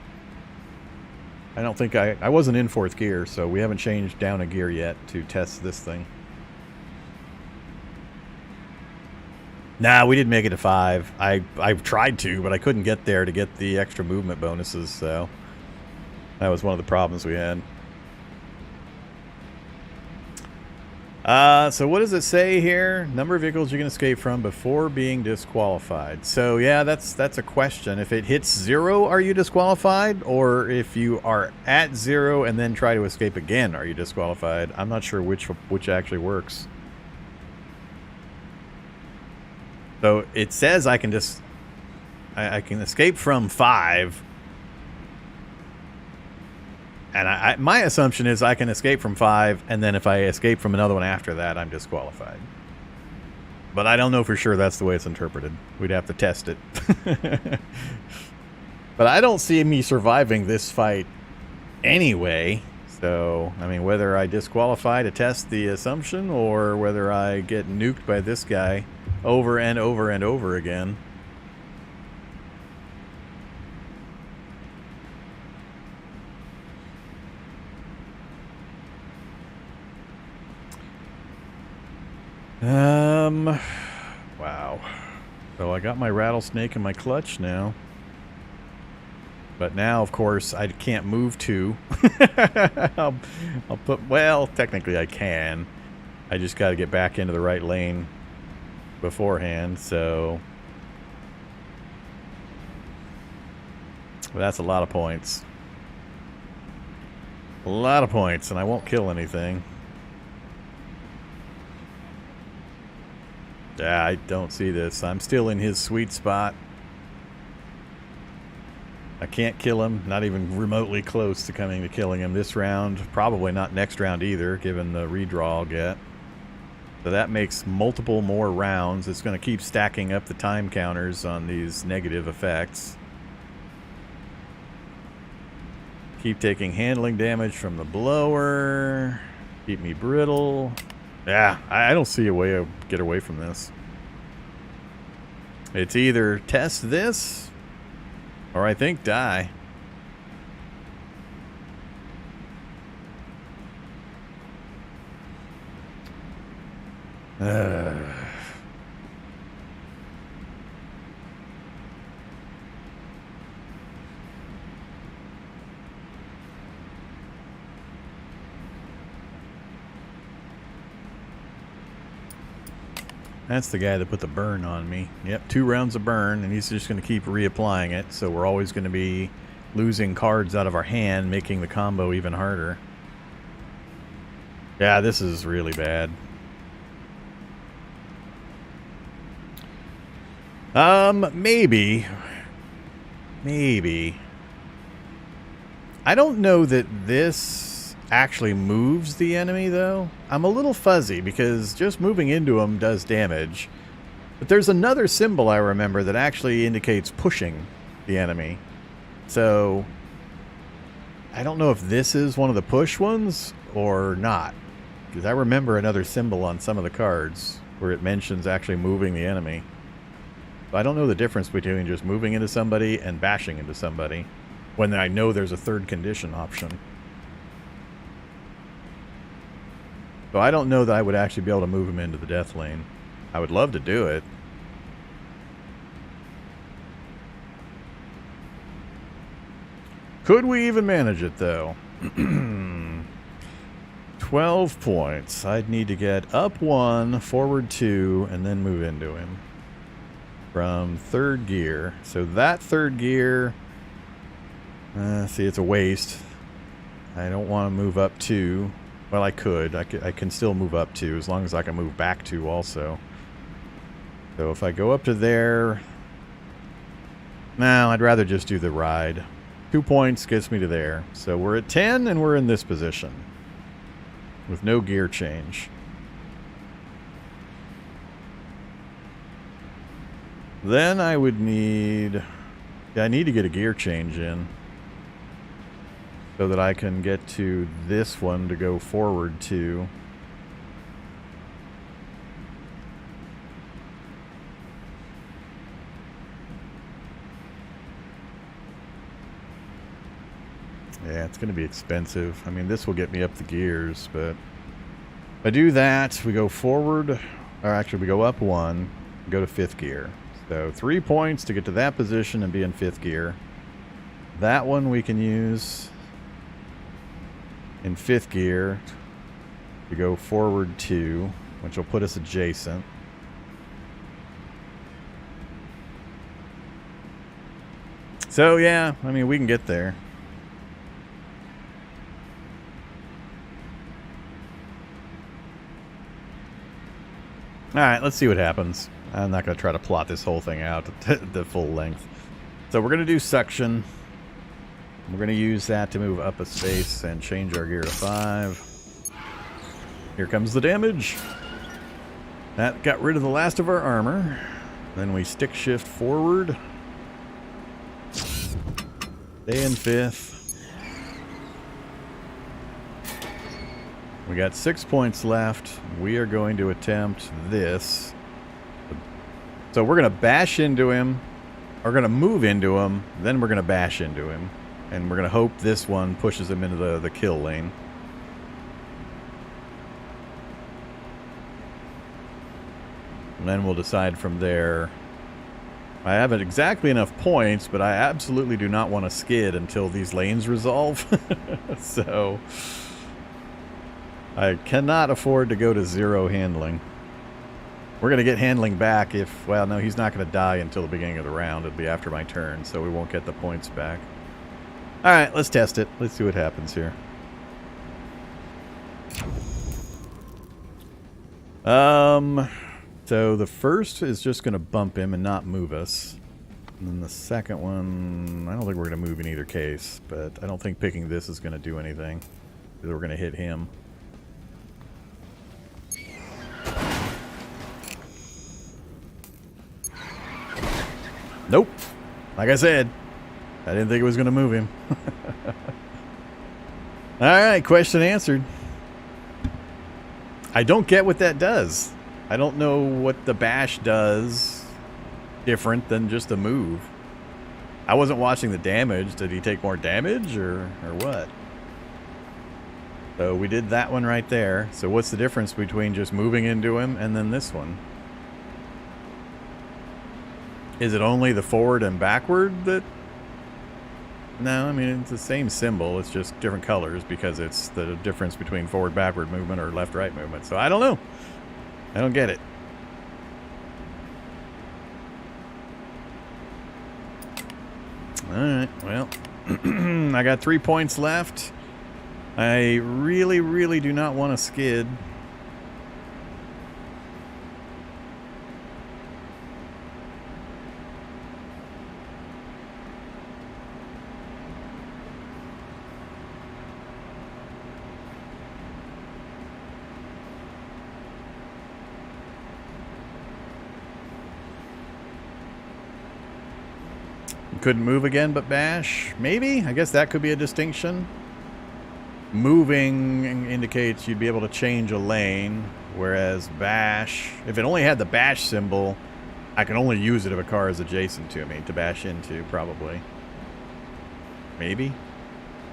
Speaker 1: I don't think I wasn't in 4th gear, so we haven't changed down a gear yet to test this thing. Nah, we didn't make it to 5. I tried to, but I couldn't get there to get the extra movement bonuses, so that was one of the problems we had. So what does it say here? Number of vehicles you can escape from before being disqualified. So yeah, that's a question. If it hits 0, are you disqualified? Or if you are at 0 and then try to escape again, are you disqualified? I'm not sure which actually works. So it says I can just I can escape from 5. And my assumption is I can escape from 5, and then if I escape from another one after that, I'm disqualified. But I don't know for sure that's the way it's interpreted. We'd have to test it. But I don't see me surviving this fight anyway. So, I mean, whether I disqualify to test the assumption or whether I get nuked by this guy over and over and over again. Wow. So I got my rattlesnake in my clutch now. But now, of course, I can't move to. I'll put, well, technically I can. I just got to get back into the right lane beforehand, so. Well, that's a lot of points. A lot of points, and I won't kill anything. Yeah, I don't see this. I'm still in his sweet spot. I can't kill him, not even remotely close to coming to killing him this round. Probably not next round either, given the redraw I'll get. So that makes multiple more rounds. It's going to keep stacking up the time counters on these negative effects. Keep taking handling damage from the blower. Keep me brittle. Yeah, I don't see a way to get away from this. It's either test this, or I think die. That's the guy that put the burn on me. Yep, 2 rounds of burn, and he's just going to keep reapplying it, so we're always going to be losing cards out of our hand, making the combo even harder. Yeah, this is really bad. Maybe. Maybe. I don't know that this actually moves the enemy, though. I'm a little fuzzy because just moving into him does damage. But there's another symbol I remember that actually indicates pushing the enemy. So I don't know if this is one of the push ones or not, because I remember another symbol on some of the cards where it mentions actually moving the enemy. But I don't know the difference between just moving into somebody and bashing into somebody when I know there's a third condition option. So I don't know that I would actually be able to move him into the death lane. I would love to do it. Could we even manage it, though? 12 points. I'd need to get up 1, forward 2, and then move into him. From 3rd gear. So that 3rd gear... see, it's a waste. I don't want to move up 2. Well, I could. I can still move up 2 as long as I can move back 2 also. So if I go up to there... No, I'd rather just do the ride. 2 points gets me to there. So we're at 10 and we're in this position. With no gear change. Then I would need... Yeah, I need to get a gear change in. So that I can get to this one to go forward to. Yeah, it's going to be expensive. I mean, this will get me up the gears, but if I do that, we go forward, or actually we go up 1, go to 5th gear. So 3 points to get to that position and be in 5th gear. That one we can use in 5th gear. to go forward 2, which will put us adjacent. So, yeah, I mean, we can get there. Alright, let's see what happens. I'm not going to try to plot this whole thing out at the full length. So we're going to do suction. We're going to use that to move up a space and change our gear to 5. Here comes the damage. That got rid of the last of our armor. Then we stick shift forward. Stay in 5th. We got 6 points left. We are going to attempt this. So we're going to bash into him. We're going to move into him. Then we're going to bash into him. And we're going to hope this one pushes him into the kill lane. And then we'll decide from there. I haven't exactly enough points, but I absolutely do not want to skid until these lanes resolve. So I cannot afford to go to 0 handling. We're going to get handling back if... Well, no, he's not going to die until the beginning of the round. It'll be after my turn, so we won't get the points back. Alright, let's test it. Let's see what happens here. So the first is just going to bump him and not move us. And then the second one, I don't think we're going to move in either case, but I don't think picking this is going to do anything. Because we're going to hit him. Nope. Like I said, I didn't think it was going to move him. Alright, question answered. I don't get what that does. I don't know what the bash does different than just a move. I wasn't watching the damage. Did he take more damage or what? So we did that one right there. So what's the difference between just moving into him and then this one? Is it only the forward and backward that... No, I mean, it's the same symbol. It's just different colors because it's the difference between forward-backward movement or left-right movement. So I don't know. I don't get it. Alright, well, I got 3 points left. I really, really do not want to skid. Couldn't move again but bash? Maybe? I guess that could be a distinction. Moving indicates you'd be able to change a lane, whereas bash, if it only had the bash symbol, I can only use it if a car is adjacent to me to bash into, probably. Maybe?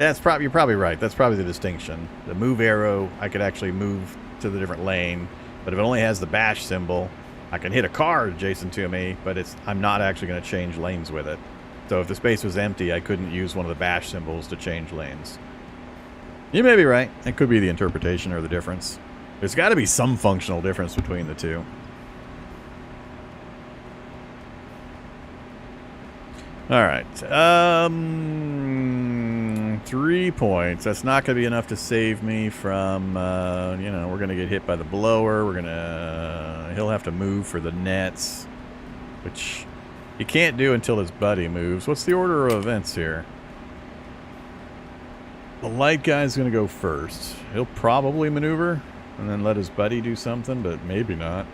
Speaker 1: You're probably right. That's probably the distinction. The move arrow, I could actually move to the different lane, but if it only has the bash symbol, I can hit a car adjacent to me, but I'm not actually going to change lanes with it. So if the space was empty, I couldn't use one of the bash symbols to change lanes. You may be right. That could be the interpretation or the difference. There's got to be some functional difference between the two. Alright. 3 points. That's not going to be enough to save me from, you know, we're going to get hit by the blower. He'll have to move for the nets, which... you can't do until his buddy moves. What's the order of events here? The light guy's going to go first. He'll probably maneuver and then let his buddy do something, but maybe not.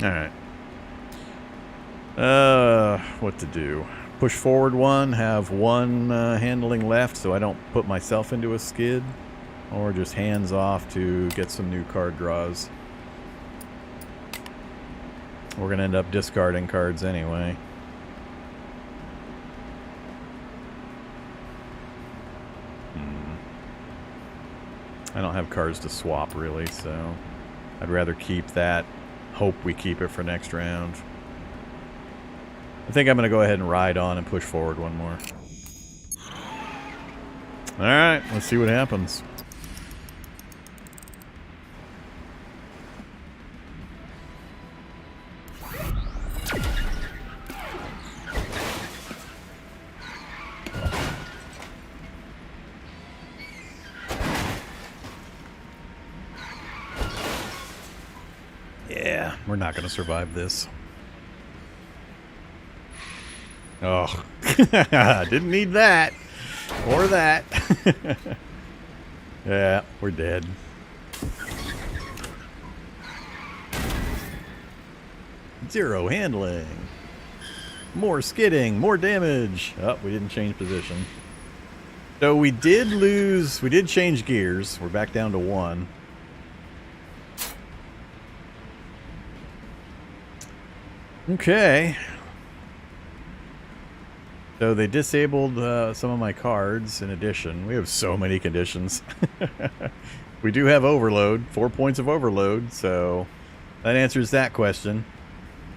Speaker 1: Alright. What to do? Push forward 1, have 1 handling left so I don't put myself into a skid. Or just hands off to get some new card draws. We're going to end up discarding cards anyway. I don't have cards to swap, really, so I'd rather keep that. Hope we keep it for next round. I think I'm going to go ahead and ride on and push forward 1 more. Alright, let's see what happens. Yeah, we're not going to survive this. Oh, didn't need that. Or that. Yeah, we're dead. Zero handling. More skidding, more damage. Oh, we didn't change position. So we did change gears. We're back down to 1. Okay. So they disabled some of my cards in addition. We have so many conditions. We do have overload, 4 points of overload, so that answers that question.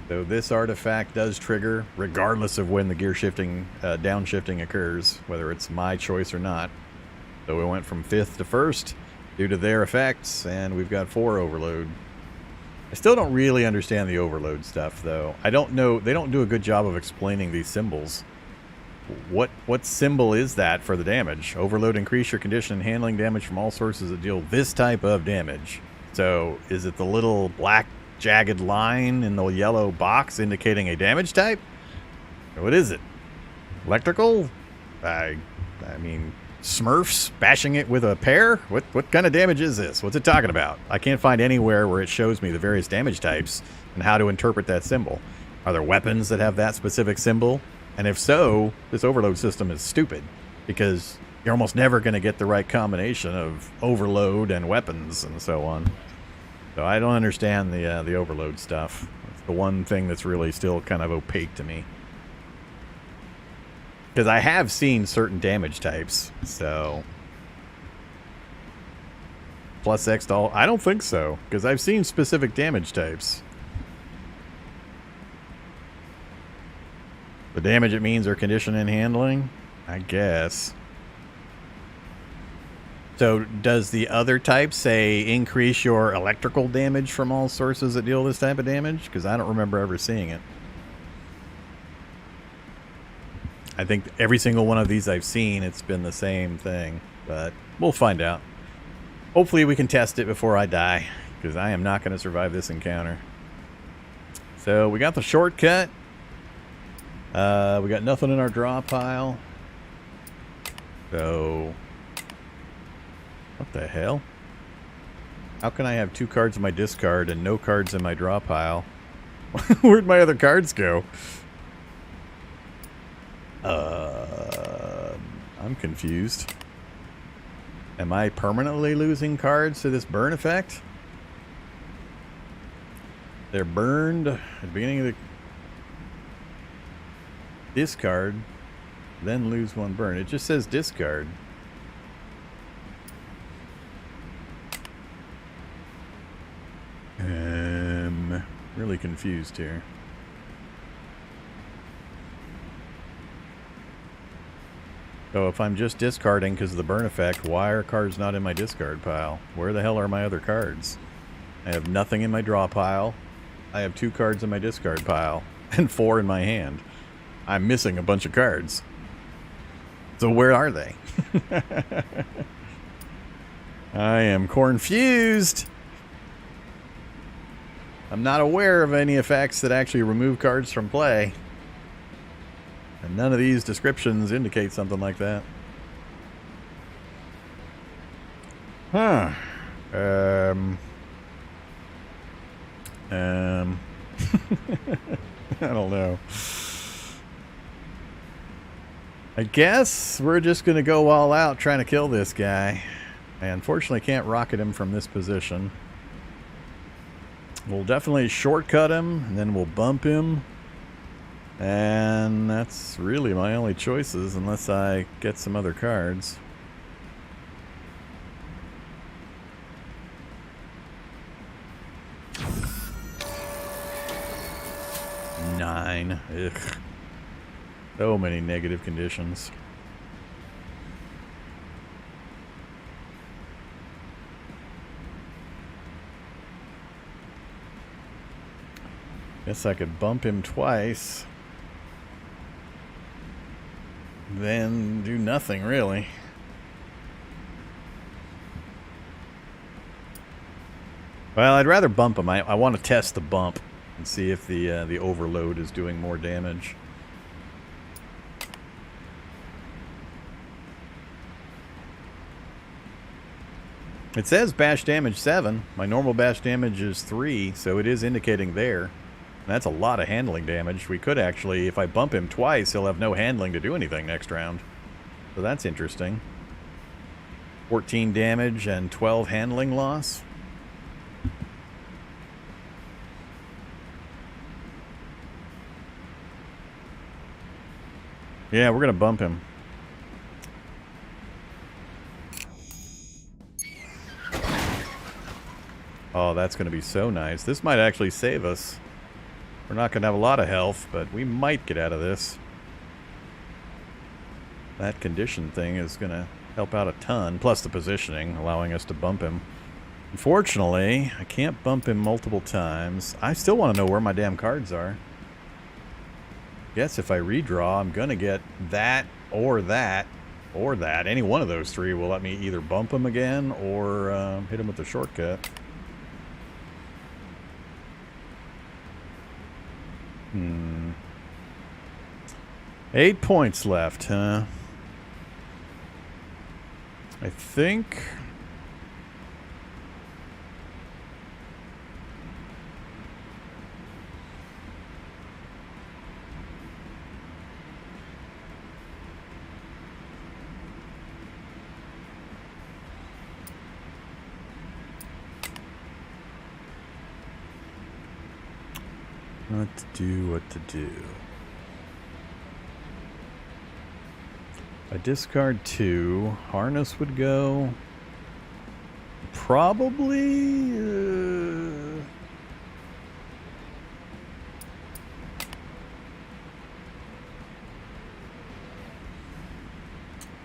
Speaker 1: So this artifact does trigger regardless of when the gear shifting, downshifting occurs, whether it's my choice or not. So we went from 5th to 1st due to their effects, and we've got 4 overload. I still don't really understand the overload stuff, though. I don't know. They don't do a good job of explaining these symbols. What symbol is that for the damage? Overload, increase your condition and handling damage from all sources that deal this type of damage. So is it the little black jagged line in the yellow box indicating a damage type? Or what is it? Electrical? I mean, Smurfs bashing it with a pear? What kind of damage is this? What's it talking about? I can't find anywhere where it shows me the various damage types and how to interpret that symbol. Are there weapons that have that specific symbol? And if so, this overload system is stupid because you're almost never going to get the right combination of overload and weapons and so on. So I don't understand the overload stuff. It's the one thing that's really still kind of opaque to me. Because I have seen certain damage types, so... Plus X to all? I don't think so, because I've seen specific damage types. The damage it means or condition and handling? I guess. So does the other type say increase your electrical damage from all sources that deal this type of damage? Because I don't remember ever seeing it. I think every single one of these I've seen, it's been the same thing. But we'll find out. Hopefully we can test it before I die, because I am not going to survive this encounter. So we got the shortcut. We got nothing in our draw pile. So, what the hell? How can I have 2 cards in my discard and no cards in my draw pile? Where'd my other cards go? I'm confused. Am I permanently losing cards to this burn effect? They're burned at the beginning of the discard, then lose 1 burn. It just says discard. Really confused here. So if I'm just discarding because of the burn effect, why are cards not in my discard pile? Where the hell are my other cards? I have nothing in my draw pile. I have 2 cards in my discard pile and 4 in my hand. I'm missing a bunch of cards. So where are they? I am confused. I'm not aware of any effects that actually remove cards from play. And none of these descriptions indicate something like that. Huh. I don't know. I guess we're just going to go all out trying to kill this guy. I unfortunately can't rocket him from this position. We'll definitely shortcut him, and then we'll bump him. And that's really my only choices, unless I get some other cards. Nine. Ugh. So many negative conditions. Guess I could bump him twice. Then do nothing, really. If Well, I'd rather bump him. I want to test the bump and see if the overload is doing more damage. It says bash damage 7. My normal bash damage is 3, so it is indicating there. And that's a lot of handling damage. We could actually, if I bump him twice, he'll have no handling to do anything next round. So that's interesting. 14 damage and 12 handling loss. Yeah, we're going to bump him. Oh, that's going to be so nice. This might actually save us. We're not going to have a lot of health, but we might get out of this. That condition thing is going to help out a ton, plus the positioning, allowing us to bump him. Unfortunately, I can't bump him multiple times. I still want to know where my damn cards are. Guess if I redraw, I'm going to get that or that or that. Any one of those three will let me either bump him again or hit him with the shortcut. 8 points left, huh? I think... What to do. I discard 2. Harness would go. Probably...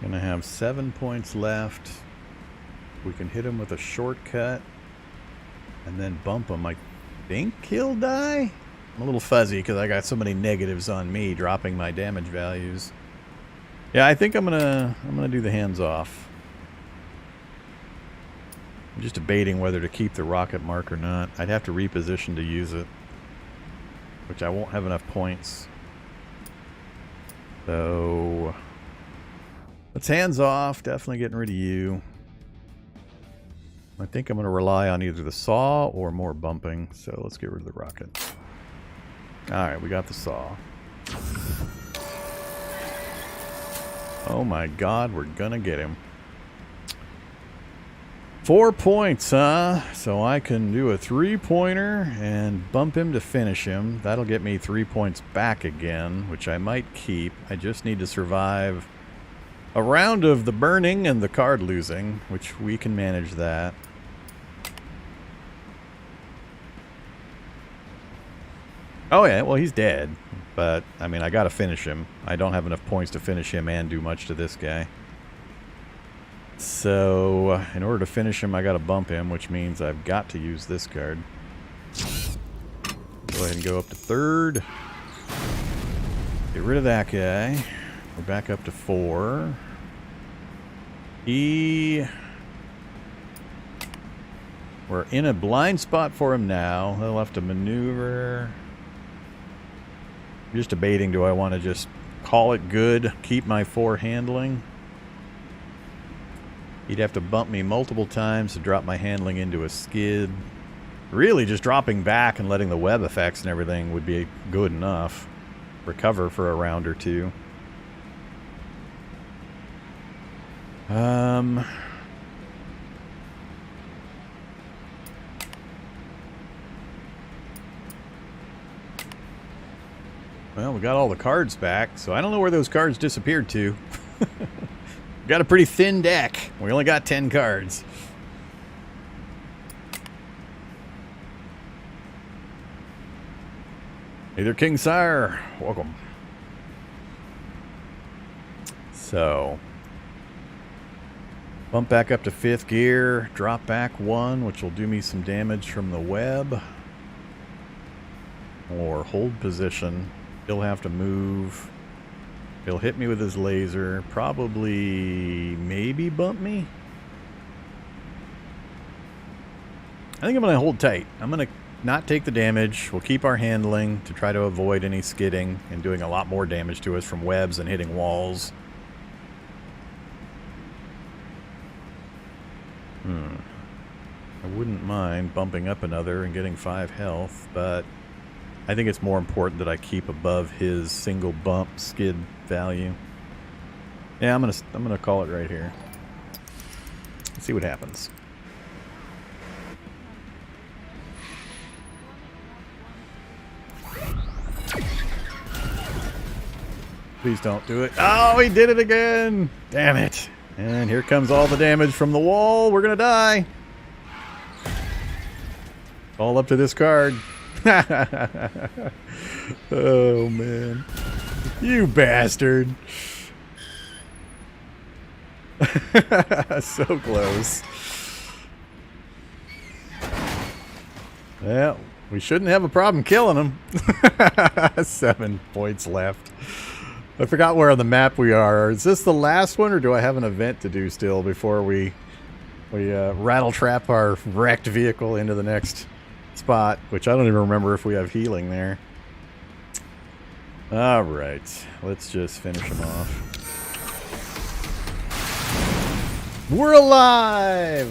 Speaker 1: Gonna have 7 points left. We can hit him with a shortcut. And then bump him. I think he'll die? I'm a little fuzzy because I got so many negatives on me dropping my damage values. Yeah, I think I'm gonna do the hands off. I'm just debating whether to keep the rocket mark or not. I'd have to reposition to use it, which I won't have enough points. So let's hands off. Definitely getting rid of you. I think I'm gonna rely on either the saw or more bumping. So let's get rid of the rocket. Alright, we got the saw. Oh my god, we're gonna get him. 4 points, huh? So I can do a 3-pointer and bump him to finish him. That'll get me 3 points back again, which I might keep. I just need to survive a round of the burning and the card losing, which we can manage that. Oh yeah, well he's dead, but I mean I gotta finish him. I don't have enough points to finish him and do much to this guy. So in order to finish him I gotta bump him, which means I've got to use this card. Go ahead and go up to 3rd. Get rid of that guy. We're back up to 4. We're in a blind spot for him now. He'll have to maneuver. I'm just debating, do I want to just call it good, keep my 4 handling? He'd have to bump me multiple times to drop my handling into a skid. Really, just dropping back and letting the web effects and everything would be good enough. Recover for a round or 2. Well, we got all the cards back, so I don't know where those cards disappeared to. Got a pretty thin deck. We only got 10 cards. Hey there, King Sire. Welcome. So, bump back up to 5th gear, drop back 1, which will do me some damage from the web. Or hold position. He'll have to move. He'll hit me with his laser. Probably, maybe bump me. I think I'm going to hold tight. I'm going to not take the damage. We'll keep our handling to try to avoid any skidding and doing a lot more damage to us from webs and hitting walls. I wouldn't mind bumping up another and getting 5 health, but I think it's more important that I keep above his single bump skid value. Yeah, I'm gonna call it right here. Let's see what happens. Please don't do it. Oh, he did it again! Damn it! And here comes all the damage from the wall. We're gonna die. All up to this card. Oh, man. You bastard. So close. Well, we shouldn't have a problem killing him. 7 points left. I forgot where on the map we are. Is this the last one, or do I have an event to do still before we rattle trap our wrecked vehicle into the next spot, which I don't even remember if we have healing there. All right, let's just finish him off. We're alive!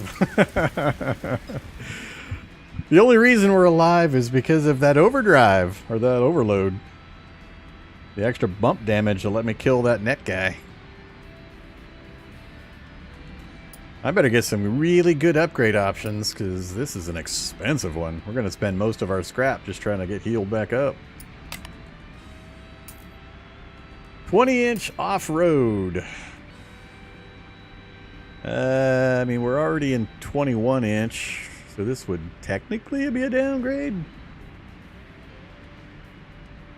Speaker 1: The only reason we're alive is because of that overdrive, or that overload. The extra bump damage to let me kill that net guy. I better get some really good upgrade options, because this is an expensive one. We're going to spend most of our scrap just trying to get healed back up. 20-inch off-road. I mean, we're already in 21-inch, so this would technically be a downgrade.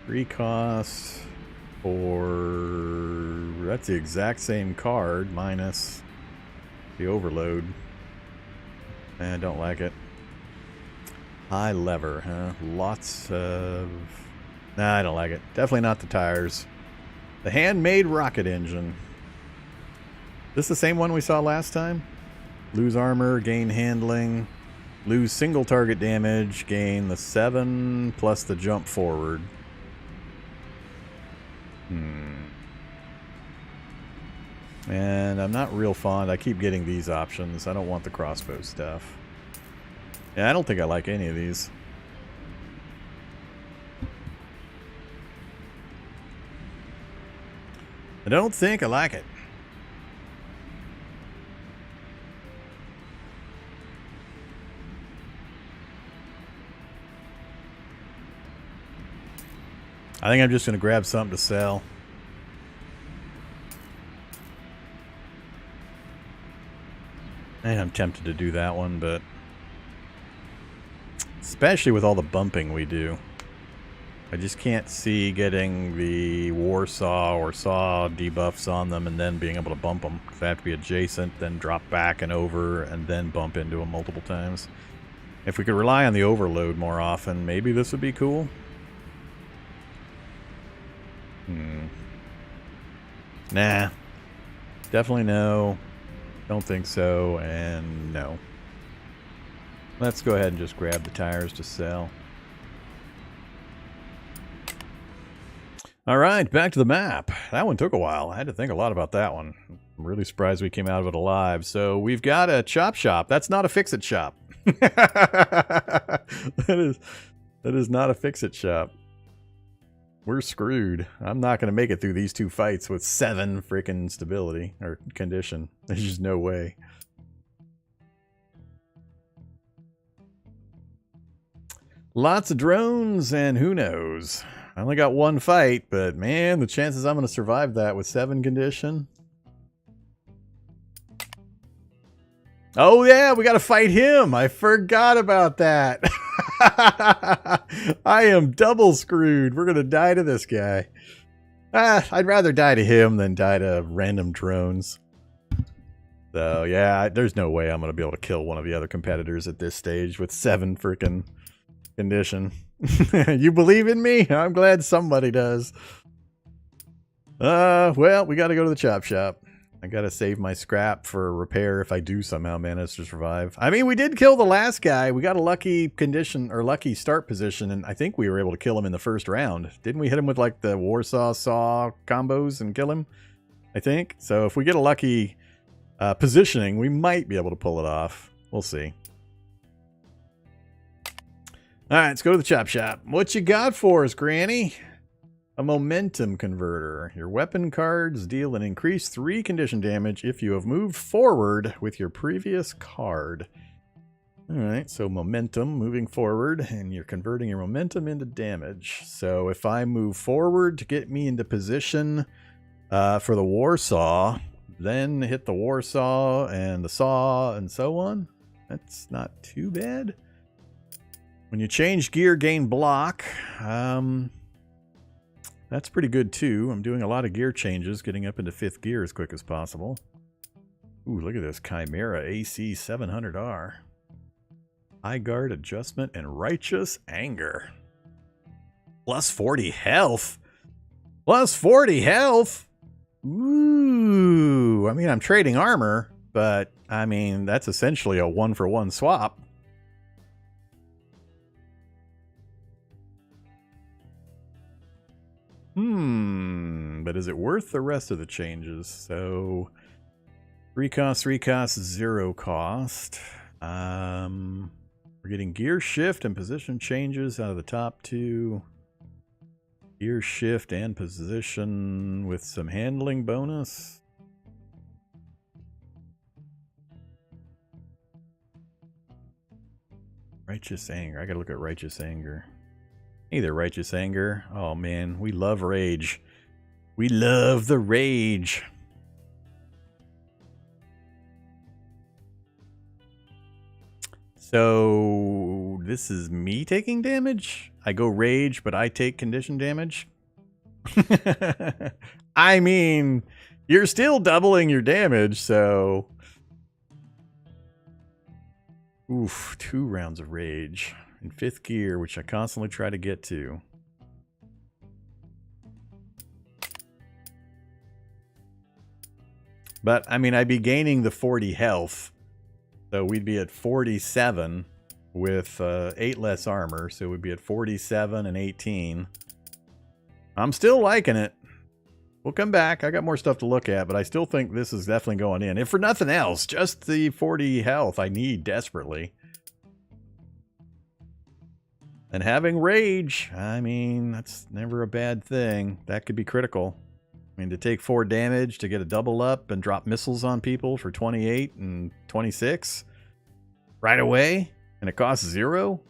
Speaker 1: Free cost for... That's the exact same card, minus the overload. I don't like it. High lever, huh? Lots of... Nah, I don't like it. Definitely not the tires. The handmade rocket engine. This the same one we saw last time? Lose armor, gain handling, lose single target damage, gain the 7 plus the jump forward. And I'm not real fond. I keep getting these options. I don't want the crossbow stuff. Yeah, I don't think I like any of these. I don't think I like it. I think I'm just going to grab something to sell. And I'm tempted to do that one, but especially with all the bumping we do, I just can't see getting the Warsaw or Saw debuffs on them and then being able to bump them. They have to be adjacent, then drop back and over, and then bump into them multiple times. If we could rely on the overload more often, maybe this would be cool. Nah. Definitely no. Don't think so, and no. Let's go ahead and just grab the tires to sell. Alright, back to the map. That one took a while. I had to think a lot about that one. I'm really surprised we came out of it alive. So we've got a chop shop. That's not a fix-it shop. That is not a fix-it shop. We're screwed. I'm not going to make it through these 2 fights with 7 freaking stability or condition. There's just no way. Lots of drones, and who knows? I only got 1 fight, but man, the chances I'm going to survive that with 7 condition. Oh yeah, we got to fight him. I forgot about that. I am double screwed. We're going to die to this guy. I'd rather die to him than die to random drones. So yeah, there's no way I'm going to be able to kill one of the other competitors at this stage with 7 freaking condition. You believe in me? I'm glad somebody does. Well, we got to go to the chop shop. I gotta save my scrap for repair if I do somehow manage to survive. I mean, we did kill the last guy. We got a lucky condition or lucky start position, and I think we were able to kill him in the first round. Didn't we hit him with like the Warsaw Saw combos and kill him? I think. So if we get a lucky positioning, we might be able to pull it off. We'll see. All right, let's go to the chop shop. What you got for us, Granny? A momentum converter. Your weapon cards deal an increased 3 condition damage if you have moved forward with your previous card. All right, so momentum, moving forward, and you're converting your momentum into damage. So if I move forward to get me into position for the Warsaw, then hit the Warsaw and the Saw and so on, that's not too bad. When you change gear, gain block. That's pretty good too. I'm doing a lot of gear changes, getting up into 5th gear as quick as possible. Ooh, look at this Chimera AC 700R. High guard adjustment and righteous anger. Plus 40 health. Plus 40 health. Ooh, I mean, I'm trading armor, but I mean, that's essentially a 1-for-1 swap. But is it worth the rest of the changes? So 3 cost, 3 cost, 0 cost. We're getting gear shift and position changes out of the top 2. Gear shift and position with some handling bonus. Righteous anger. I gotta look at righteous anger. Hey there, righteous anger. Oh man, we love rage. We love the rage. So this is me taking damage? I go rage, but I take condition damage? I mean, you're still doubling your damage, so... Oof, 2 rounds of rage. In 5th gear, which I constantly try to get to. But, I mean, I'd be gaining the 40 health. So we'd be at 47 with 8 less armor. So we'd be at 47 and 18. I'm still liking it. We'll come back. I got more stuff to look at, but I still think this is definitely going in. If for nothing else, just the 40 health I need desperately. And having rage, I mean, that's never a bad thing. That could be critical. I mean, to take 4 damage, to get a double up and drop missiles on people for 28 and 26 right away, and it costs 0.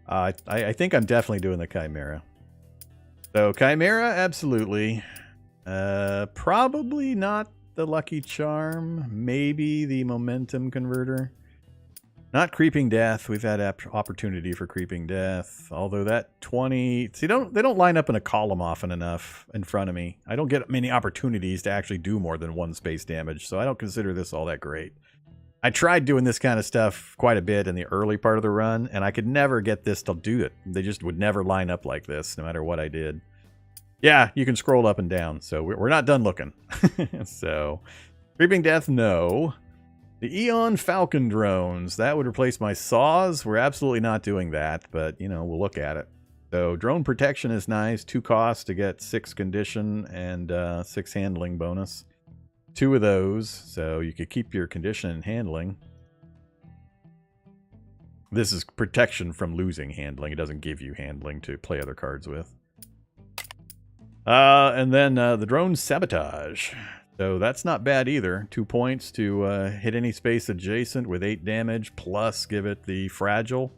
Speaker 1: I think I'm definitely doing the Chimera. So Chimera, absolutely. Probably not the Lucky Charm. Maybe the Momentum Converter. Not Creeping Death. We've had opportunity for Creeping Death. Although that 20... See, they don't line up in a column often enough in front of me. I don't get many opportunities to actually do more than 1 space damage, so I don't consider this all that great. I tried doing this kind of stuff quite a bit in the early part of the run, and I could never get this to do it. They just would never line up like this, no matter what I did. Yeah, you can scroll up and down, so we're not done looking. So, Creeping Death, no. The Eon Falcon drones, that would replace my saws. We're absolutely not doing that, but, you know, we'll look at it. So, drone protection is nice. 2 costs to get 6 condition and 6 handling bonus. 2 of those, so you could keep your condition and handling. This is protection from losing handling. It doesn't give you handling to play other cards with. And then the drone sabotage. So that's not bad either. 2 points to hit any space adjacent with 8 damage, plus give it the fragile.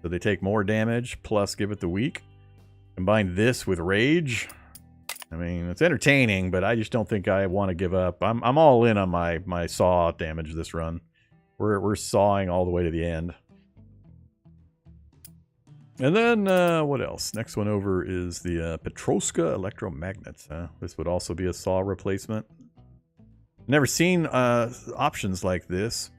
Speaker 1: So they take more damage, plus give it the weak. Combine this with rage. I mean, it's entertaining, but I just don't think I want to give up. I'm all in on my saw damage this run. We're sawing all the way to the end. And then, what else? Next one over is the Petroska electromagnets. This would also be a saw replacement. Never seen options like this.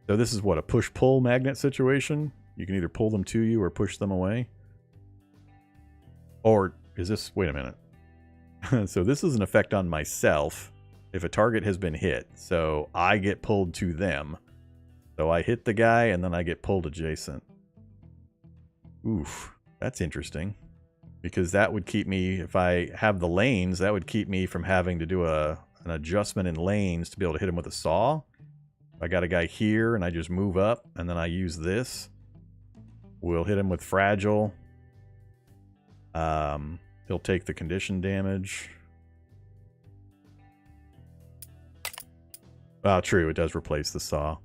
Speaker 1: So this is what, a push-pull magnet situation? You can either pull them to you or push them away. Or is this... Wait a minute. So this is an effect on myself. if a target has been hit. So I get pulled to them. So I hit the guy, and then I get pulled adjacent. Oof, that's interesting. Because that would keep me, if I have the lanes, that would keep me from having to do an adjustment in lanes to be able to hit him with a saw. I got a guy here, and I just move up, and then I use this. We'll hit him with fragile. He'll take the condition damage. Oh, true. It does replace the saw.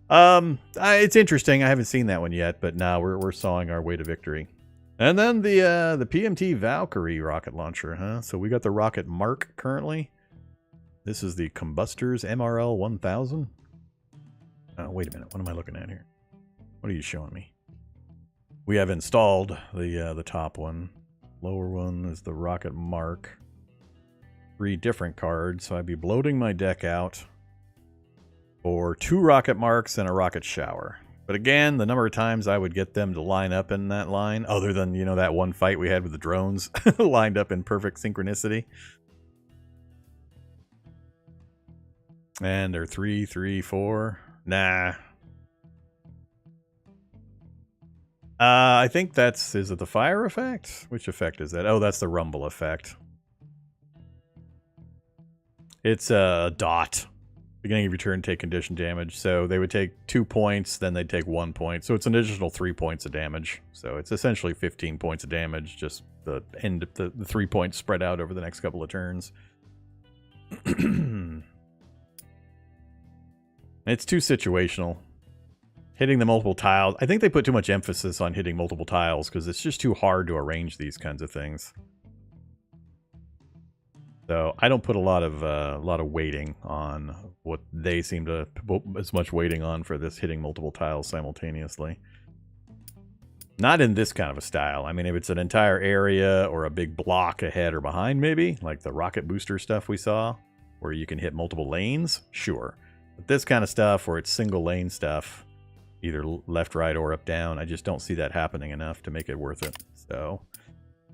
Speaker 1: It's interesting. I haven't seen that one yet, but now we're sawing our way to victory. And then the PMT Valkyrie rocket launcher, huh? So we got the Rocket Mark currently. This is the Combustors MRL 1000. Oh, wait a minute. What am I looking at here? What are you showing me? We have installed the top one. Lower one is the Rocket Mark. 3 different cards, so I'd be bloating my deck out for 2 Rocket Marks and a Rocket Shower. But again, the number of times I would get them to line up in that line, other than, you know, that one fight we had with the drones, lined up in perfect synchronicity. And they're 3, 3, 4. Nah. I think that's... Is it the fire effect? Which effect is that? Oh, that's the rumble effect. It's a dot. Beginning of your turn, take condition damage. So they would take 2 points, then they'd take 1 point. So it's an additional 3 points of damage. So it's essentially 15 points of damage. Just the end of the 3 points spread out over the next couple of turns. It's too situational. Hitting the multiple tiles. I think they put too much emphasis on hitting multiple tiles because it's just too hard to arrange these kinds of things. So I don't put a lot of weighting on what they seem to put as much weighting on for this hitting multiple tiles simultaneously. Not in this kind of a style. I mean, if it's an entire area or a big block ahead or behind, maybe like the rocket booster stuff we saw, where you can hit multiple lanes, sure. But this kind of stuff, where it's single lane stuff, either left, right, or up, down, I just don't see that happening enough to make it worth it. So.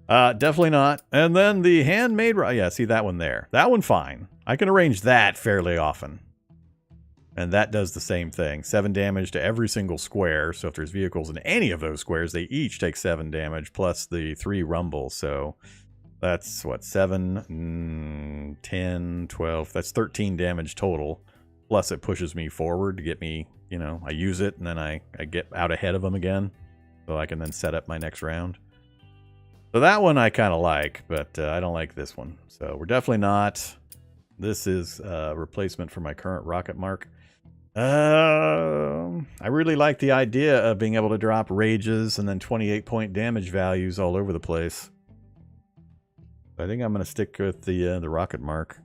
Speaker 1: Definitely not. And then the handmade... Yeah, see that one there. That one, fine. I can arrange that fairly often. And that does the same thing. 7 damage to every single square. So if there's vehicles in any of those squares, they each take 7 damage, plus the 3 rumble. So that's, what, 7, 10, 12... That's 13 damage total. Plus it pushes me forward to get me, you know, I use it, and then I get out ahead of them again. So I can then set up my next round. So that one I kind of like, but I don't like this one. So we're definitely not. This is a replacement for my current Rocket Mark. I really like the idea of being able to drop rages and then 28-point damage values all over the place. I think I'm going to stick with the Rocket Mark.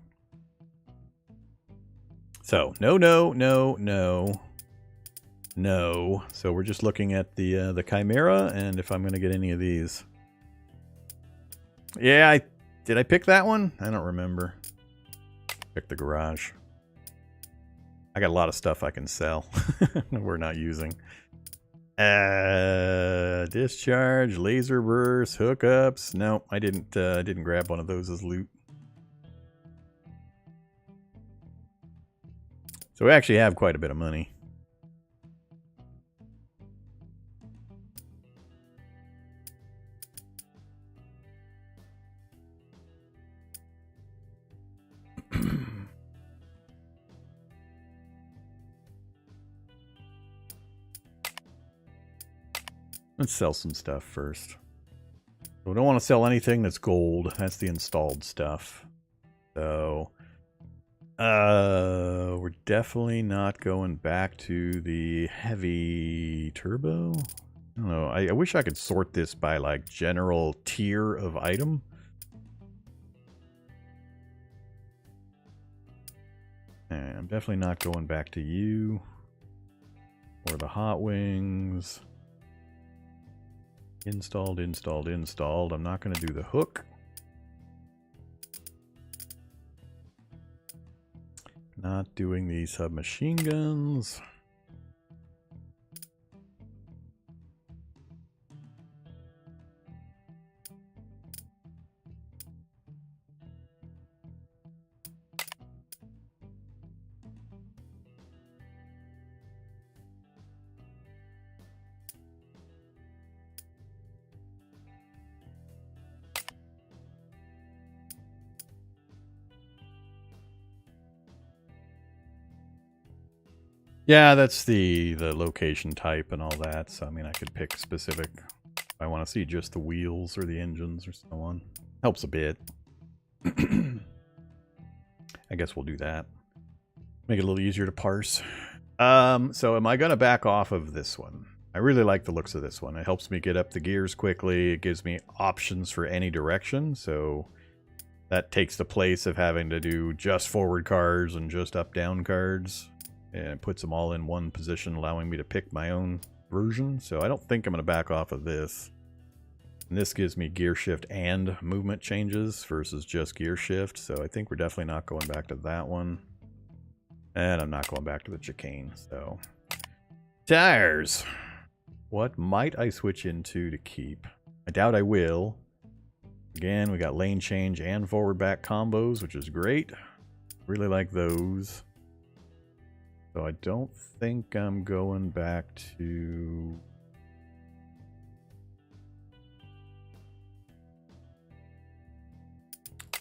Speaker 1: So no, no, no, no, no. So we're just looking at the Chimera and if I'm going to get any of these. Yeah, did I pick that one? I don't remember. Pick the garage. I got a lot of stuff I can sell. We're not using. Discharge, laser burst, hookups. No, I didn't grab one of those as loot. So we actually have quite a bit of money. Let's sell some stuff first. We don't want to sell anything that's gold. That's the installed stuff. So, we're definitely not going back to the heavy turbo. I don't know. I wish I could sort this by like general tier of item. And I'm definitely not going back to you or the Hot Wings. Installed, installed, installed. I'm not going to do the hook. Not doing the submachine guns. Yeah, that's the location type and all that. So, I mean, I could pick specific. I want to see just the wheels or the engines or so on. Helps a bit. I guess we'll do that. Make it a little easier to parse. So am I going to back off of this one? I really like the looks of this one. It helps me get up the gears quickly. It gives me options for any direction. So that takes the place of having to do just forward cards and just up-down cards. And it puts them all in one position, allowing me to pick my own version. So I don't think I'm going to back off of this. And this gives me gear shift and movement changes versus just gear shift. So I think we're definitely not going back to that one. And I'm not going back to the chicane. So tires. What might I switch into to keep? I doubt I will. Again, we got lane change and forward back combos, which is great. Really like those. So I don't think I'm going back to...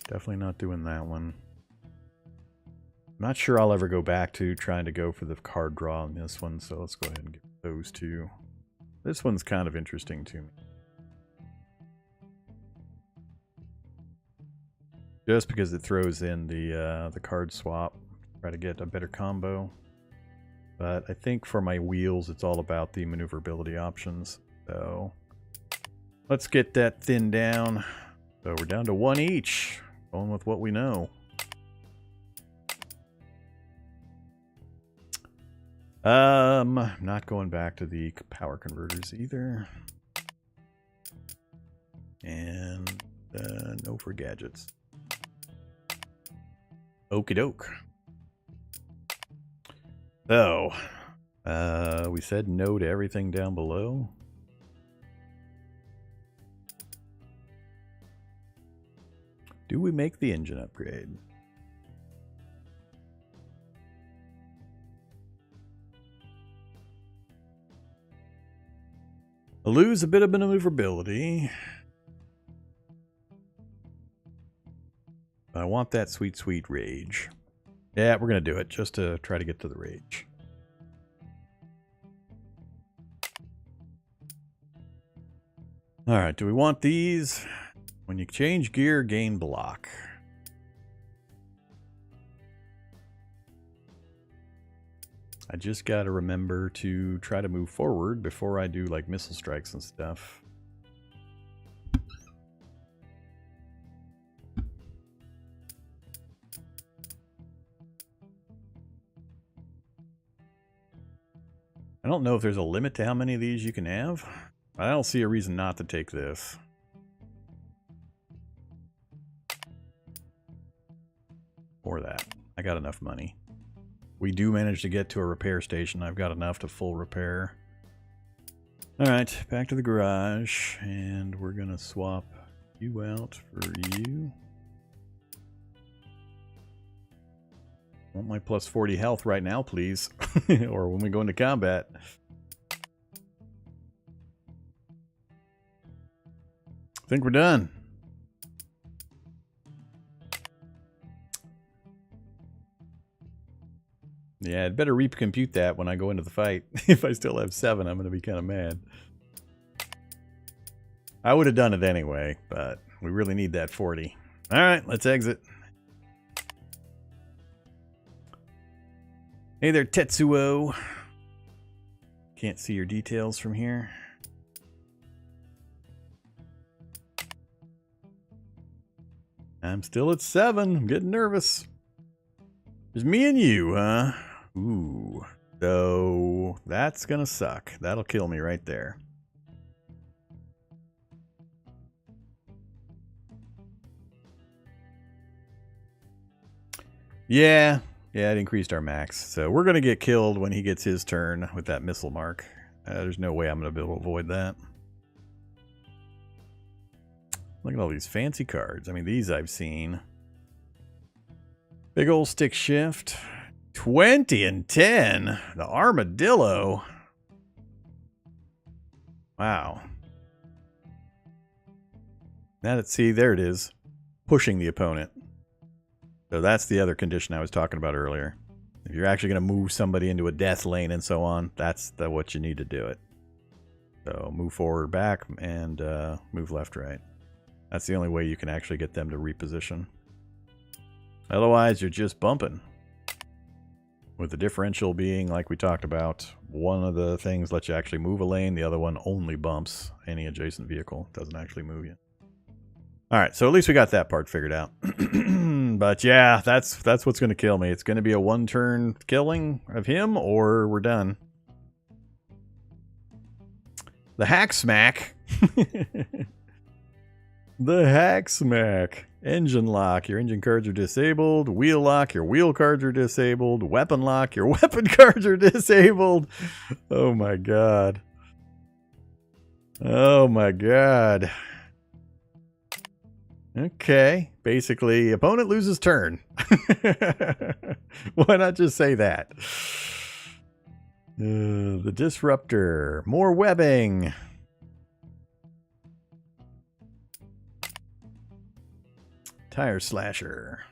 Speaker 1: Definitely not doing that one. I'm not sure I'll ever go back to trying to go for the card draw on this one, so let's go ahead and get those two. This one's kind of interesting to me. Just because it throws in the card swap, try to get a better combo. But I think for my wheels, it's all about the maneuverability options. So let's get that thinned down. So we're down to one each. Going with what we know. Not going back to the power converters either. And no for gadgets. Okie doke. So, we said no to everything down below. Do we make the engine upgrade? I lose a bit of maneuverability. But I want that sweet, sweet rage. Yeah, we're going to do it just to try to get to the rage. Alright, do we want these? When you change gear, gain block. I just got to remember to try to move forward before I do like missile strikes and stuff. I don't know if there's a limit to how many of these you can have. I don't see a reason not to take this. Or that. I got enough money. We do manage to get to a repair station. I've got enough to full repair. Alright, back to the garage. And we're going to swap you out for you. I want my plus 40 health right now, please. Or when we go into combat. I think we're done. Yeah, I'd better recompute that when I go into the fight. If I still have 7, I'm going to be kind of mad. I would have done it anyway, but we really need that 40. All right, let's exit. Hey there, Tetsuo. Can't see your details from here. I'm still at 7. I'm getting nervous. There's me and you, huh? Ooh. So that's gonna suck. That'll kill me right there. Yeah, it increased our max. So we're gonna get killed when he gets his turn with that missile mark. There's no way I'm gonna be able to avoid that. Look at all these fancy cards. I mean, these I've seen. Big old stick shift. 20 and 10. The armadillo. Wow. Now let's see, there it is. Pushing the opponent. So that's the other condition I was talking about earlier. If If you're actually going to move somebody into a death lane and so on, that's what you need to do it. So move forward, back, and move left, right. That's the only way you can actually get them to reposition. Otherwise, you're just bumping. With the differential being, like we talked about, one of the things lets you actually move a lane, the other one only bumps any adjacent vehicle. Doesn't actually move you. Alright, so at least we got that part figured out. But yeah, that's what's going to kill me. It's going to be a one-turn killing of him, or we're done. The hack smack. The hack smack. Engine lock, your engine cards are disabled. Wheel lock, your wheel cards are disabled. Weapon lock, your weapon cards are disabled. Oh my god. Oh my god. Okay. Basically, opponent loses turn. Why not just say that? The disruptor. More webbing. Tire slasher.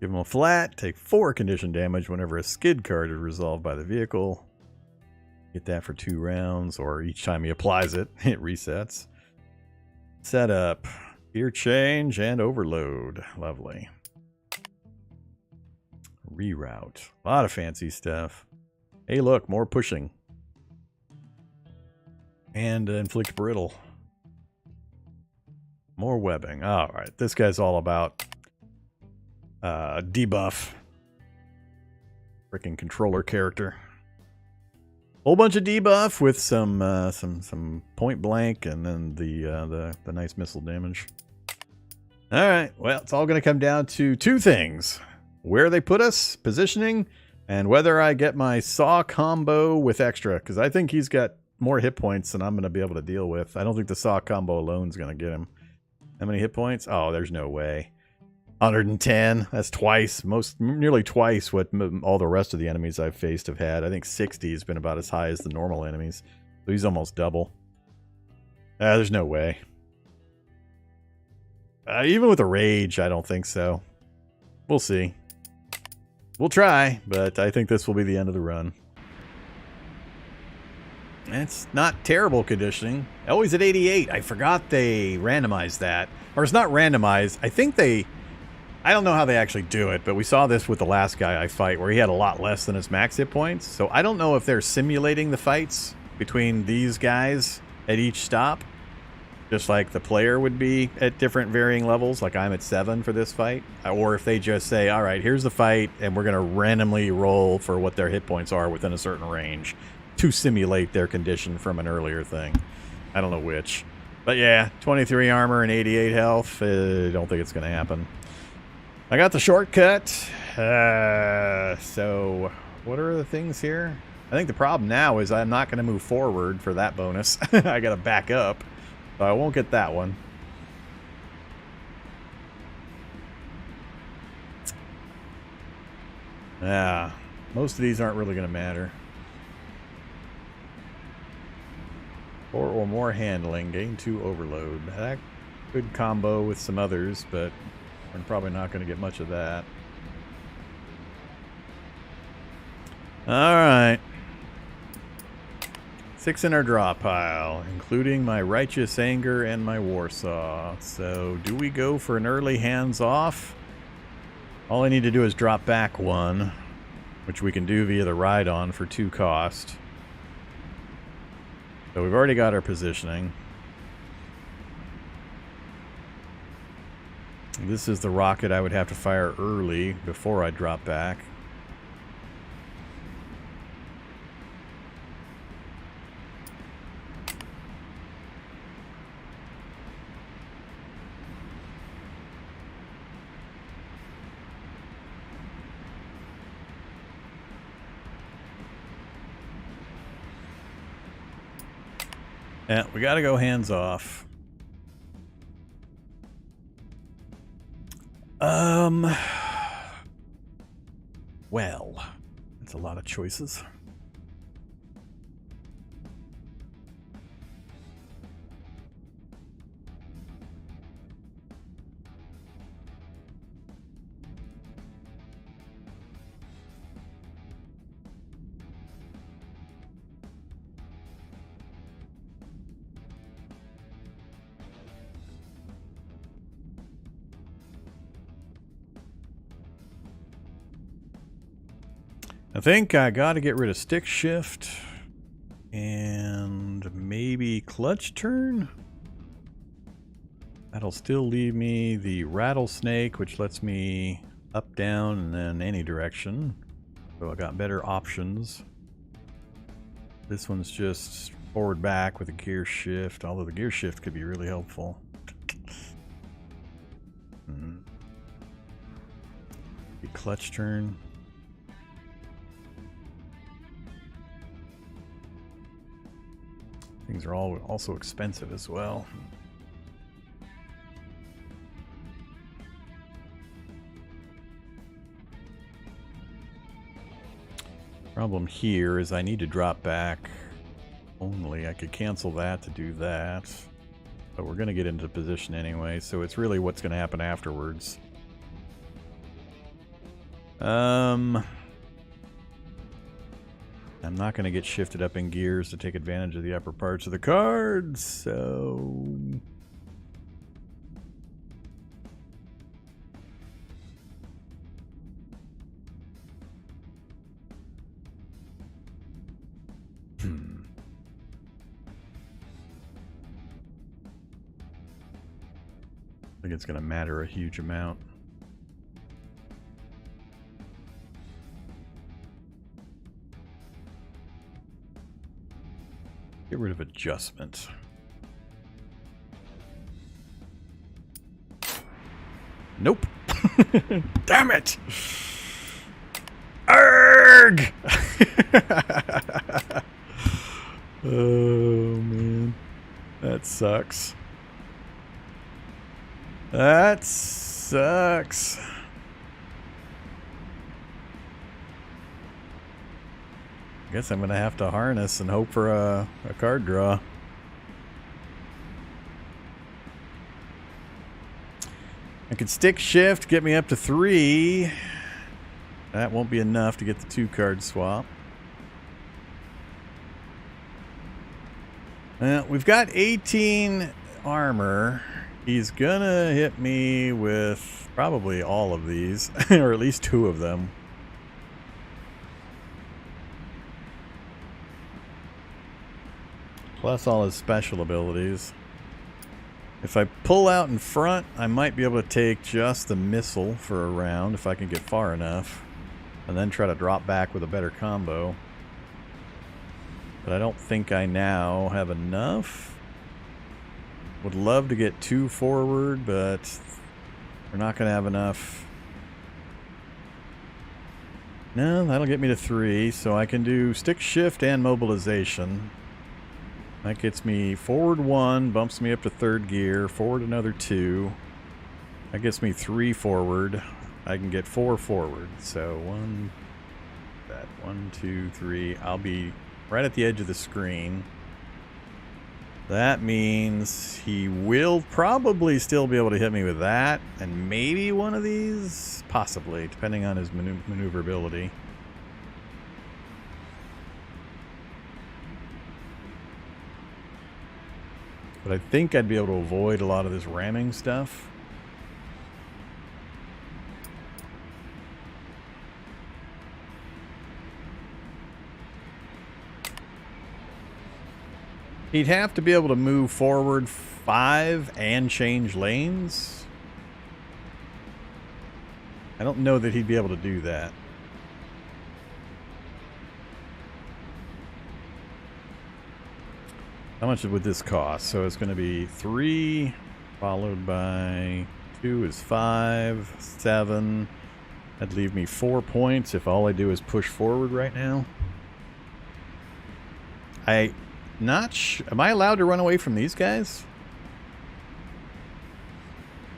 Speaker 1: Give him a flat. Take 4 condition damage whenever a skid card is resolved by the vehicle. Get that for 2 rounds, or each time he applies it, it resets. Setup. Gear change and overload. Lovely. Reroute. A lot of fancy stuff. Hey look, more pushing. And inflict brittle. More webbing. Alright, this guy's all about debuff. Freaking controller character. Whole bunch of debuff with some point blank and then the nice missile damage. Alright, well, it's all going to come down to 2 things. Where they put us, positioning, and whether I get my saw combo with extra, because I think he's got more hit points than I'm going to be able to deal with. I don't think the saw combo alone is going to get him. How many hit points? Oh, there's no way. 110. That's twice, nearly twice what all the rest of the enemies I've faced have had. I think 60 has been about as high as the normal enemies. So he's almost double. There's no way. Even with a rage, I don't think so. We'll see. We'll try, but I think this will be the end of the run. It's not terrible conditioning. Always at 88. I forgot they randomized that. Or it's not randomized. I think they... I don't know how they actually do it, but we saw this with the last guy I fight where he had a lot less than his max hit points. So I don't know if they're simulating the fights between these guys at each stop. Just like the player would be at different varying levels. Like I'm at 7 for this fight. Or if they just say, all right, here's the fight, and we're going to randomly roll for what their hit points are within a certain range to simulate their condition from an earlier thing. I don't know which. But yeah, 23 armor and 88 health. Don't think it's going to happen. I got the shortcut. So what are the things here? I think the problem now is I'm not going to move forward for that bonus. I got to back up. So I won't get that one. Yeah, most of these aren't really going to matter. 4 or more handling, gain 2 overload. That could combo with some others, but we're probably not going to get much of that. Alright. 6 in our draw pile, including my Righteous Anger and my Warsaw. So, do we go for an early hands-off? All I need to do is drop back 1, which we can do via the ride-on for 2 cost. So we've already got our positioning. This is the rocket I would have to fire early before I drop back. Yeah, we gotta go hands off. Well, that's a lot of choices. I think I got to get rid of stick shift and maybe clutch turn. That'll still leave me the rattlesnake, which lets me up, down, and then any direction. So I got better options. This one's just forward back with a gear shift, although the gear shift could be really helpful. The clutch turn. Things are all also expensive as well. Problem here is I need to drop back only. I could cancel that to do that. But we're going to get into position anyway, so it's really what's going to happen afterwards. I'm not going to get shifted up in gears to take advantage of the upper parts of the cards, so... I think it's going to matter a huge amount. Get rid of adjustment. Nope. Damn it! Arrgh! Oh, man. That sucks. That sucks. I guess I'm going to have to harness and hope for a card draw. I could stick shift, get me up to 3. That won't be enough to get the 2-card swap. Well, we've got 18 armor. He's gonna hit me with probably all of these, or at least 2 of them. Plus all his special abilities. If I pull out in front, I might be able to take just the missile for a round if I can get far enough. And then try to drop back with a better combo. But I don't think I now have enough. Would love to get 2 forward, but we're not going to have enough. No, that'll get me to 3, so I can do stick shift and mobilization. That gets me forward 1, bumps me up to 3rd gear, forward another 2. That gets me 3 forward. I can get 4 forward. So 1, 2, 3. I'll be right at the edge of the screen. That means he will probably still be able to hit me with that, and maybe one of these, possibly, depending on his maneuverability. But I think I'd be able to avoid a lot of this ramming stuff. He'd have to be able to move forward 5 and change lanes. I don't know that he'd be able to do that. How much would this cost? So it's going to be 3, followed by 2 is 5, 7. That'd leave me 4 points if all I do is push forward right now. Am I allowed to run away from these guys?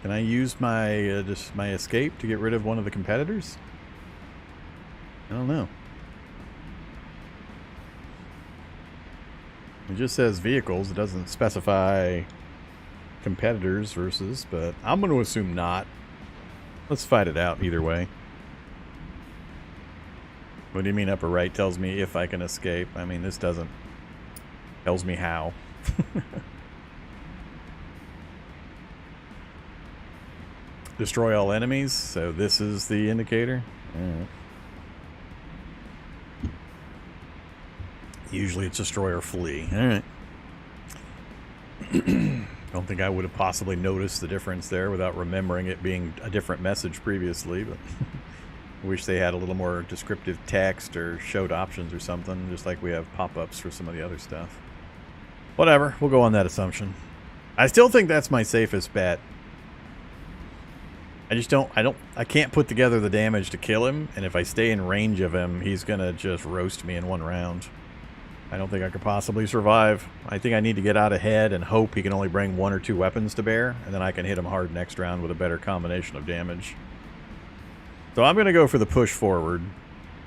Speaker 1: Can I use my just my escape to get rid of one of the competitors? I don't know. It just says vehicles. It doesn't specify competitors versus, but I'm going to assume not. Let's fight it out either way. What do you mean upper right tells me if I can escape? I mean, this doesn't. Tells me how. Destroy all enemies, so this is the indicator. All right. usually it's destroy or flee. All right. Don't think I would have possibly noticed the difference there without remembering it being a different message previously, but I wish they had a little more descriptive text or showed options or something, just like we have pop-ups for some of the other stuff. Whatever, we'll go on that assumption. I still think that's my safest bet. I can't put together the damage to kill him, and if I stay in range of him, he's gonna just roast me in one round. I don't think I could possibly survive. I think I need to get out ahead and hope he can only bring 1 or 2 weapons to bear, and then I can hit him hard next round with a better combination of damage. So I'm going to go for the push forward.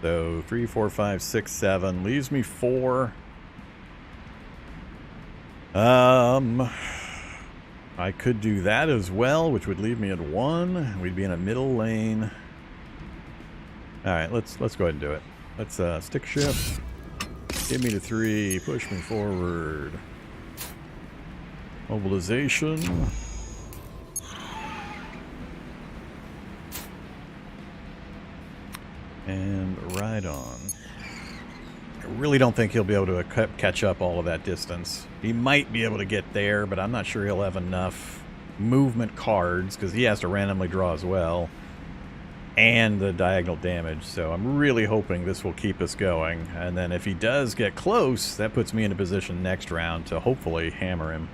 Speaker 1: So 3, 4, 5, 6, 7. Leaves me 4. I could do that as well, which would leave me at 1. We'd be in a middle lane. Alright, let's go ahead and do it. Let's stick shift. Get me to 3. Push me forward. Mobilization. And right on. I really don't think he'll be able to catch up all of that distance. He might be able to get there, but I'm not sure he'll have enough movement cards, because he has to randomly draw as well. And the diagonal damage, so I'm really hoping this will keep us going. And then if he does get close, that puts me in a position next round to hopefully hammer him.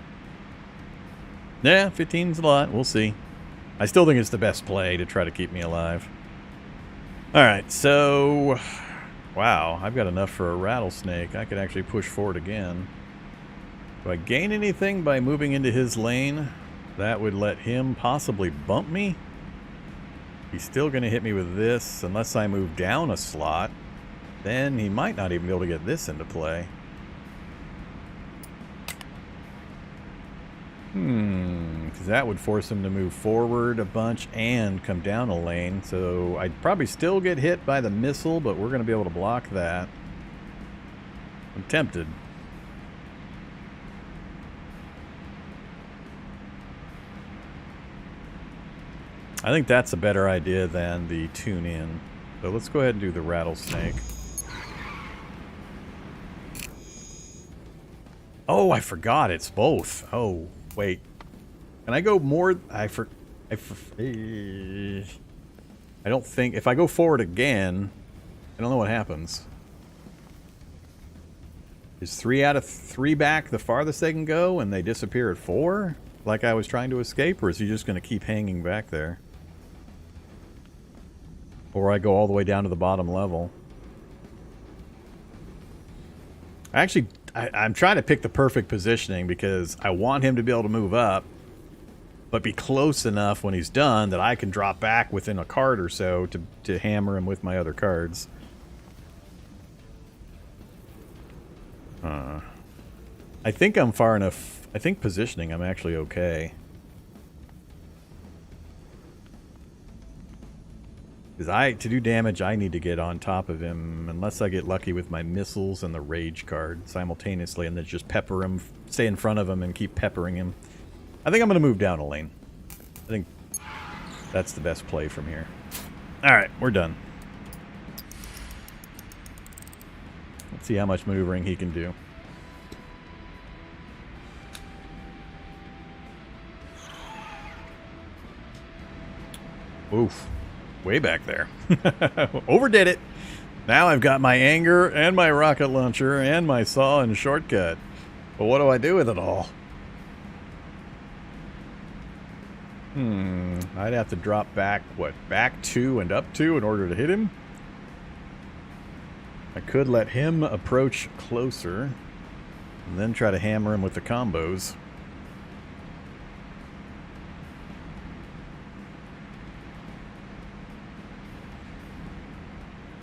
Speaker 1: Yeah, 15's a lot. We'll see. I still think it's the best play to try to keep me alive. Alright, so... Wow, I've got enough for a rattlesnake. I could actually push forward again. Do I gain anything by moving into his lane? That would let him possibly bump me? He's still going to hit me with this unless I move down a slot. Then he might not even be able to get this into play. Because that would force him to move forward a bunch and come down a lane. So I'd probably still get hit by the missile, but we're going to be able to block that. I'm tempted. I think that's a better idea than the tune in. So let's go ahead and do the rattlesnake. Oh, I forgot it's both. Oh, wait. Can I go more? I don't think... If I go forward again, I don't know what happens. Is 3 out of 3 back the farthest they can go and they disappear at 4? Like I was trying to escape? Or is he just going to keep hanging back there? Or I go all the way down to the bottom level. Actually, I'm trying to pick the perfect positioning because I want him to be able to move up, but be close enough when he's done that I can drop back within a card or so to hammer him with my other cards. I think I'm far enough. I think positioning I'm actually okay. Because to do damage, I need to get on top of him, unless I get lucky with my missiles and the rage card simultaneously, and then just pepper him, stay in front of him, and keep peppering him. I think I'm going to move down a lane. I think that's the best play from here. Alright, we're done. Let's see how much maneuvering he can do. Oof. Way back there. Overdid it. Now I've got my anger and my rocket launcher and my saw and shortcut. But what do I do with it all? I'd have to drop back, what, back 2 and up 2 in order to hit him? I could let him approach closer and then try to hammer him with the combos.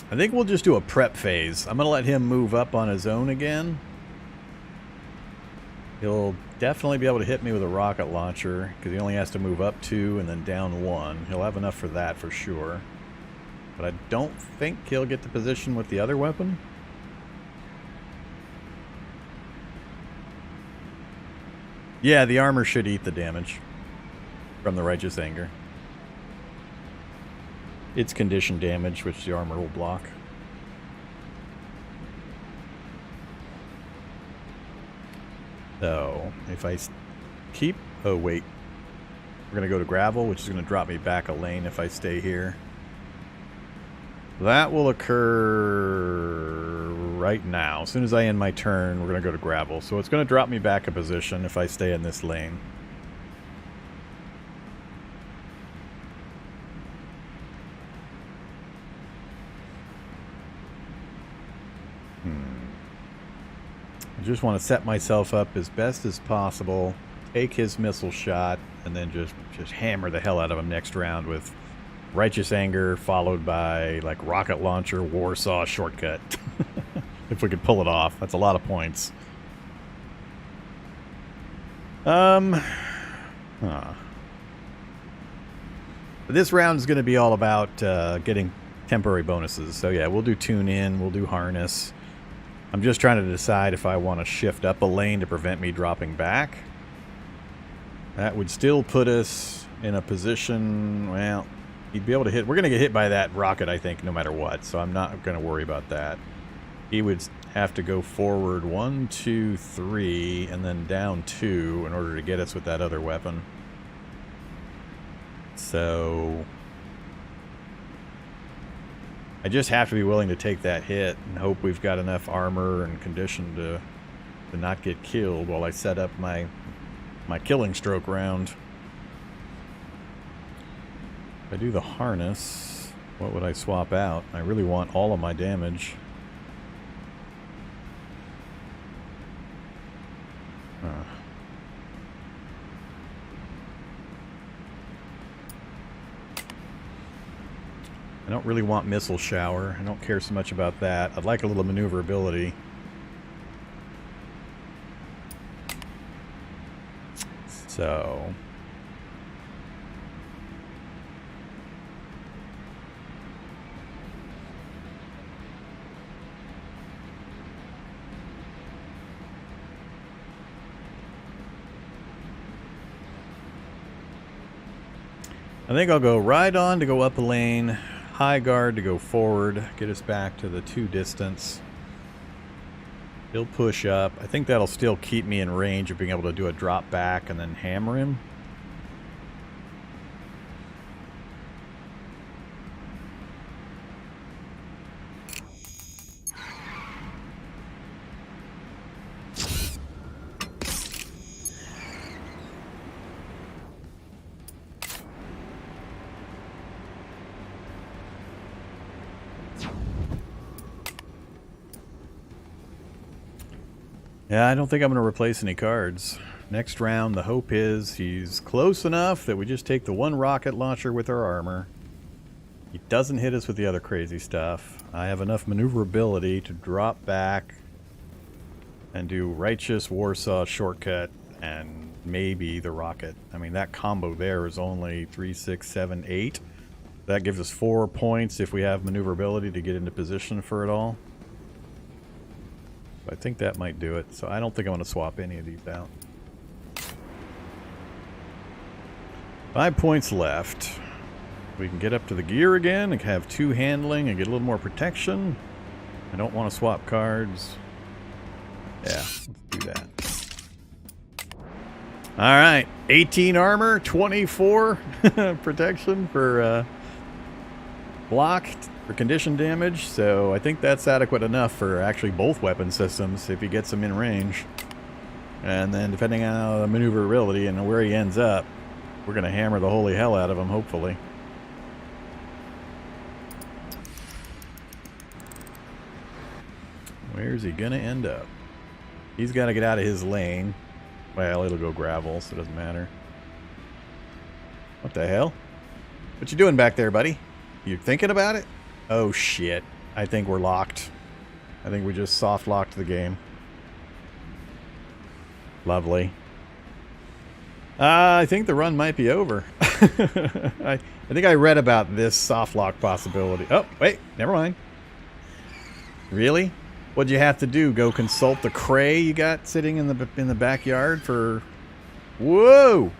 Speaker 1: I think we'll just do a prep phase. I'm going to let him move up on his own again. He'll definitely be able to hit me with a rocket launcher, because he only has to move up 2 and then down 1. He'll have enough for that for sure. But I don't think he'll get the position with the other weapon. Yeah, the armor should eat the damage from the Righteous Anger. It's condition damage, which the armor will block. So if I keep... Oh, wait. We're going to go to gravel, which is going to drop me back a lane if I stay here. That will occur right now. As soon as I end my turn, we're going to go to gravel. So it's going to drop me back a position if I stay in this lane. I just want to set myself up as best as possible, take his missile shot, and then just hammer the hell out of him next round with Righteous Anger, followed by, like, Rocket Launcher, Warsaw, Shortcut. If we could pull it off. That's a lot of points. This round is going to be all about getting temporary bonuses. So, yeah, we'll do Tune In, we'll do Harness. I'm just trying to decide if I want to shift up a lane to prevent me dropping back. That would still put us in a position, well, he'd be able to hit. We're going to get hit by that rocket, I think, no matter what, so I'm not going to worry about that. He would have to go forward 1, 2, 3, and then down 2 in order to get us with that other weapon. So I just have to be willing to take that hit and hope we've got enough armor and condition to not get killed while I set up my killing stroke round. If I do the harness, what would I swap out? I really want all of my damage. I don't really want Missile Shower. I don't care so much about that. I'd like a little maneuverability. So... I think I'll go right on to go up a lane. High guard to go forward, get us back to the 2 distance. He'll push up. I think that'll still keep me in range of being able to do a drop back and then hammer him. Yeah, I don't think I'm going to replace any cards. Next round, the hope is he's close enough that we just take the 1 rocket launcher with our armor. He doesn't hit us with the other crazy stuff. I have enough maneuverability to drop back and do Righteous, Warsaw, Shortcut, and maybe the rocket. I mean, that combo there is only 3, 6, 7, 8. That gives us 4 points if we have maneuverability to get into position for it all. I think that might do it, so I don't think I want to swap any of these out. 5 points left. We can get up to the gear again and have 2 handling and get a little more protection. I don't want to swap cards. Yeah, let's do that. Alright, 18 armor, 24 protection for block. For condition damage, so I think that's adequate enough for actually both weapon systems if he gets them in range. And then depending on the maneuverability and where he ends up, we're going to hammer the holy hell out of him, hopefully. Where's he going to end up? He's got to get out of his lane. Well, it'll go gravel, so it doesn't matter. What the hell? What you doing back there, buddy? You thinking about it? Oh shit. I think we're locked. I think we just soft locked the game. Lovely. I think the run might be over. I think I read about this soft lock possibility. Oh, wait, never mind. Really? What'd you have to do? Go consult the cray you got sitting in the backyard for... Whoa!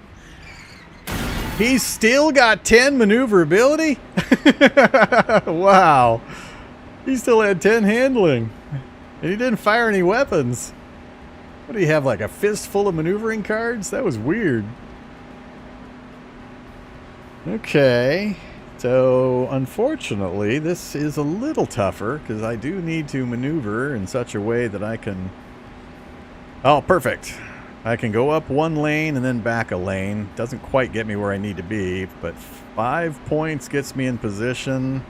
Speaker 1: He's still got 10 maneuverability? Wow. He still had 10 handling. And he didn't fire any weapons. What do you have, like a fistful of maneuvering cards? That was weird. Okay. So, unfortunately, this is a little tougher because I do need to maneuver in such a way that I can... Oh, perfect. I can go up one lane and then back a lane. Doesn't quite get me where I need to be, but 5 points gets me in position.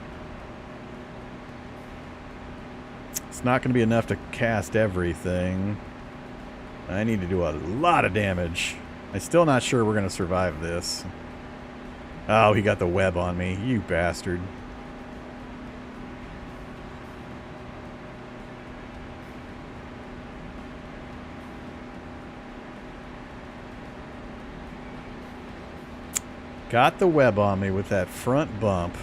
Speaker 1: It's not going to be enough to cast everything. I need to do a lot of damage. I'm still not sure we're going to survive this. Oh, he got the web on me. You bastard. Got the web on me with that front bump.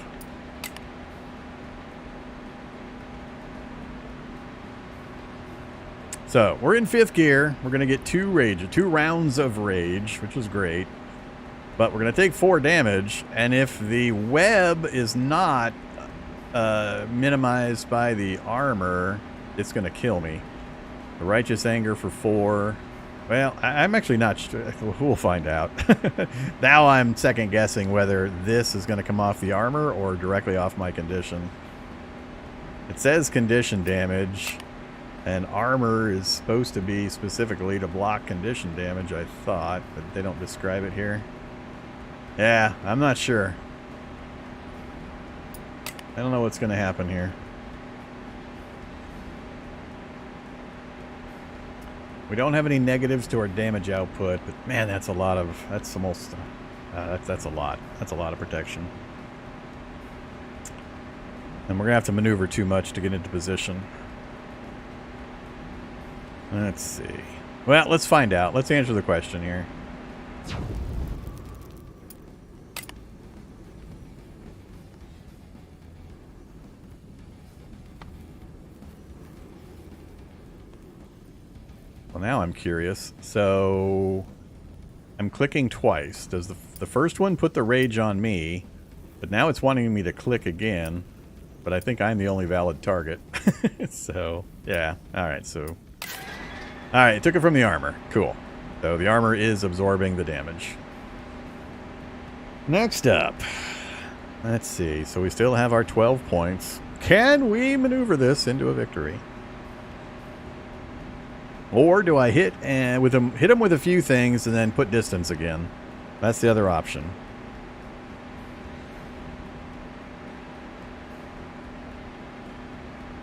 Speaker 1: So, we're in 5th gear. We're going to get 2 rounds of rage, which is great. But we're going to take 4 damage, and if the web is not minimized by the armor, it's going to kill me. The Righteous Anger for 4. Well, I'm actually not sure. We'll find out. Now I'm second guessing whether this is going to come off the armor or directly off my condition. It says condition damage. And armor is supposed to be specifically to block condition damage, I thought, but they don't describe it here. Yeah, I'm not sure. I don't know what's going to happen here. We don't have any negatives to our damage output, but man, that's a lot of... That's almost... that's a lot. That's a lot of protection. And we're going to have to maneuver too much to get into position. Let's see. Well, let's find out. Let's answer the question here. Well, now I'm curious. So, I'm clicking twice. Does the first one put the rage on me? But now it's wanting me to click again. But I think I'm the only valid target. So, yeah. Alright, so... Alright, it took it from the armor. Cool. So the armor is absorbing the damage. Next up. Let's see. So we still have our 12 points. Can we maneuver this into a victory? Or do I hit him with a few things and then put distance again? That's the other option.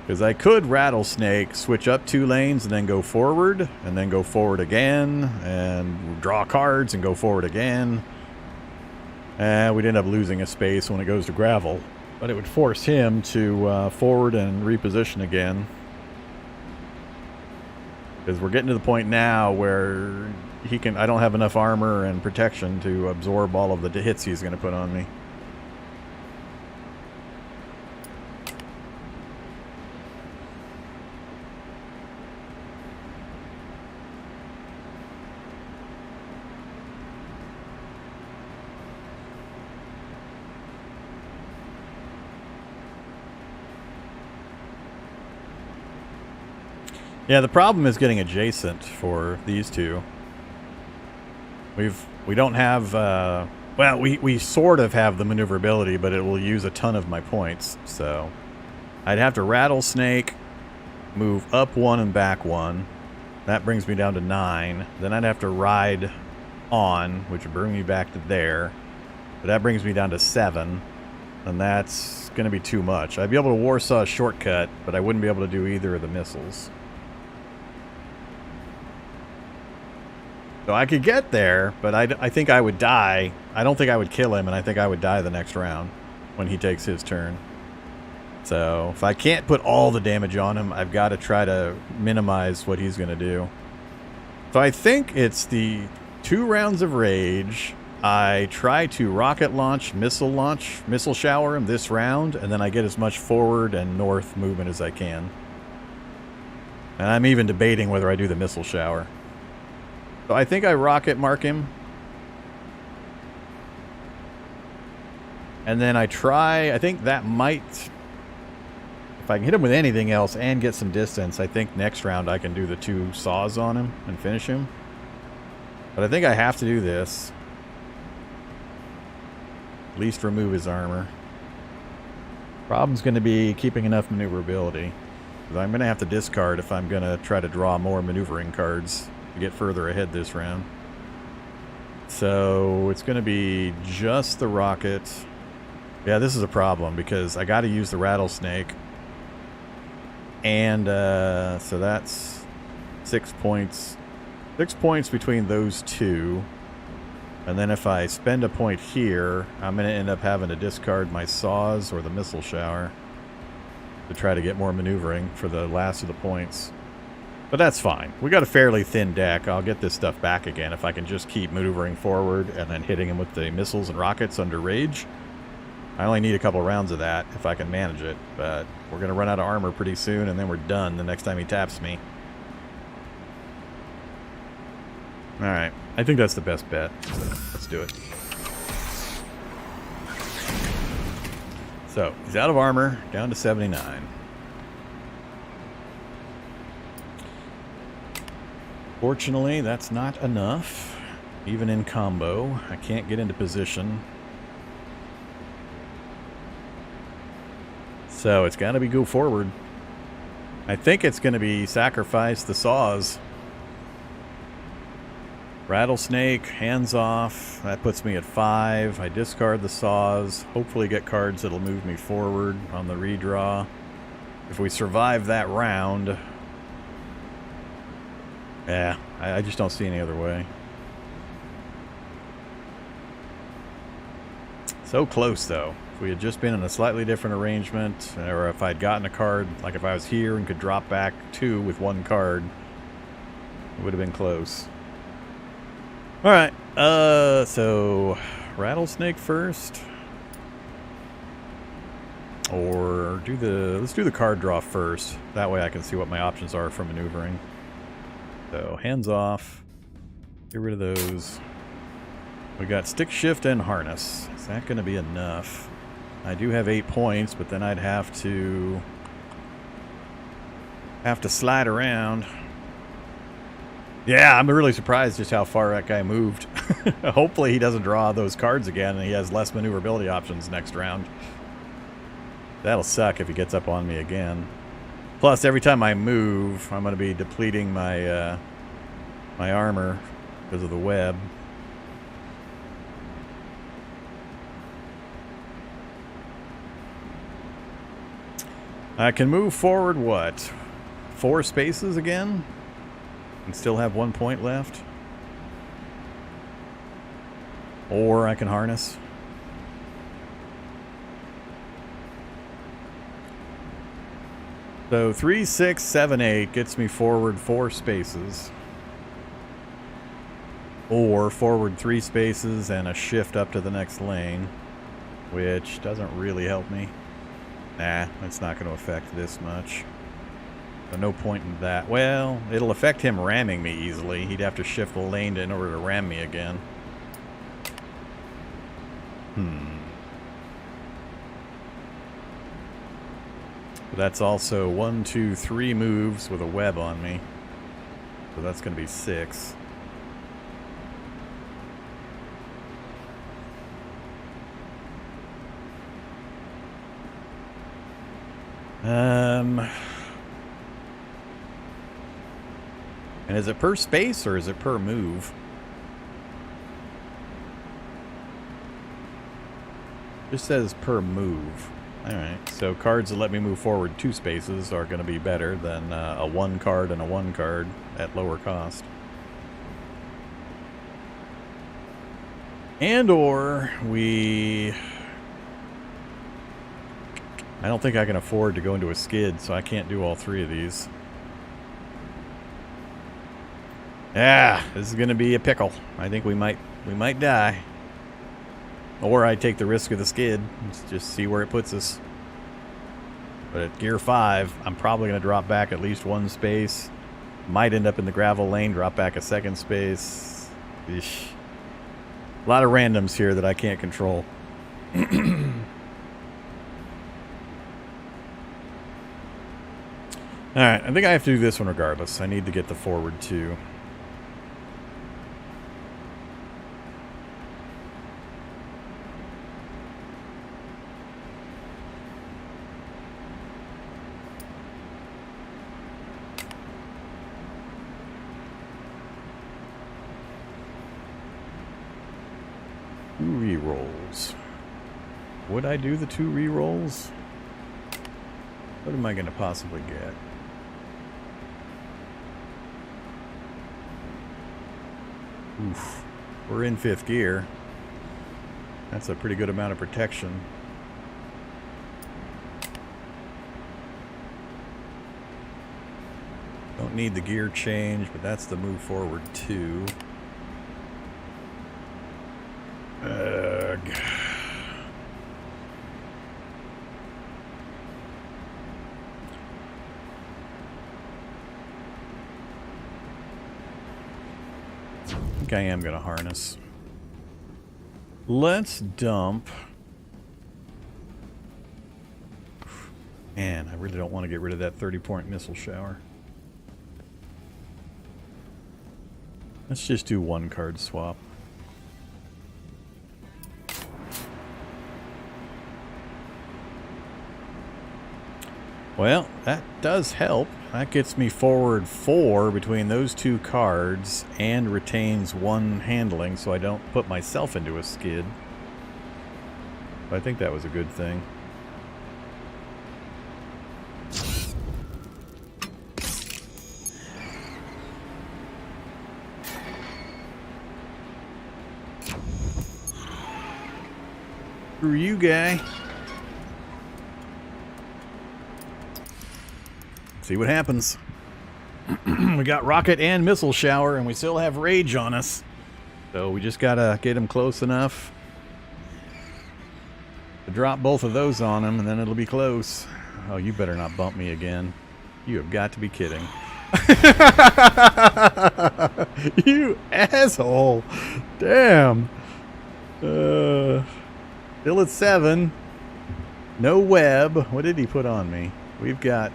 Speaker 1: Because I could rattlesnake, switch up 2 lanes and then go forward again, and draw cards and go forward again. And we'd end up losing a space when it goes to gravel. But it would force him to forward and reposition again. Because we're getting to the point now where I don't have enough armor and protection to absorb all of the hits he's going to put on me. Yeah, the problem is getting adjacent for these two. We don't have, well, we sort of have the maneuverability, but it will use a ton of my points. So I'd have to rattlesnake, move up 1 and back 1. That brings me down to 9. Then I'd have to ride on, which would bring me back to there. But that brings me down to 7. And that's going to be too much. I'd be able to Warsaw shortcut, but I wouldn't be able to do either of the missiles. So I could get there, but I think I would die. I don't think I would kill him, and I think I would die the next round when he takes his turn. So if I can't put all the damage on him, I've got to try to minimize what he's going to do. So I think it's the 2 rounds of rage. I try to rocket launch, missile shower him this round, and then I get as much forward and north movement as I can. And I'm even debating whether I do the missile shower. So I think I rocket mark him. And then I think that might... if I can hit him with anything else and get some distance, I think next round I can do the 2 saws on him and finish him. But I think I have to do this. At least remove his armor. Problem's going to be keeping enough maneuverability. Because I'm going to have to discard if I'm going to try to draw more maneuvering cards to get further ahead this round. So it's going to be just the rocket. Yeah, this is a problem because I got to use the rattlesnake. And so that's 6 points. 6 points between those two. And then if I spend a point here, I'm going to end up having to discard my saws or the missile shower to try to get more maneuvering for the last of the points. But that's fine. We got a fairly thin deck. I'll get this stuff back again if I can just keep maneuvering forward and then hitting him with the missiles and rockets under rage. I only need a couple rounds of that if I can manage it. But we're going to run out of armor pretty soon, and then we're done the next time he taps me. Alright, I think that's the best bet. Let's do it. So, he's out of armor, down to 79. Fortunately, that's not enough. Even in combo, I can't get into position. So, it's got to be go forward. I think it's going to be sacrifice the saws. Rattlesnake, hands off. That puts me at 5. I discard the saws. Hopefully get cards that'll move me forward on the redraw. If we survive that round... Yeah, I just don't see any other way. So close, though. If we had just been in a slightly different arrangement, or if I'd gotten a card, like if I was here and could drop back 2 with 1 card, it would have been close. Alright, so rattlesnake first. Or let's do the card draw first. That way I can see what my options are for maneuvering. So hands off. Get rid of those. We got stick shift and harness. Is that going to be enough? I do have 8 points, but then I'd have to slide around. Yeah, I'm really surprised just how far that guy moved. Hopefully he doesn't draw those cards again and he has less maneuverability options next round. That'll suck if he gets up on me again. Plus, every time I move, I'm going to be depleting my my armor because of the web. I can move forward, what? 4 spaces again? And still have 1 point left. Or I can harness. So 3, 6, 7, 8 gets me forward 4 spaces. Or forward 3 spaces and a shift up to the next lane. Which doesn't really help me. Nah, that's not going to affect this much. So no point in that. Well, it'll affect him ramming me easily. He'd have to shift the lane in order to ram me again. But that's also 1, 2, 3 moves with a web on me. So that's going to be 6. And is it per space or is it per move? Just says per move. Alright, so cards that let me move forward 2 spaces are going to be better than a 1 card and a 1 card at lower cost. And or we... I don't think I can afford to go into a skid, so I can't do all 3 of these. Yeah, this is going to be a pickle. I think we might die. Or I take the risk of the skid. Let's just see where it puts us. But at gear 5, I'm probably going to drop back at least 1 space. Might end up in the gravel lane, drop back a 2nd space. Eesh. A lot of randoms here that I can't control. Alright, I think I have to do this one regardless. I need to get the forward 2. Rerolls. Would I do the 2 rerolls? What am I going to possibly get? Oof. We're in 5th gear. That's a pretty good amount of protection. Don't need the gear change, but that's the move forward 2. Ugh. I think I am going to harness. Let's dump. Man, I really don't want to get rid of that 30-point missile shower. Let's just do 1 card swap. Well, that does help. That gets me forward 4 between those 2 cards and retains 1 handling, so I don't put myself into a skid. But I think that was a good thing. Screw you, guy. See what happens. We got rocket and missile shower, and we still have rage on us. So we just gotta get him close enough to drop both of those on him, and then it'll be close. Oh, you better not bump me again. You have got to be kidding. You asshole. Damn. Still at 7. No web. What did he put on me? We've got...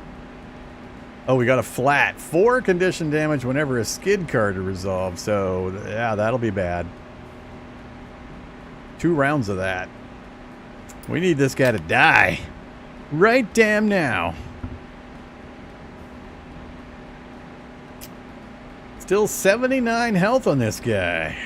Speaker 1: Oh, we got a flat. 4 condition damage whenever a skid card is resolved. So, yeah, that'll be bad. 2 rounds of that. We need this guy to die. Right damn now. Still 79 health on this guy.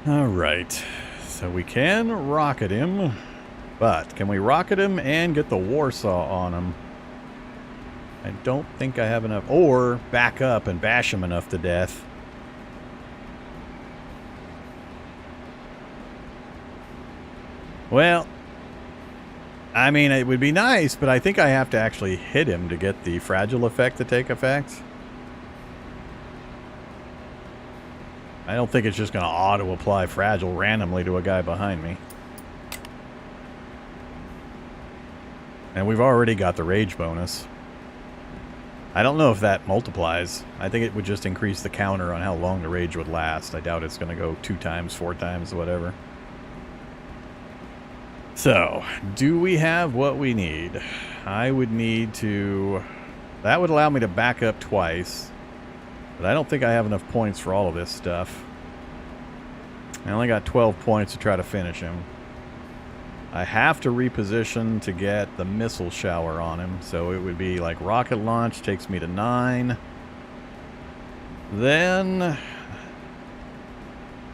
Speaker 1: Alright, so we can rocket him, but can we rocket him and get the Warsaw on him? I don't think I have enough, or back up and bash him enough to death. Well, I mean, it would be nice, but I think I have to actually hit him to get the fragile effect to take effect. I don't think it's just going to auto-apply fragile randomly to a guy behind me. And we've already got the rage bonus. I don't know if that multiplies. I think it would just increase the counter on how long the rage would last. I doubt it's going to go 2 times, 4 times, whatever. So, do we have what we need? I would need to... That would allow me to back up twice. But I don't think I have enough points for all of this stuff. I only got 12 points to try to finish him. I have to reposition to get the missile shower on him. So it would be like rocket launch takes me to 9. Then...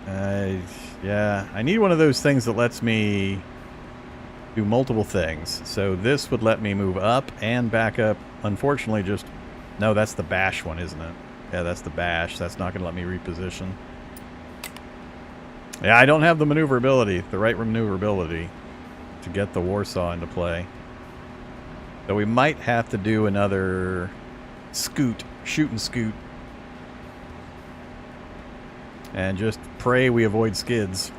Speaker 1: yeah, I need one of those things that lets me do multiple things. So this would let me move up and back up. Unfortunately, just... No, that's the bash one, isn't it? Yeah, that's the bash. That's not going to let me reposition. Yeah, I don't have the maneuverability, the right maneuverability to get the Warsaw into play. So we might have to do another scoot, shoot and scoot. And just pray we avoid skids.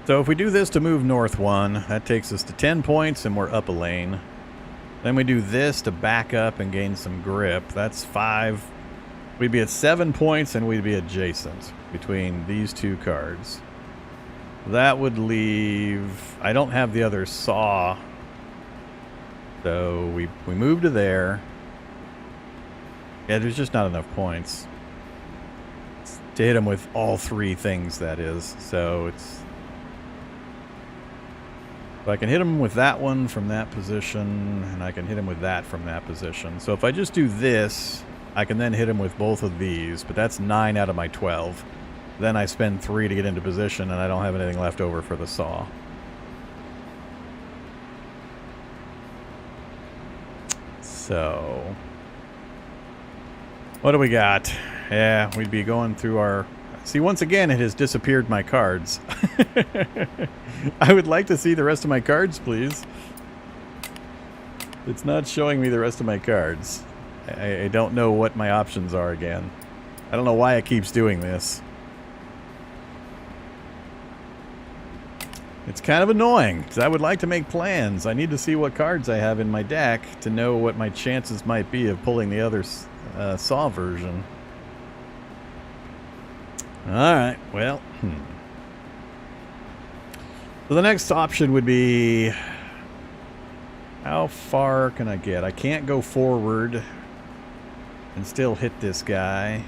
Speaker 1: So if we do this to move north 1, that takes us to 10 points and we're up a lane. Then we do this to back up and gain some grip. That's 5. We'd be at 7 points and we'd be adjacent between these two cards. That would leave... I don't have the other saw. So we move to there. Yeah, there's just not enough points to hit him with all 3 things, that is. So it's... So I can hit him with that one from that position, and I can hit him with that from that position. So if I just do this, I can then hit him with both of these, but that's 9 out of my 12. Then I spend 3 to get into position, and I don't have anything left over for the saw. So... what do we got? Yeah, we'd be going through our... See, once again, it has disappeared my cards. I would like to see the rest of my cards, please. It's not showing me the rest of my cards. I don't know what my options are again. I don't know why it keeps doing this. It's kind of annoying, because I would like to make plans. I need to see what cards I have in my deck to know what my chances might be of pulling the other saw version. Alright, well, So the next option would be, how far can I get? I can't go forward and still hit this guy.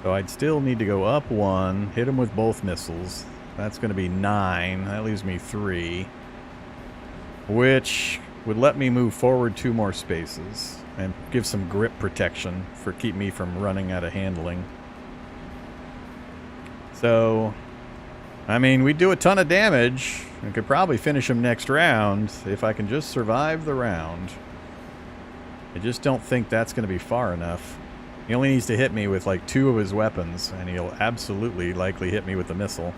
Speaker 1: So I'd still need to go up 1, hit him with both missiles. That's going to be 9. That leaves me 3. Which would let me move forward 2 more spaces and give some grip protection for keep me from running out of handling. So, I mean, we do a ton of damage. I could probably finish him next round if I can just survive the round. I just don't think that's going to be far enough. He only needs to hit me with like 2 of his weapons, and he'll absolutely likely hit me with the missile.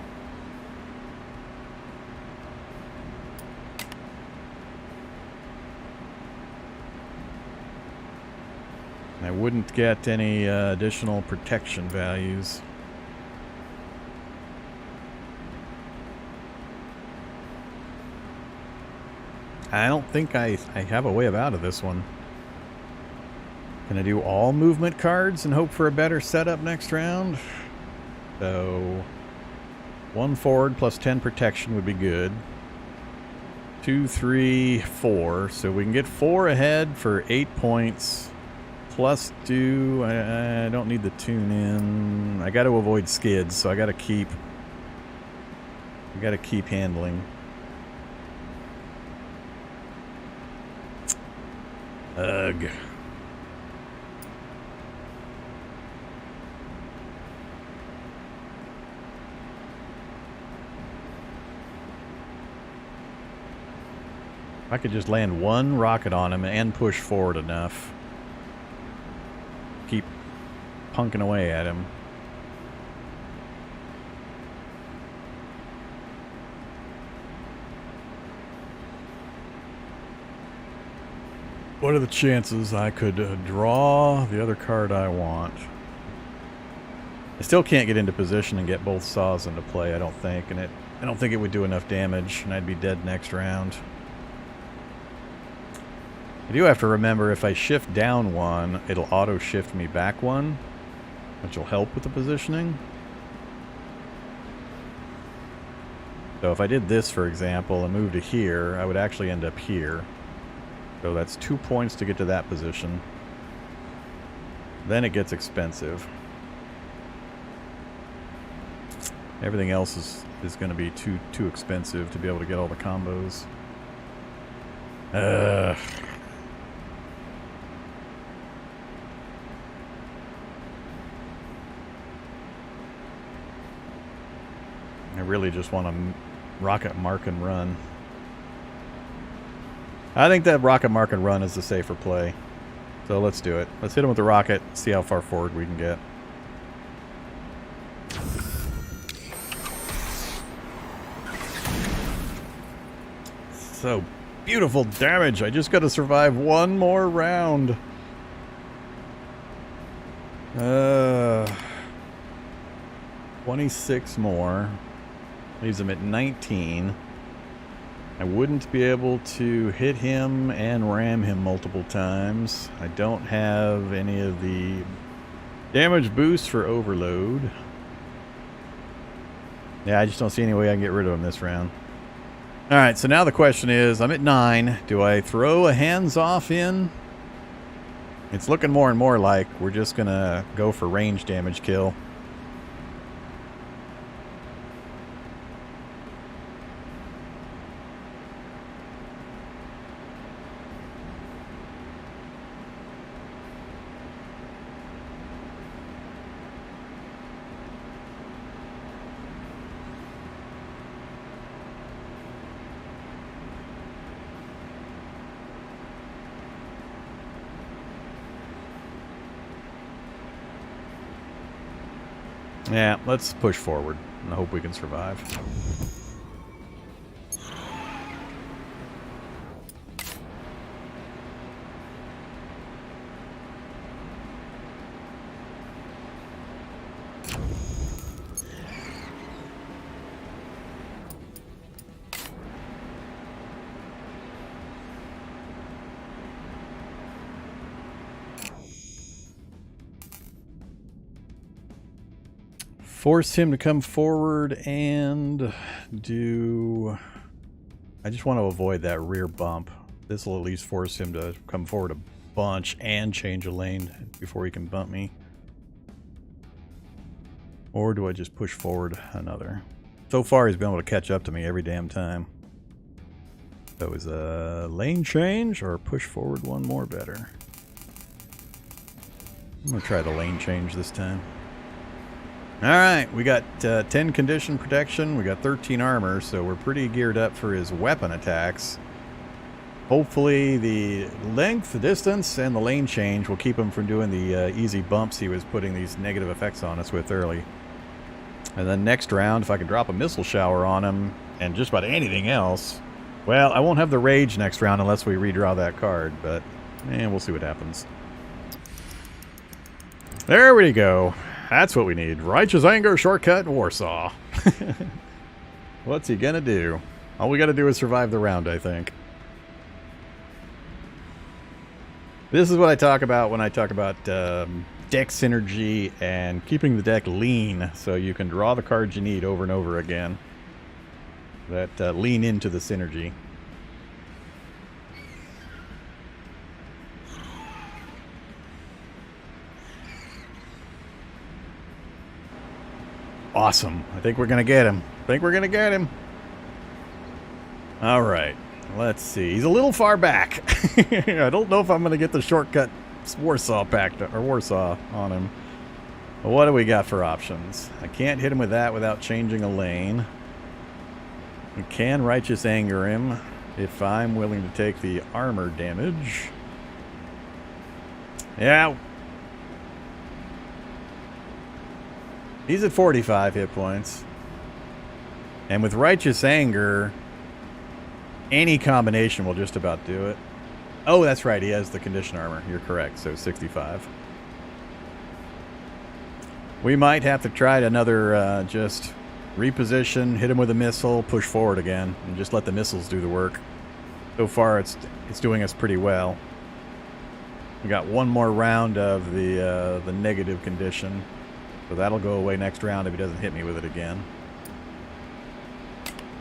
Speaker 1: I wouldn't get any additional protection values. I don't think I have a way of out of this one. Can I do all movement cards and hope for a better setup next round? So, 1 forward plus 10 protection would be good. 2, 3, 4. So we can get 4 ahead for 8 points. Plus do... I don't need the tune in. I got to avoid skids, so I got to keep handling. Ugh. I could just land 1 rocket on him and push forward enough. Keep punking away at him. What are the chances I could draw the other card I want? I still can't get into position and get both saws into play, I don't think, and I don't think it would do enough damage, and I'd be dead next round. I do have to remember if I shift down 1, it'll auto-shift me back 1, which will help with the positioning. So if I did this, for example, and moved to here, I would actually end up here. So that's 2 points to get to that position. Then it gets expensive. Everything else is going to be too expensive to be able to get all the combos. I really just want to rocket mark and run. I think that rocket mark and run is the safer play. So let's do it. Let's hit him with the rocket, see how far forward we can get. So beautiful damage. I just got to survive 1 more round. 26 more. Leaves him at 19. I wouldn't be able to hit him and ram him multiple times. I don't have any of the damage boosts for overload. Yeah, I just don't see any way I can get rid of him this round. Alright, so now the question is, I'm at 9. Do I throw a hands-off in? It's looking more and more like we're just going to go for range damage kill. Yeah, let's push forward and hope we can survive. Force him to come forward and do... I just want to avoid that rear bump. This will at least force him to come forward a bunch and change a lane before he can bump me. Or do I just push forward another? So far he's been able to catch up to me every damn time. So is a lane change or push forward one more better? I'm going to try the lane change this time. Alright, we got 10 condition protection, we got 13 armor, so we're pretty geared up for his weapon attacks. Hopefully the length, the distance, and the lane change will keep him from doing the easy bumps he was putting these negative effects on us with early. And then next round, if I can drop a missile shower on him, and just about anything else, well, I won't have the rage next round unless we redraw that card, but we'll see what happens. There we go. That's what we need. Righteous Anger, Shortcut, and Warsaw. What's he gonna do? All we gotta do is survive the round, I think. This is what I talk about when I talk about deck synergy and keeping the deck lean so you can draw the cards you need over and over again. That lean into the synergy. Awesome. I think we're going to get him. All right. Let's see. He's a little far back. I don't know if I'm going to get the shortcut Warsaw pack or Warsaw on him. But what do we got for options? I can't hit him with that without changing a lane. We can Righteous Anger him if I'm willing to take the armor damage. Yeah. He's at 45 hit points. And with Righteous Anger, any combination will just about do it. Oh, that's right. He has the condition armor. You're correct. So 65. We might have to try another just reposition, hit him with a missile, push forward again, and just let the missiles do the work. So far, it's doing us pretty well. We got one more round of the negative condition. So that'll go away next round if he doesn't hit me with it again.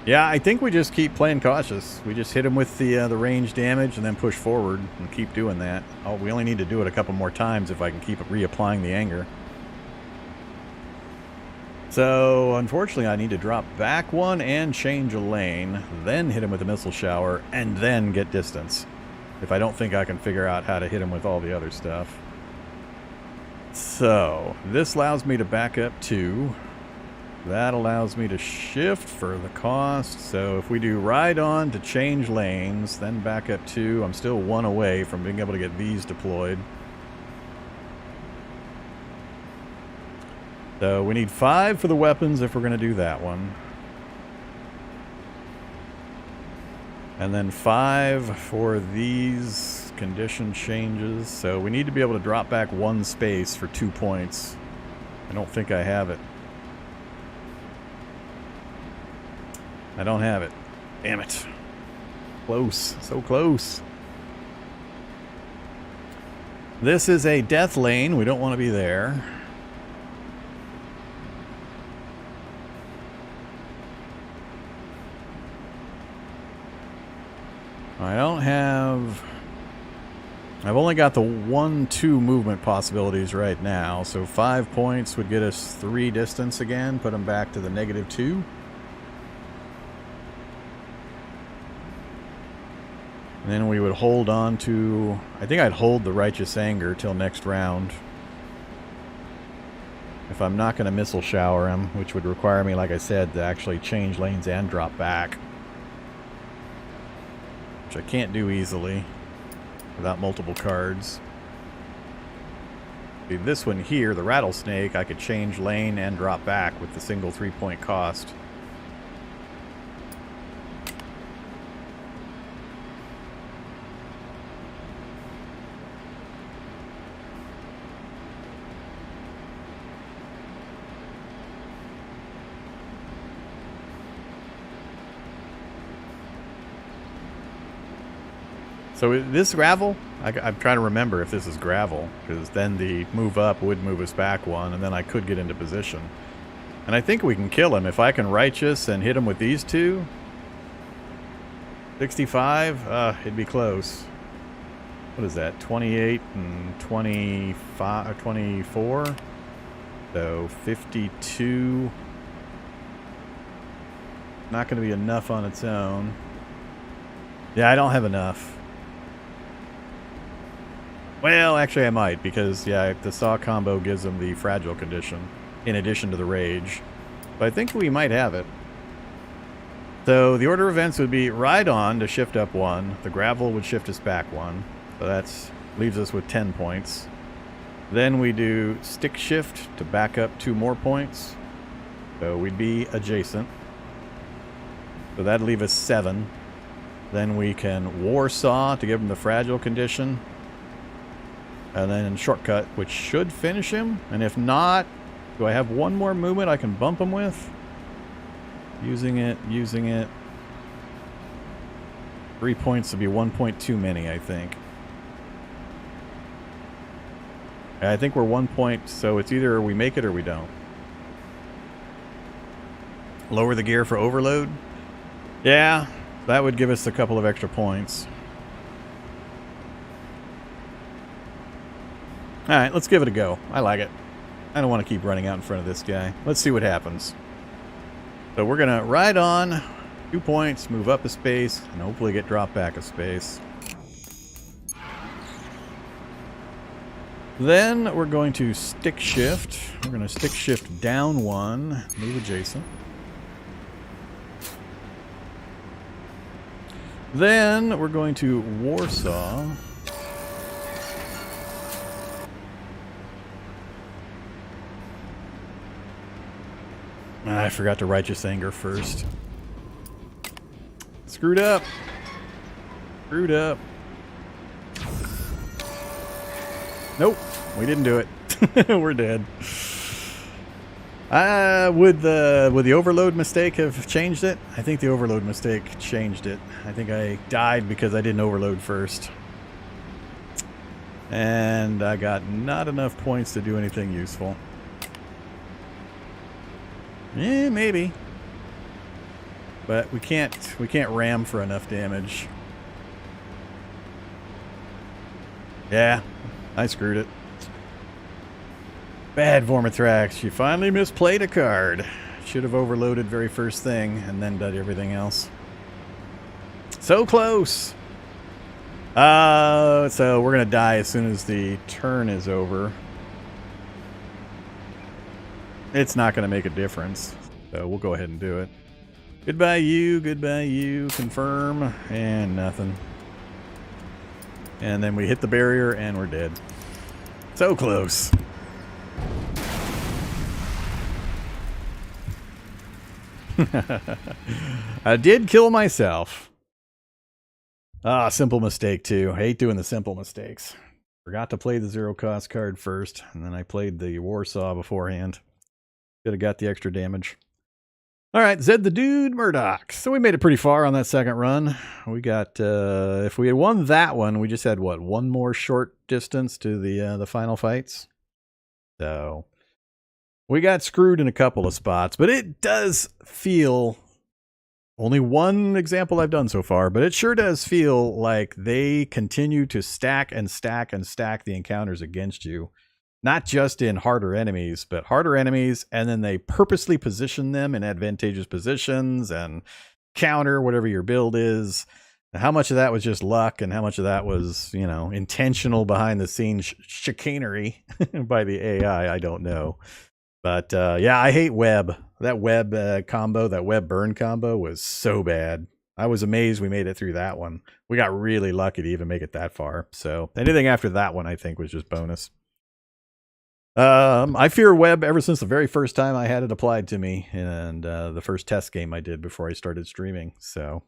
Speaker 1: Yeah, I think we just keep playing cautious. We just hit him with the range damage and then push forward and keep doing that. Oh, we only need to do it a couple more times if I can keep reapplying the anger. So, unfortunately, I need to drop back one and change a lane, then hit him with a missile shower, and then get distance. If I don't think I can figure out how to hit him with all the other stuff. So, this allows me to back up 2. That allows me to shift for the cost. So if we do ride on to change lanes, then back up 2, I'm still 1 away from being able to get these deployed. So we need 5 for the weapons if we're going to do that one. And then 5 for these condition changes. So we need to be able to drop back 1 space for 2 points. I don't think I have it. I don't have it. Damn it. Close. So close. This is a death lane. We don't want to be there. I don't have... I've only got the 1-2 movement possibilities right now, so 5 points would get us 3 distance again, put them back to the -2. And then we would hold on to... I think I'd hold the Righteous Anger till next round. If I'm not going to missile shower him, which would require me, like I said, to actually change lanes and drop back. Which I can't do easily without multiple cards. See, this one here, the Rattlesnake, I could change lane and drop back with the single 3-point cost. So this gravel, I'm trying to remember if this is gravel, because then the move up would move us back 1, and then I could get into position. And I think we can kill him. If I can Righteous and hit him with these 2, 65, it'd be close. What is that, 28 and 25, 24? So 52. Not going to be enough on its own. Yeah, I don't have enough. Well, actually I might, because, yeah, the Saw combo gives him the Fragile condition, in addition to the Rage. But I think we might have it. So the order of events would be Ride On to shift up 1. The Gravel would shift us back 1. So that leaves us with 10 points. Then we do Stick Shift to back up 2 more points. So we'd be adjacent. So that'd leave us 7. Then we can Warsaw to give him the Fragile condition. And then Shortcut, which should finish him. And if not, do I have 1 more movement I can bump him with? Using it. 3 points would be 1 point too many, I think. I think we're 1 point, so it's either we make it or we don't. Lower the gear for overload? Yeah, that would give us a couple of extra points. Alright, let's give it a go. I like it. I don't want to keep running out in front of this guy. Let's see what happens. So we're going to ride on 2 points, move up a space, and hopefully get dropped back a space. Then we're going to stick shift. We're going to stick shift down 1, move adjacent. Then we're going to Warsaw. I forgot to Righteous Anger first. Screwed up. Screwed up. Nope, we didn't do it. We're dead. Would the overload mistake have changed it? I think the overload mistake changed it. I think I died because I didn't overload first. And I got not enough points to do anything useful. Eh, maybe. But we can't ram for enough damage. Yeah, I screwed it. Bad Vormithrax, you finally misplayed a card. Should have overloaded very first thing and then done everything else. So close! So we're gonna die as soon as the turn is over. It's not gonna make a difference, so we'll go ahead and do it. Goodbye you, confirm, and nothing. And then we hit the barrier and we're dead. So close. I did kill myself. Ah, simple mistake too. I hate doing the simple mistakes. Forgot to play the 0 cost card first, and then I played the Warsaw beforehand. Could have got the extra damage. All right, Zed the Dude Murdoch. So we made it pretty far on that second run. We got, if we had won that one, we just had, what, one more short distance to the final fights? So we got screwed in a couple of spots, but it does feel, only one example I've done so far, but it sure does feel like they continue to stack and stack and stack the encounters against you. Not just in harder enemies, but harder enemies, and then they purposely position them in advantageous positions and counter whatever your build is. And how much of that was just luck and how much of that was, you know, intentional behind the scenes chicanery by the AI, I don't know. But yeah, I hate web. That web combo, that web burn combo was so bad. I was amazed we made it through that one. We got really lucky to even make it that far. So anything after that one, I think, was just bonus. I fear web ever since the very first time I had it applied to me, and the first test game I did before I started streaming. So,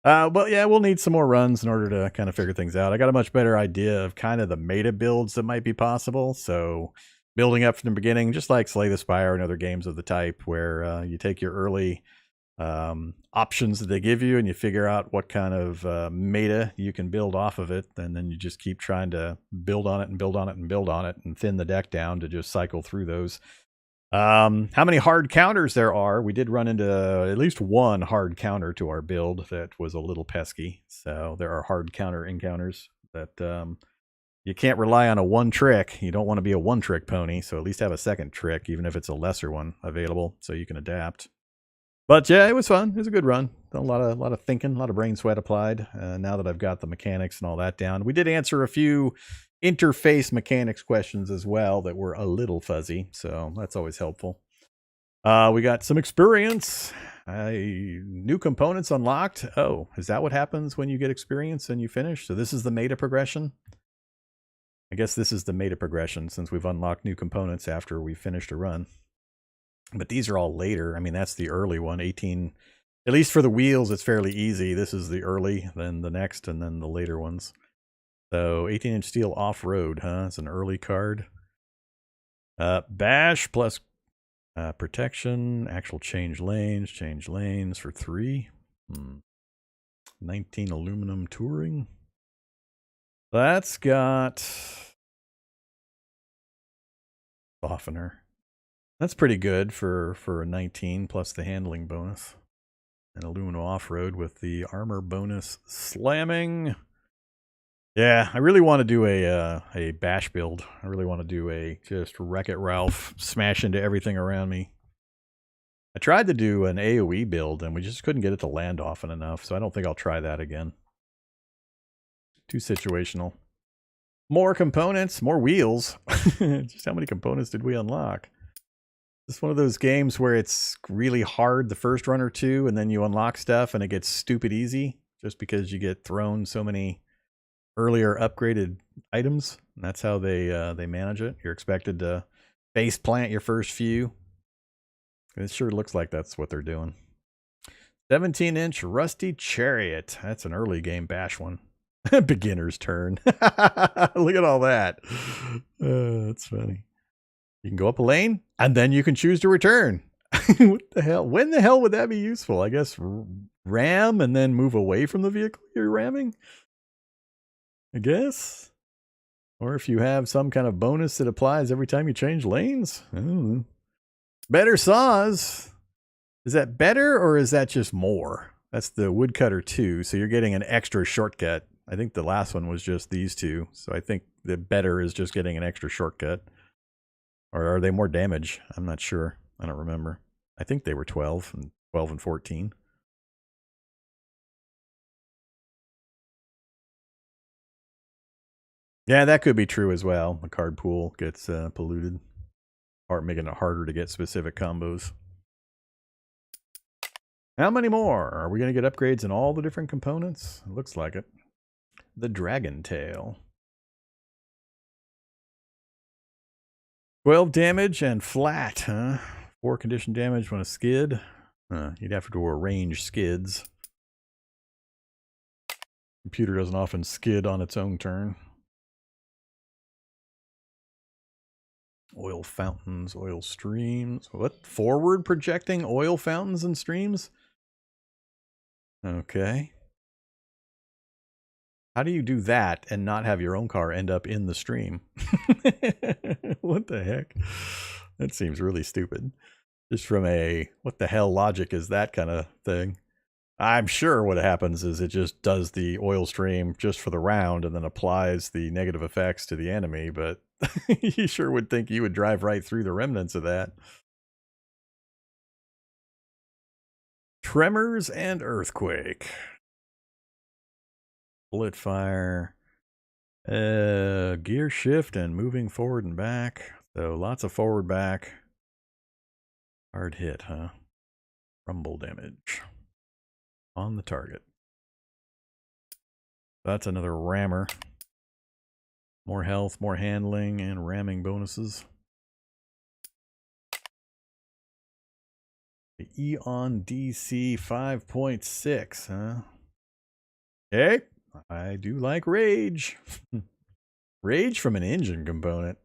Speaker 1: but yeah, we'll need some more runs in order to kind of figure things out. I got a much better idea of kind of the meta builds that might be possible. So, building up from the beginning, just like Slay the Spire and other games of the type, where you take your early options that they give you and you figure out what kind of meta you can build off of it, and then you just keep trying to build on it and build on it and build on it and thin the deck down to just cycle through those. How many hard counters there are? We did run into at least one hard counter to our build that was a little pesky. So there are hard counter encounters that you can't rely on a one trick. You don't want to be a one trick pony, so at least have a second trick, even if it's a lesser one available, so you can adapt. But yeah, it was fun. It was a good run. A lot of thinking, a lot of brain sweat applied. Now that I've got the mechanics and all that down, we did answer a few interface mechanics questions as well that were a little fuzzy, so that's always helpful. We got some experience. New components unlocked. Oh, is that what happens when you get experience and you finish? So this is the meta progression. I guess this is the meta progression since we've unlocked new components after we finished a run. But these are all later. I mean, that's the early one, 18. At least for the wheels, it's fairly easy. This is the early, then the next, and then the later ones. So 18-inch steel off-road, huh? It's an early card. Bash plus protection, actual change lanes for 3. 19 aluminum touring. That's got softener. That's pretty good for a 19 plus the handling bonus. And aluminum off-road with the armor bonus slamming. Yeah, I really want to do a bash build. I really want to do a just Wreck-It Ralph, smash into everything around me. I tried to do an AoE build and we just couldn't get it to land often enough, so I don't think I'll try that again. Too situational. More components, more wheels. Just how many components did we unlock? It's one of those games where it's really hard the first run or two, and then you unlock stuff and it gets stupid easy just because you get thrown so many earlier upgraded items. And that's how they manage it. You're expected to base plant your first few. It sure looks like that's what they're doing. 17-inch Rusty Chariot. That's an early game bash one. Beginner's turn. Look at all that. That's funny. You can go up a lane, and then you can choose to return. What the hell? When the hell would that be useful? I guess ram and then move away from the vehicle you're ramming? I guess. Or if you have some kind of bonus that applies every time you change lanes? I don't know. Better saws. Is that better or is that just more? That's the woodcutter 2, so you're getting an extra shortcut. I think the last one was just these two, so I think the better is just getting an extra shortcut. Or are they more damage? I'm not sure. I don't remember. I think they were 12 and 14. Yeah, that could be true as well. The card pool gets polluted, or making it harder to get specific combos. How many more? Are we going to get upgrades in all the different components? It looks like it. The Dragon Tail. 12 damage and flat, huh? 4 condition damage when a skid. You'd have to arrange skids. Computer doesn't often skid on its own turn. Oil fountains, oil streams. What? Forward projecting oil fountains and streams? Okay. How do you do that and not have your own car end up in the stream? What the heck? That seems really stupid. Just from a what the hell logic is that kind of thing. I'm sure what happens is it just does the oil stream just for the round and then applies the negative effects to the enemy, but you sure would think you would drive right through the remnants of that. Tremors and earthquake. Bullet fire. Gear shift and moving forward and back. So lots of forward back. Hard hit, huh? Rumble damage on the target. That's another rammer. More health, more handling, and ramming bonuses. The Eon DC 5.6, huh? Okay, I do like rage. Rage from an engine component.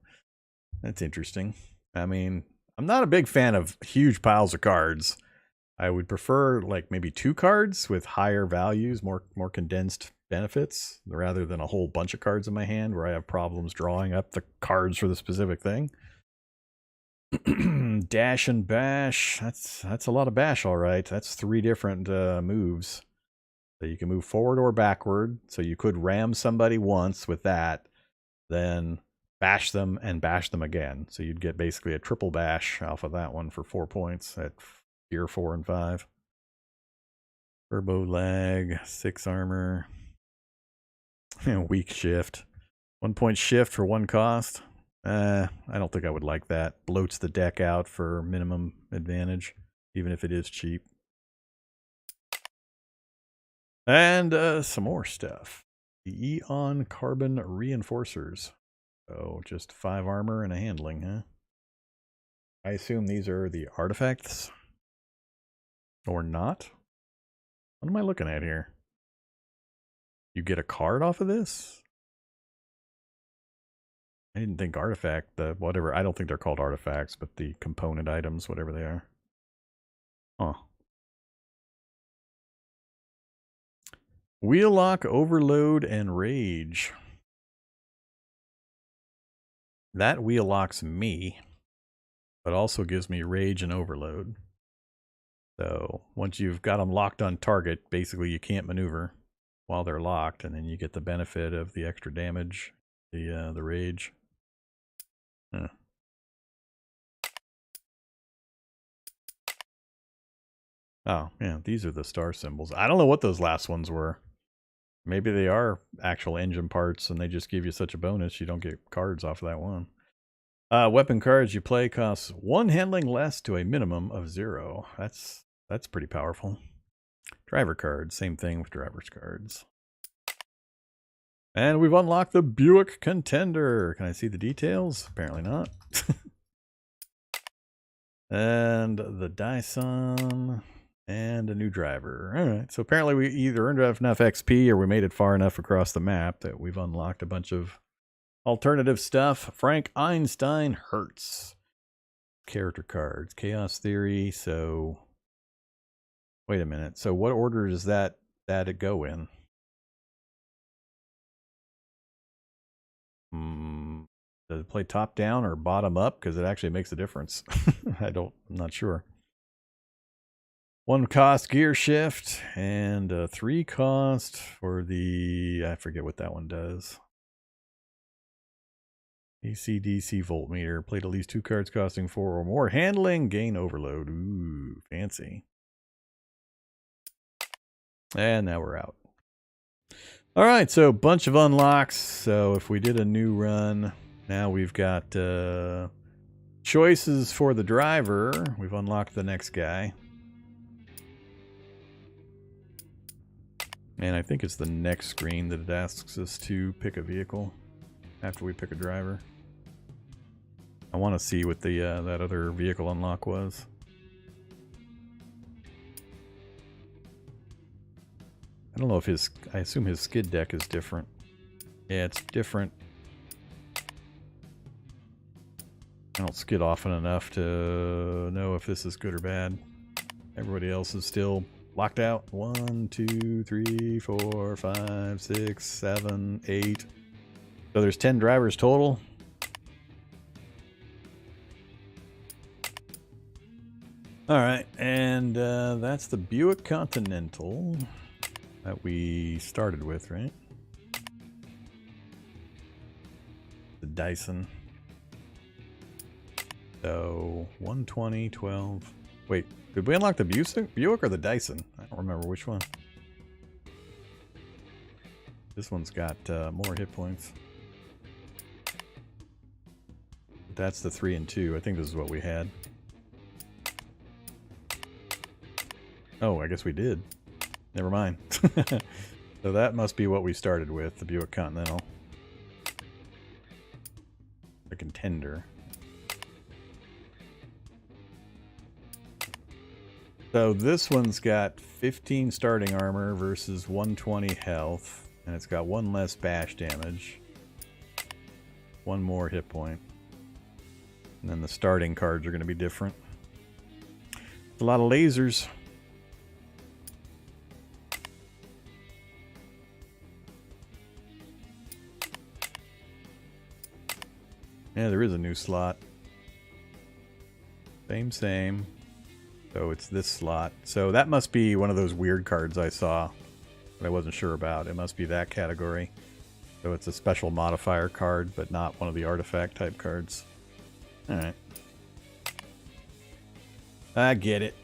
Speaker 1: That's interesting. I mean, I'm not a big fan of huge piles of cards. I would prefer like maybe 2 cards with higher values, more condensed benefits, rather than a whole bunch of cards in my hand where I have problems drawing up the cards for the specific thing. Dash and bash. That's a lot of bash, all right. That's 3 different moves. So you can move forward or backward. So you could ram somebody once with that, then bash them and bash them again. So you'd get basically a triple bash off of that one for 4 points at gear 4 and 5. Turbo lag, 6 armor. Weak shift. 1 point shift for 1 cost. I don't think I would like that. Bloats the deck out for minimum advantage, even if it is cheap. And some more stuff. The Eon Carbon Reinforcers. So just 5 armor and a handling, huh? I assume these are the artifacts. Or not? What am I looking at here? You get a card off of this? I didn't think artifact, the whatever, I don't think they're called artifacts, but the component items, whatever they are. Huh. Wheel lock, overload, and rage. That wheel locks me, but also gives me rage and overload. So once you've got them locked on target, basically you can't maneuver while they're locked, and then you get the benefit of the extra damage, the rage. Huh. Oh, yeah, these are the star symbols. I don't know what those last ones were. Maybe they are actual engine parts and they just give you such a bonus you don't get cards off of that one. Weapon cards you play costs 1 handling less to a minimum of 0. That's pretty powerful. Driver cards, same thing with driver's cards. And we've unlocked the Buick Contender. Can I see the details? Apparently not. And the Dyson and a new driver. All right, so apparently we either earned enough XP or we made it far enough across the map that we've unlocked a bunch of alternative stuff. Frank Einstein Hertz. Character cards. Chaos Theory. So, wait a minute. So what order does that go in? Does it play top down or bottom up? Because it actually makes a difference. I'm not sure. 1 cost gear shift and 3 cost for the, I forget what that one does. AC/DC voltmeter. Played at least 2 cards costing 4 or more. Handling, gain overload. Ooh, fancy. And now we're out. All right, so bunch of unlocks. So if we did a new run, now we've got choices for the driver. We've unlocked the next guy. And I think it's the next screen that it asks us to pick a vehicle after we pick a driver. I want to see what the that other vehicle unlock was. I don't know if his, I assume his skid deck is different. Yeah, it's different. don't skid often enough to know if this is good or bad. Everybody else is still locked out. 1, 2, 3, 4, 5, 6, 7, 8. So there's 10 drivers total. All right, and that's the Buick Continental that we started with, right? The Dyson. So 120, 12. Wait, did we unlock the Buick or the Dyson? I don't remember which one. This one's got more hit points. That's the 3 and 2. I think this is what we had. Oh, I guess we did. Never mind. So that must be what we started with, the Buick Continental. The Contender. So this one's got 15 starting armor versus 120 health. And it's got 1 less bash damage. 1 more hit point. And then the starting cards are going to be different. It's a lot of lasers. Yeah, there is a new slot. Same. So it's this slot. So that must be one of those weird cards I saw that I wasn't sure about. It must be that category. So it's a special modifier card, but not one of the artifact type cards. Alright. I get it.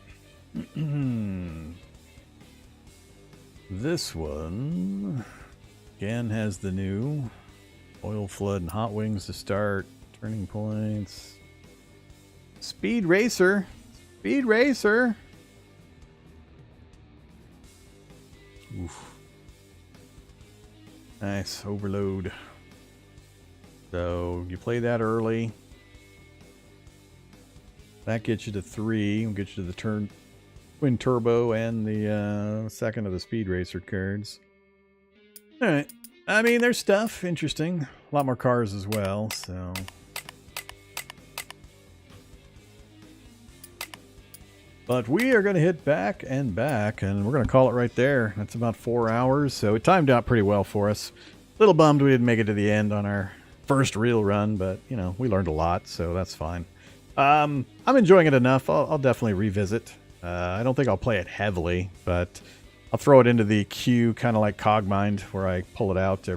Speaker 1: This one, again, has the new oil flood and hot wings to start. Turning points. Speed Racer. Speed Racer. Oof. Nice. Overload. So you play that early. That gets you to 3. We'll get you to the Twin Turbo and the second of the Speed Racer cards. Alright. I mean, there's stuff. Interesting. A lot more cars as well, so... But we are going to hit back, and we're going to call it right there. That's about 4 hours, so it timed out pretty well for us. A little bummed we didn't make it to the end on our first real run, but, you know, we learned a lot, so that's fine. I'm enjoying it enough. I'll definitely revisit. I don't think I'll play it heavily, but I'll throw it into the queue, kind of like Cogmind, where I pull it out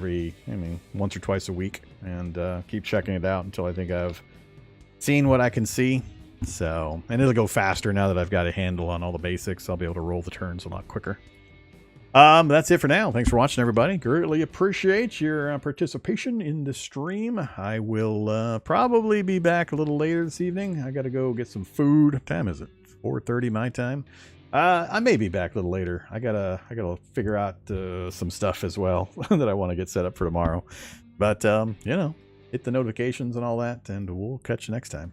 Speaker 1: once or twice a week, and keep checking it out until I think I've seen what I can see. So, and it'll go faster now that I've got a handle on all the basics. I'll be able to roll the turns a lot quicker. That's it for now. Thanks for watching, everybody. Greatly appreciate your participation in the stream. I will probably be back a little later this evening. I got to go get some food. What time is it? 4:30 my time. I may be back a little later. I gotta figure out some stuff as well that I want to get set up for tomorrow. But you know, hit the notifications and all that, and we'll catch you next time.